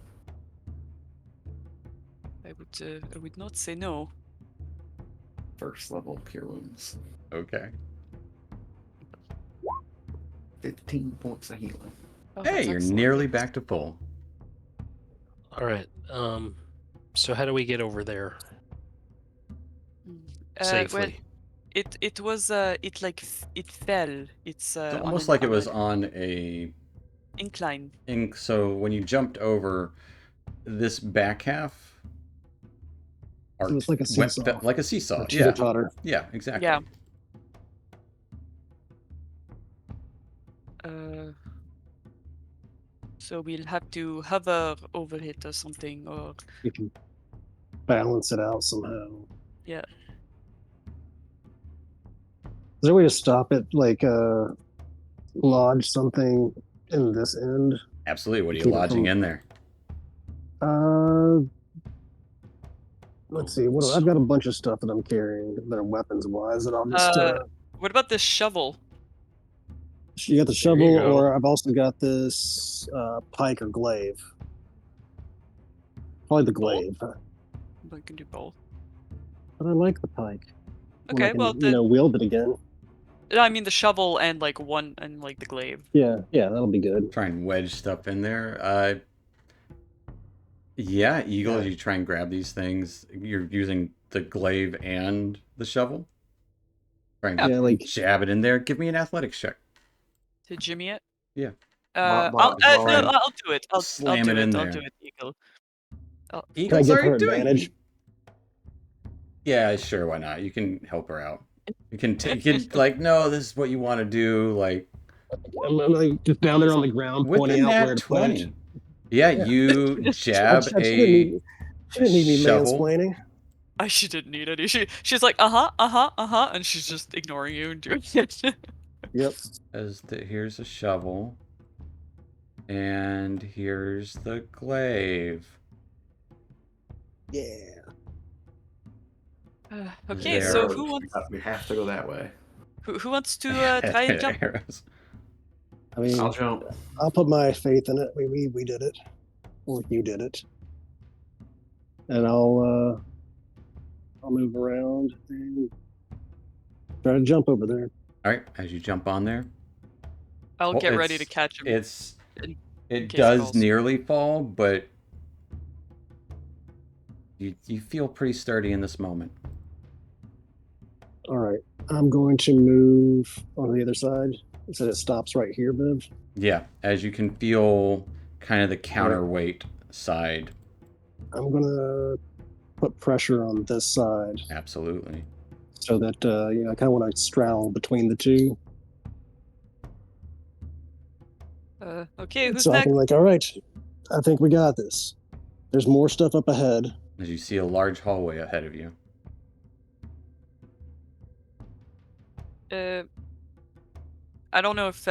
I would not say no. First level cure wounds. Okay. 15 points of healing. Oh, Hey, that's you're excellent. nearly back to full. All right. So how do we get over there safely? Well, it was it fell. It's It's on almost an- like it on was an on a incline. so when you jumped over this back half, So it's like a went seesaw. like a seesaw. Teeter Yeah, totter. yeah, exactly. Yeah. So we'll have to hover over it or something, or You can balance it out somehow. Yeah. Is there a way to stop it? Like lodge something in this end? Absolutely. What are you Keep it lodging from- in there? Let's see. I've got a bunch of stuff that I'm carrying that are weapons wise that I'll just. what about this shovel? You got the There you shovel, go. or I've also got this pike or glaive. Probably the glaive, We can do both. but I like the pike. When I Okay, can, well then, wield it again. I mean the shovel and like the glaive. Yeah, that'll be good. Try and wedge stuff in there. Yeah, Eagle, Yeah. you try and grab these things. You're using the glaive and the shovel. Try and Yeah, like jab it in there. Give me an athletics check. To Jimmy it. Yeah. I'll is no, already- I'll do it. I'll Slam do it it. in I'll there. do it, Eagle. Oh, can I Eagle's give her already doing advantage? it. Yeah, sure, why not? You can help her out. You can like, no, this is what you want to do, like I'm like just down there on the ground, with the pointing out where nat to put it. 20. Yeah, Yeah. you She jab didn't a need, she didn't need me shovel. mansplaining. she didn't need any. She's like, and she's just ignoring you and doing it. Yep. Here's a shovel. And here's the glaive. Yeah. Okay, There. so who wants We have to go that way. who wants to try and jump? Arrows. I mean, I'll jump. I'll put my faith in it. We did it, or you did it, and I'll move around and try to jump over there. All right, as you jump on there, I'll well, get ready to catch him. It case it does falls. nearly fall, but you feel pretty sturdy in this moment. All right, I'm going to move on the other side. You said it stops right here, Viv. Yeah, as you can feel kind of the counterweight side. I'm gonna put pressure on this side Absolutely. so that I kind of want to straddle between the two. Okay, who's So I next? can all right, I think we got this. There's more stuff up ahead. As you see a large hallway ahead of you. I don't know if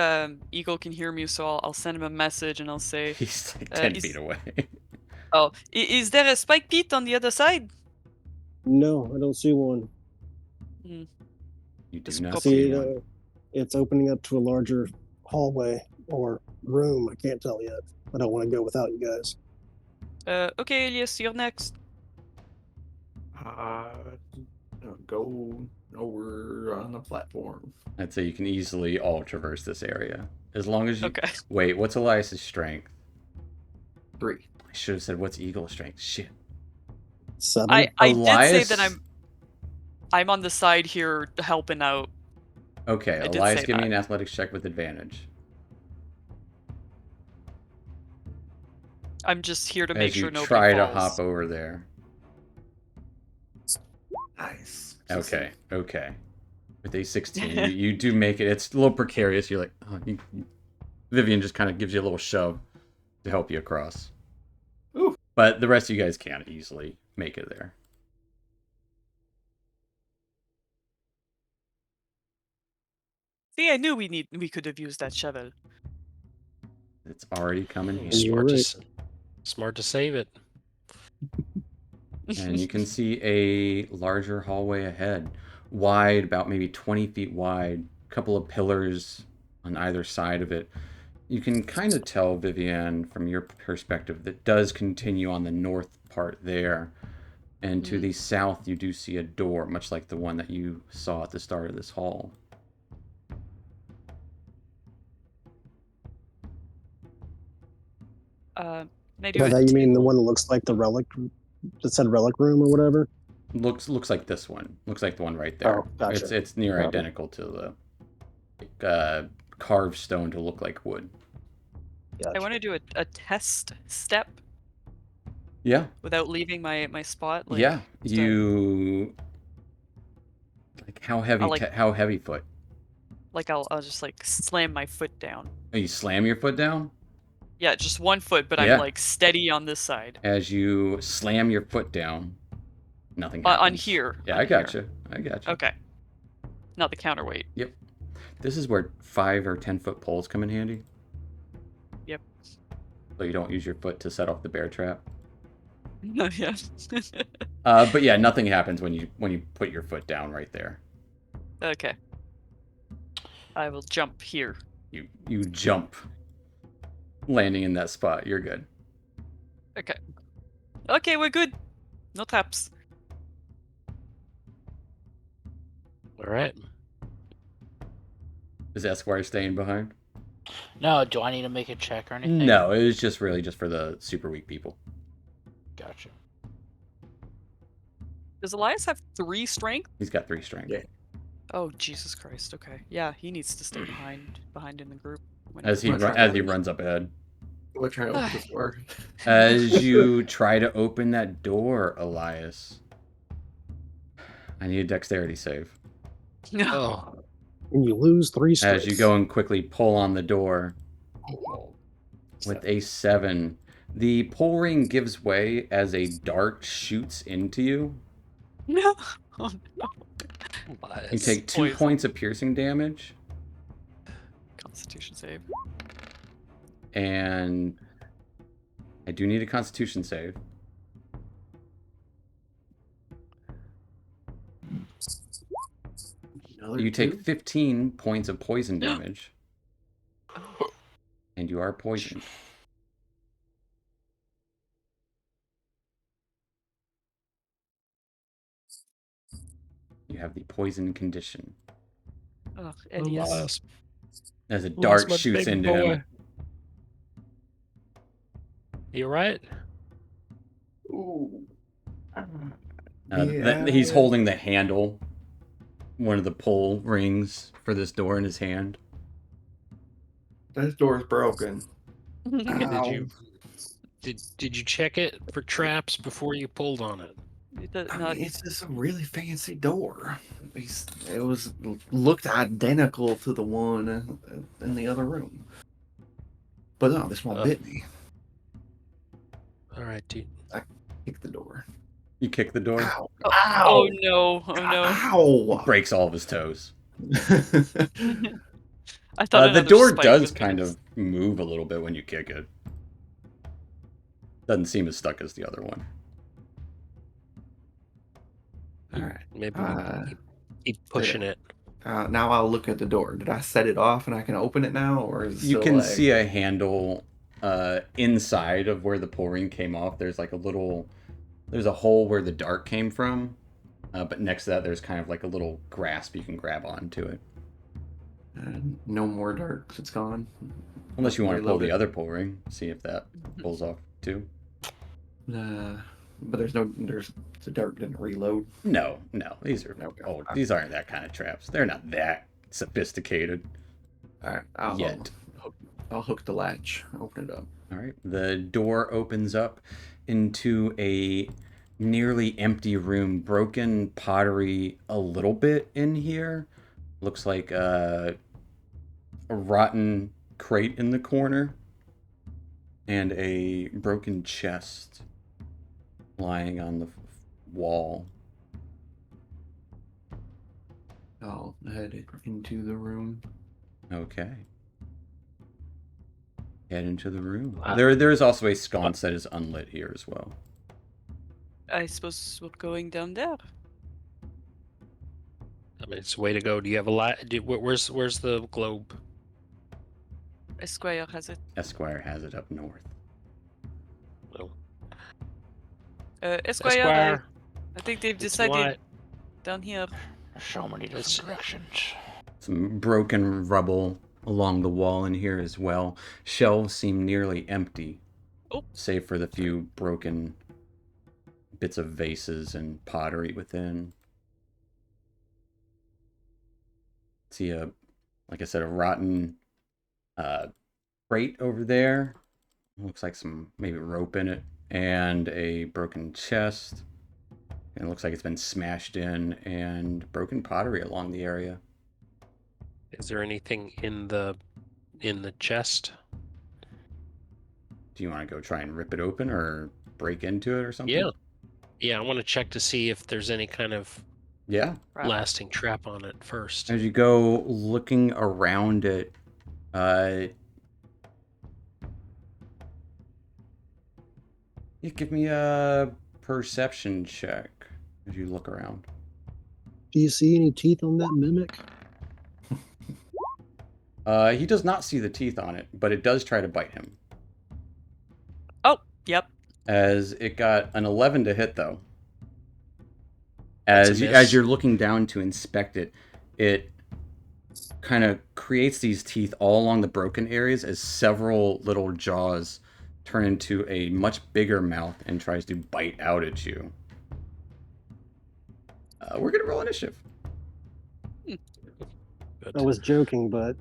Eagle can hear me, so I'll send him a message and I'll say, He's like 10 is- feet away. "Oh, is there a spike pit on the other side?" No, I don't see one. You do It's not probably- see one. It's opening up to a larger hallway or room. I can't tell yet. I don't want to go without you guys. Okay, Elias, you're next. Go over on the platform. I'd say you can easily all traverse this area. As long as you... Okay. Wait, what's Elias's strength? 3. I should have said, what's Eagle's strength? Shit. 7. I did Elias... say that I'm on the side here helping out. Okay, I did Elias, say give me that. an athletics check with advantage. I'm just here to make As you sure nobody try to falls. hop over there. Nice. Okay, okay. With a 16, you do make it. It's a little precarious. You're like, oh, Vivian just kind of gives you a little shove to help you across. Ooh. But the rest of you guys can't easily make it there. See, I knew we could have used that shovel. It's already coming here. You're right. Smart to save it. And you can see a larger hallway ahead. Wide, about maybe 20 feet wide. A couple of pillars on either side of it. You can kind of tell, Vivian, from your perspective, that does continue on the north part there. And to the south, you do see a door, much like the one that you saw at the start of this hall. Can I do By a that you mean the table- one that looks like the relic, that said relic room or whatever? Looks like this one. Looks like the one right there. Oh, gotcha. It's near Copy. identical to the carved stone to look like wood. I want to do a test step Yeah, without leaving my spot. Like, yeah. just You like how heavy? I'll, How heavy foot? I'll just like slam my foot down. Oh, you slam your foot down. Yeah, just one foot, but Yeah. I'm like steady on this side. As you slam your foot down, nothing happens. On here. Yeah, on I got here. you. I got you. Okay. Not the counterweight. Yep. This is where 5 or 10 foot poles come in handy. Yep. So you don't use your foot to set off the bear trap. Yeah. But yeah, nothing happens when you put your foot down right there. Okay. I will jump here. You jump, landing in that spot. You're good. Okay. Okay, we're good. No traps. All right. Is Esquire staying behind? No, do I need to make a check or anything? No, it was just really just for the super weak people. Gotcha. Does Elias have 3 strength? He's got 3 strength. Yeah. Oh, Jesus Christ. Okay. Yeah, he needs to stay behind in the group. when As he Much rather as he leave. runs up ahead. We're trying to open this door. As you try to open that door, Elias, I need a dexterity save. No. Oh, And you lose 3 strength. As you go and quickly pull on the door Oh, with a 7. The pull ring gives way as a dart shoots into you. No. Oh, no. You take 2 Poison. points of piercing damage, Constitution save. and I do need a Constitution save. another You take 2? 15 points of poison damage, and you are poisoned. You have the poison condition. Ugh, Elias. Elias. As a Elias, dart my shoots big into boy. him. You right? Ooh. He's holding the handle, one of the pull rings for this door in his hand. This door's broken. Did you did you check it for traps before you pulled on it? I mean, it's just a really fancy door. It was looked identical to the one in the other room, but no, this one bit me. All right, dude. Kick the door. You kick the door, Ow! Oh Ow! no! Oh no! Ow! breaks all of his toes. I thought The another door spike does was kind gonna- of move a little bit when you kick it. Doesn't seem as stuck as the other one. All right. Maybe Uh, keep pushing it. Now I'll look at the door. Did I set it off and I can open it now, or is it You still can like... see a handle inside of where the pull ring came off. There's like there's a hole where the dart came from, but next to that there's kind of like a little grasp you can grab onto it. no more darts. It's gone. Unless you want to pull the Reloaded. other pull ring, see if that pulls off too. But there's the dart didn't reload. No, these are Okay. old. These aren't that kind of traps. They're not that sophisticated. All right. Yet. I'll hook the latch. Open it up. All right, the door opens up into a nearly empty room. Broken pottery a little bit in here. Looks like a rotten crate in the corner. And a broken chest lying on the wall. I'll head into the room. Okay. Head into the room. Wow. There is also a sconce that is unlit here as well. I suppose we're going down there. I mean, it's a way to go. Do you have a light? Where's the globe? Esquire has it. Esquire has it up north. Well, Esquire, Esquire, I think they've it's decided light. down here. So many different It's- directions. Some broken rubble along the wall in here as well. Shelves seem nearly empty, Oh. save for the few broken bits of vases and pottery within. See like I said, a rotten crate over there. Looks like some maybe rope in it, and a broken chest. And it looks like it's been smashed in, and broken pottery along the area. Is there anything in the chest? Do you want to go try and rip it open or break into it or something? Yeah. Yeah, I want to check to see if there's any kind of Yeah. Crap. lasting trap on it first. As you go looking around it, you give me a perception check as you look around. Do you see any teeth on that mimic? He does not see the teeth on it, but it does try to bite him. Oh, yep. As it got an 11 to hit, though. That's a As miss. you're looking down to inspect it, it kind of creates these teeth all along the broken areas as several little jaws turn into a much bigger mouth and tries to bite out at you. We're gonna roll initiative. I was joking, but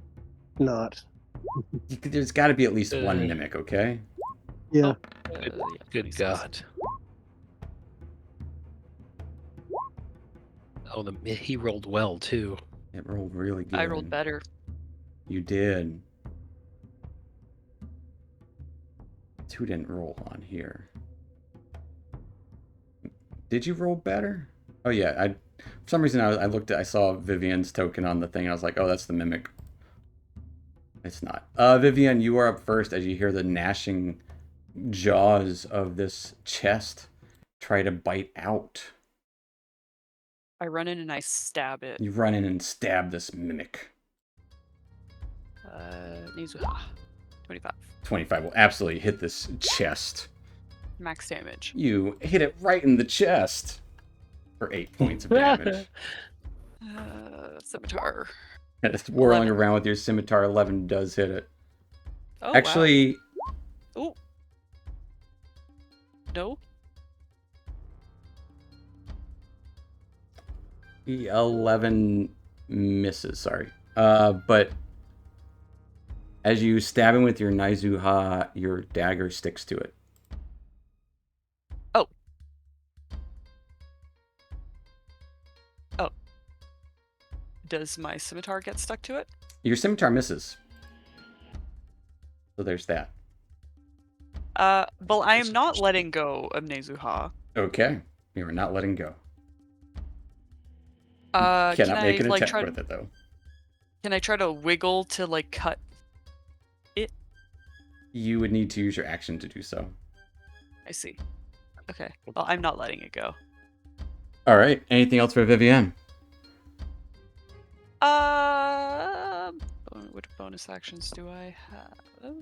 not. There's got to be at least one Uh, mimic, okay? Yeah. Yeah, Good 26. God. Oh, he rolled well too. It rolled really good. I rolled better. You did. Who didn't roll on here? Did you roll better? Oh yeah, for some reason I looked I saw Vivian's token on the thing. I was like, oh, that's the mimic. It's not. Vivian, you are up first as you hear the gnashing jaws of this chest try to bite out. I run in and I stab it. You run in and stab this mimic. Nizuha. 25. 25 will absolutely hit this chest. Max damage. You hit it right in the chest for 8 points of damage. Scimitar. And it's whirling 11. around with your scimitar. 11 does hit it. Oh, Actually, wow. Oh. No? 11 misses, sorry. But as you stab him with your Nizuha, your dagger sticks to it. Oh. Oh. Does my scimitar get stuck to it? Your scimitar misses. So there's that. Well, I am not letting go of Nezuha. Okay. You are not letting go. Can Cannot make I, an like, attack try with it, though. Can I try to wiggle to, like, cut it? You would need to use your action to do so. I see. Okay. Well, I'm not letting it go. All right. Anything else for Vivienne? What bonus actions do I have?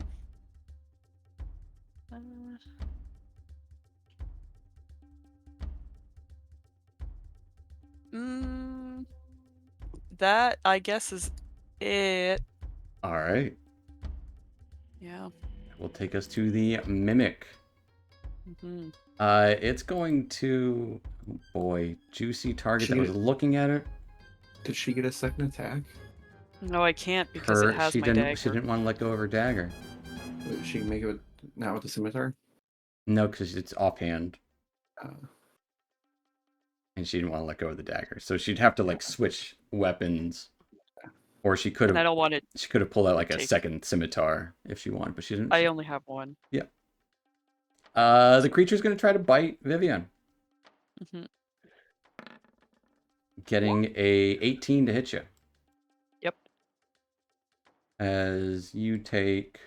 That, I guess, is it. All right. Yeah. That will take us to the mimic. hmm It's going to, oh boy, juicy target that was looking at it. Did she get a second attack? No, I can't because it has She my didn't. dagger. She didn't want to let go of her dagger. Did she make it with, not with the scimitar? No, because it's offhand, Uh, and she didn't want to let go of the dagger. So she'd have to like switch weapons, or she could And I have. don't want it. She could have pulled out like a take- second scimitar if she wanted, but she didn't. I only have one. The creature's going to try to bite Vivian, hmm getting a 18 to hit you. Yep. As you take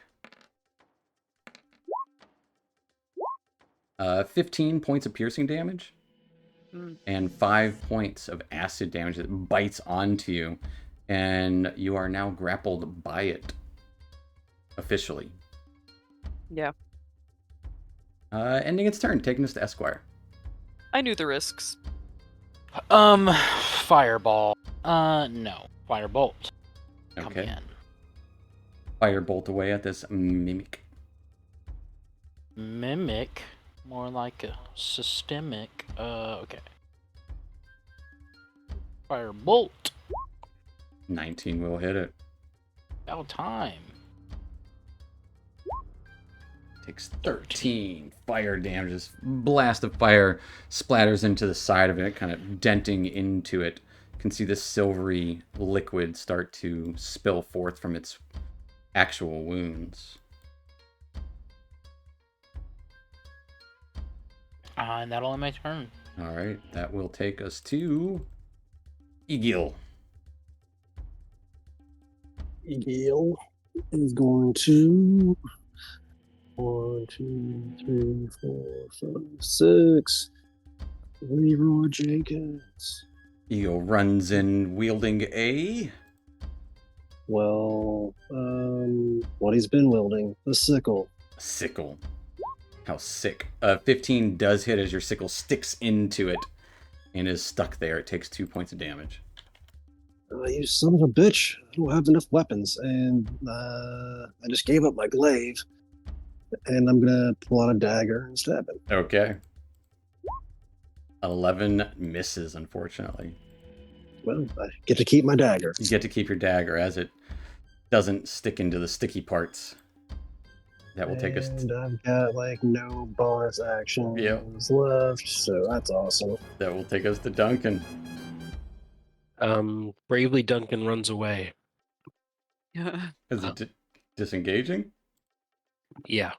15 points of piercing damage Mm. and 5 points of acid damage that bites onto you, and you are now grappled by it officially. Yeah. Ending its turn, taking us to Esquire. I knew the risks. Fireball. No. Firebolt. Come Okay. in. Firebolt away at this mimic. Mimic. More like a systemic. Okay. Firebolt. 19 will hit it. About time. Takes 13 fire damage. This blast of fire splatters into the side of it, kind of denting into it. You can see this silvery liquid start to spill forth from its actual wounds. And that'll end my turn. All right, that will take us to Egil. Egil is going to 1, 2, 3, 4, 5, 6. Leroy Jenkins. Egil runs in wielding a Well, what he's been wielding, a sickle. sickle. How sick. 15 does hit as your sickle sticks into it and is stuck there. It takes 2 points of damage. You son of a bitch! I don't have enough weapons, and I just gave up my glaive. and I'm gonna pull out a dagger and stab him. Okay. 11 misses, unfortunately. Well, I get to keep my dagger. You get to keep your dagger as it doesn't stick into the sticky parts. That will take us. And I've got like no bonus actions left, so that's awesome. That will take us to Duncan. Bravely Duncan runs away. Is he disengaging? Yeah.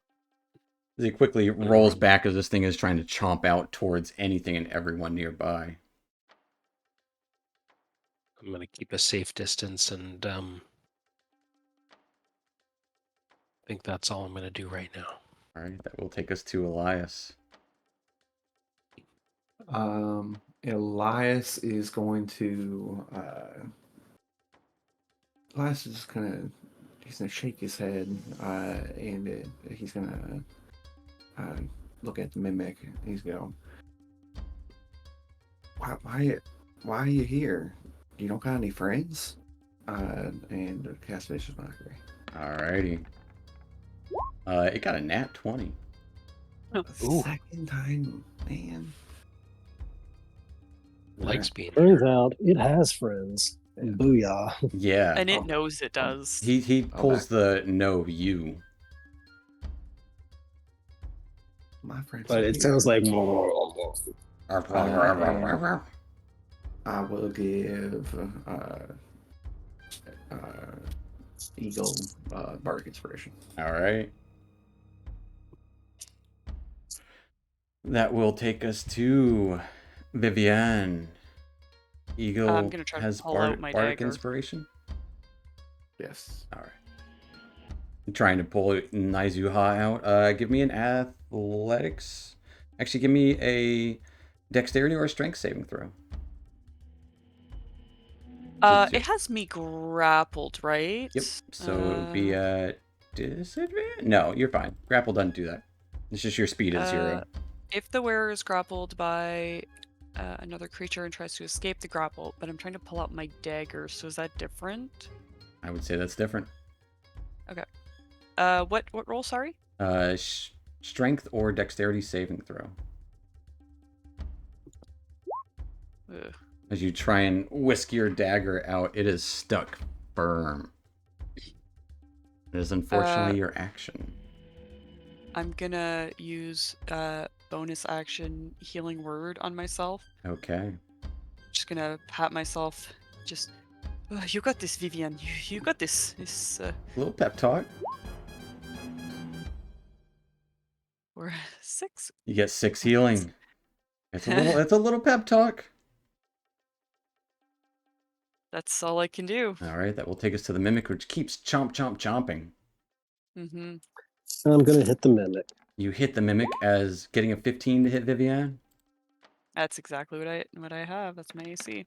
He quickly rolls back as this thing is trying to chomp out towards anything and everyone nearby. I'm going to keep a safe distance, and I think that's all I'm going to do right now. All right, that will take us to Elias. Elias is going to. Elias is just he's gonna shake his head, and he's gonna look at the mimic. He's going, why are you here? You don't got any friends? And cast vicious mockery. Alrighty. It got a nat 20. Second time, man. Likes being Turns out it has friends. And booyah. Yeah. And it knows it does. He pulls the no you. My friends. But it sounds like I will give Eagle Bardic Inspiration. All right. That will take us to Vivienne. Eagle I'm gonna try to has pull out my Bardic dagger. Inspiration. Yes. All right. I'm trying to pull Naizuha out. Give me an athletics. Actually, give me a dexterity or a strength saving throw. It has me grappled, right? Yep. So it would be at disadvantage. No, you're fine. Grapple doesn't do that. It's just your speed at 0. If the wearer is grappled by another creature and tries to escape the grapple, but I'm trying to pull out my dagger, so is that different? I would say that's different. Okay. What roll? Sorry. Strength or dexterity saving throw. Ugh. As you try and whisk your dagger out, it is stuck firm. It is unfortunately your action. I'm gonna use bonus action healing word on myself. Okay. Just gonna pat myself. Just, you got this, Vivian. You got this. This A little pep talk. or 6. You get 6 healing. It's a little pep talk. That's all I can do. All right, that will take us to the mimic, which keeps chomping. Mm-hmm. I'm gonna hit the mimic. You hit the mimic as getting a 15 to hit Vivian. That's exactly what I have. That's my AC.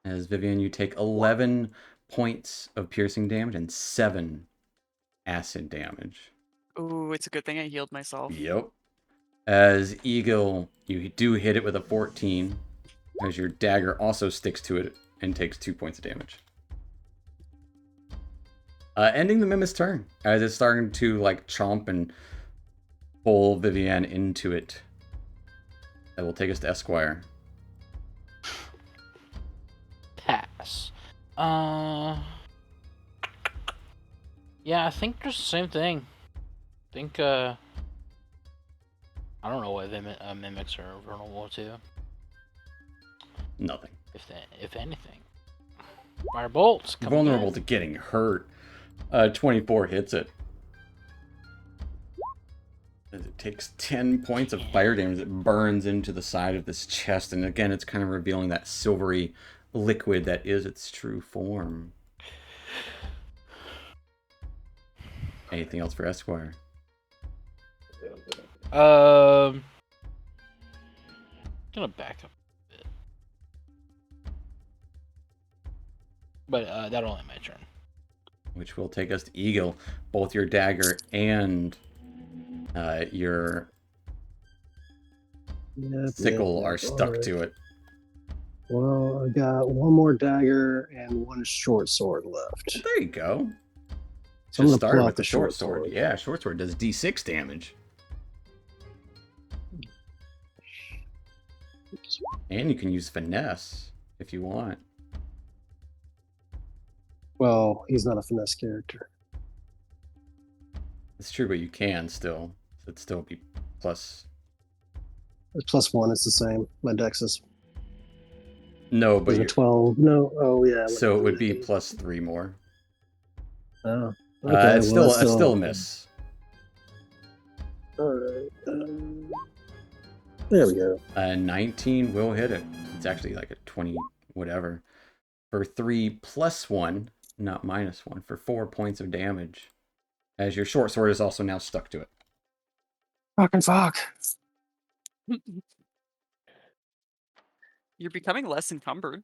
As Vivian, you take 11 points of piercing damage and 7 acid damage. Ooh, it's a good thing I healed myself. Yep. As Eagle, you do hit it with a 14, as your dagger also sticks to it and takes 2 points of damage. Ending the mimic's turn, as it's starting to like chomp and pull Vivian into it. That will take us to Esquire. Pass. Yeah, I think just the same thing. I think I don't know what mimics are vulnerable to. Nothing. If anything. Fire bolts. Vulnerable to getting hurt. 24 hits it. As it takes 10 points of fire damage. It burns into the side of this chest. And again, it's kind of revealing that silvery liquid that is its true form. Anything else for Esquire? Gonna back up a bit. But that'll end my turn. Which will take us to Eagle. Both your dagger and your sickle are stuck to it. Well, I got one more dagger and one short sword left. There you go. So I'm Just gonna pull started out with the the short sword. Yeah, short sword does D6 damage. And you can use finesse if you want. Well, he's not a finesse character. It's true, but you can still. So it'd still be plus. It's +1. It's the same. My dex is No, but a you're. 12. No. Oh yeah. So it would be +3 more. Oh. Okay. It's well, still a miss. All right. There we go. 19 will hit it. It's actually like a 20, whatever. For 3 +1, not -1, for 4 points of damage. As your short sword is also now stuck to it. Fucking fuck. You're becoming less encumbered.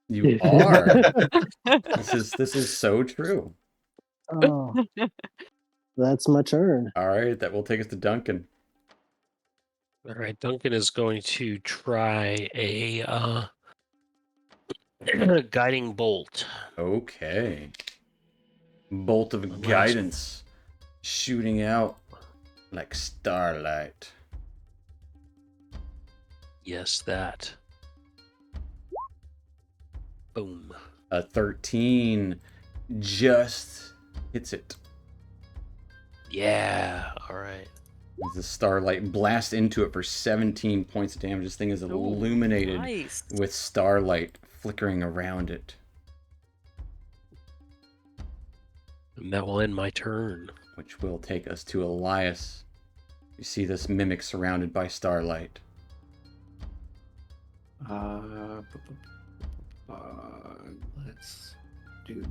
You are. This is so true. Oh, that's my turn. All right, that will take us to Duncan. All right, Duncan is going to try a guiding bolt. Okay. Bolt of Last- guidance shooting out like starlight. Yes, that. Boom. A 13 just hits it. Yeah. All right. As the starlight blasts into it for 17 points of damage. This thing is illuminated Nice. with starlight flickering around it, And that will end my turn. which will take us to Elias. You see this mimic surrounded by starlight. Let's do.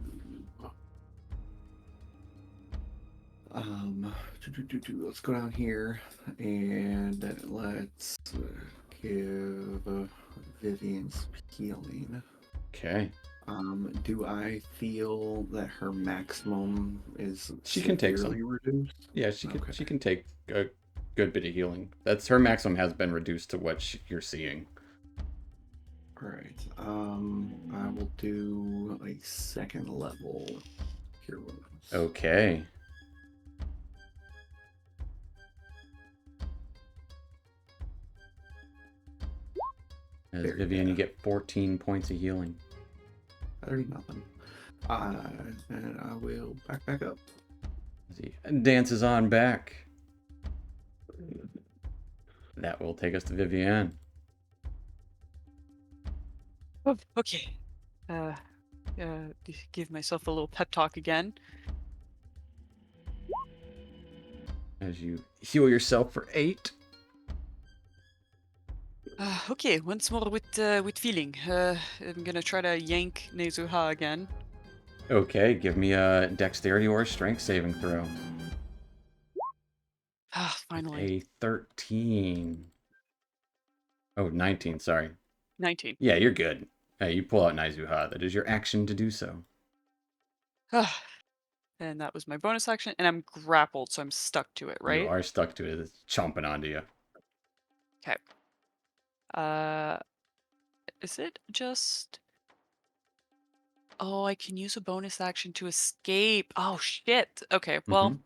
Let's go down here and let's give Vivian some healing. Okay. Do I feel that her maximum is She can take some. severely reduced? Yeah, Okay. she can take a good bit of healing. That's her maximum has been reduced to what you're seeing. All right. I will do a second level cure wounds. Okay. As Very Vivian, you bad. get 14 points of healing. Better than nothing. And I will back up. As he dances on back. That will take us to Vivian. Oh, okay. Give myself a little pep talk again. As you heal yourself for 8. Okay, once more with feeling. I'm gonna try to yank Nezuha again. Okay, give me a dexterity or a strength saving throw. Finally. A 13. Oh, 19, sorry. 19. Yeah, you're good. You pull out Naizuha. That is your action to do so. And that was my bonus action, and I'm grappled, so I'm stuck to it, right? You are stuck to it. It's chomping onto you. Okay. Is it just... Oh, I can use a bonus action to escape. Oh, shit. Okay, well, Mhm.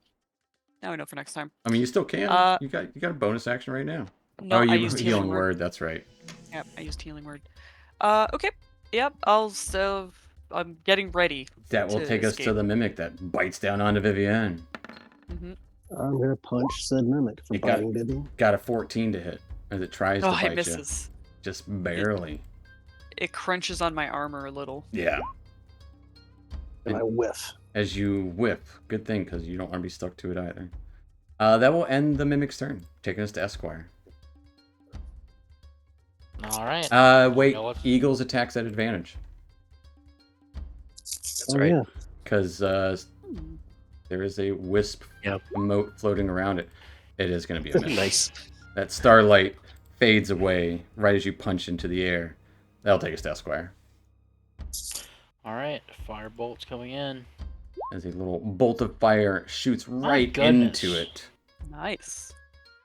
now I know for next time. I mean, you still can. You got a bonus action right now. No, Oh, I you used healing word. That's right. Yep, I used healing word. Okay. Yep, I'm getting ready. That will To take us to escape. the mimic that bites down onto Vivian. Mm-hmm. I'm gonna punch said mimic for It got- biting Vivian. Got a 14 to hit as it tries to Oh, bite it misses. you. Just barely. It crunches on my armor a little. Yeah. And I whiff. As you whiff. Good thing, because you don't want to be stuck to it either. That will end the mimic's turn, taking us to Esquire. All right. Wait. You know what? Eagles attacks at advantage. That's Oh right. yeah. Because Hmm. there is a wisp Yep. emote floating around it. It is going to be a miss. Nice. That starlight fades away right as you punch into the air. That'll take us to Esquire. All right. Firebolt's coming in. As a little bolt of fire shoots right goodness. into it Nice.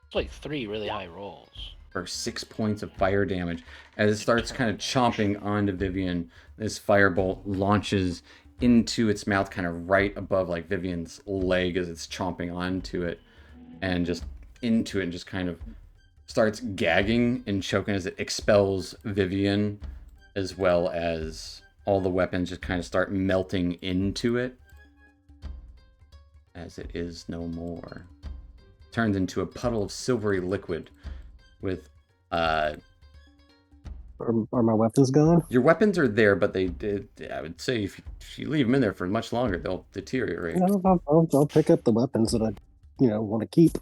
It's like 3 really high rolls. for 6 points of fire damage. As it starts kind of chomping onto Vivian, this firebolt launches into its mouth, kind of right above like Vivian's leg as it's chomping onto it, and just into it, and just kind of starts gagging and choking as it expels Vivian, as well as all the weapons just kind of start melting into it as it is no more. Turns into a puddle of silvery liquid with Are my weapons gone? your weapons are there, but they did. I would say if you leave them in there for much longer, they'll deteriorate. No, I'll pick up the weapons that I, want to keep.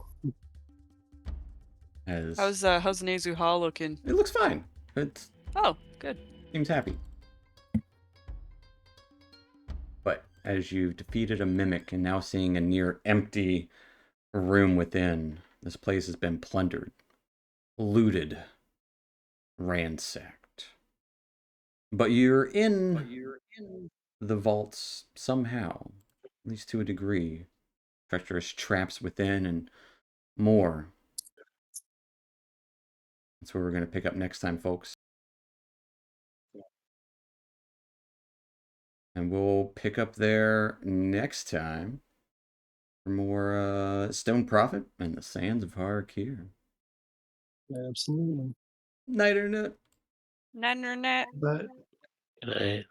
As How's Nezuha looking? it looks fine. It Oh, good. seems happy. But as you've defeated a mimic and now seeing a near empty room within, this place has been plundered, looted, ransacked. But you're in the vaults somehow, at least to a degree. Treacherous traps within and more. That's where we're going to pick up next time, folks. And we'll pick up there next time for more Stone Prophet and the Sands of Har'Akir. Absolutely. Night, Internet. Nannernet. But Good night.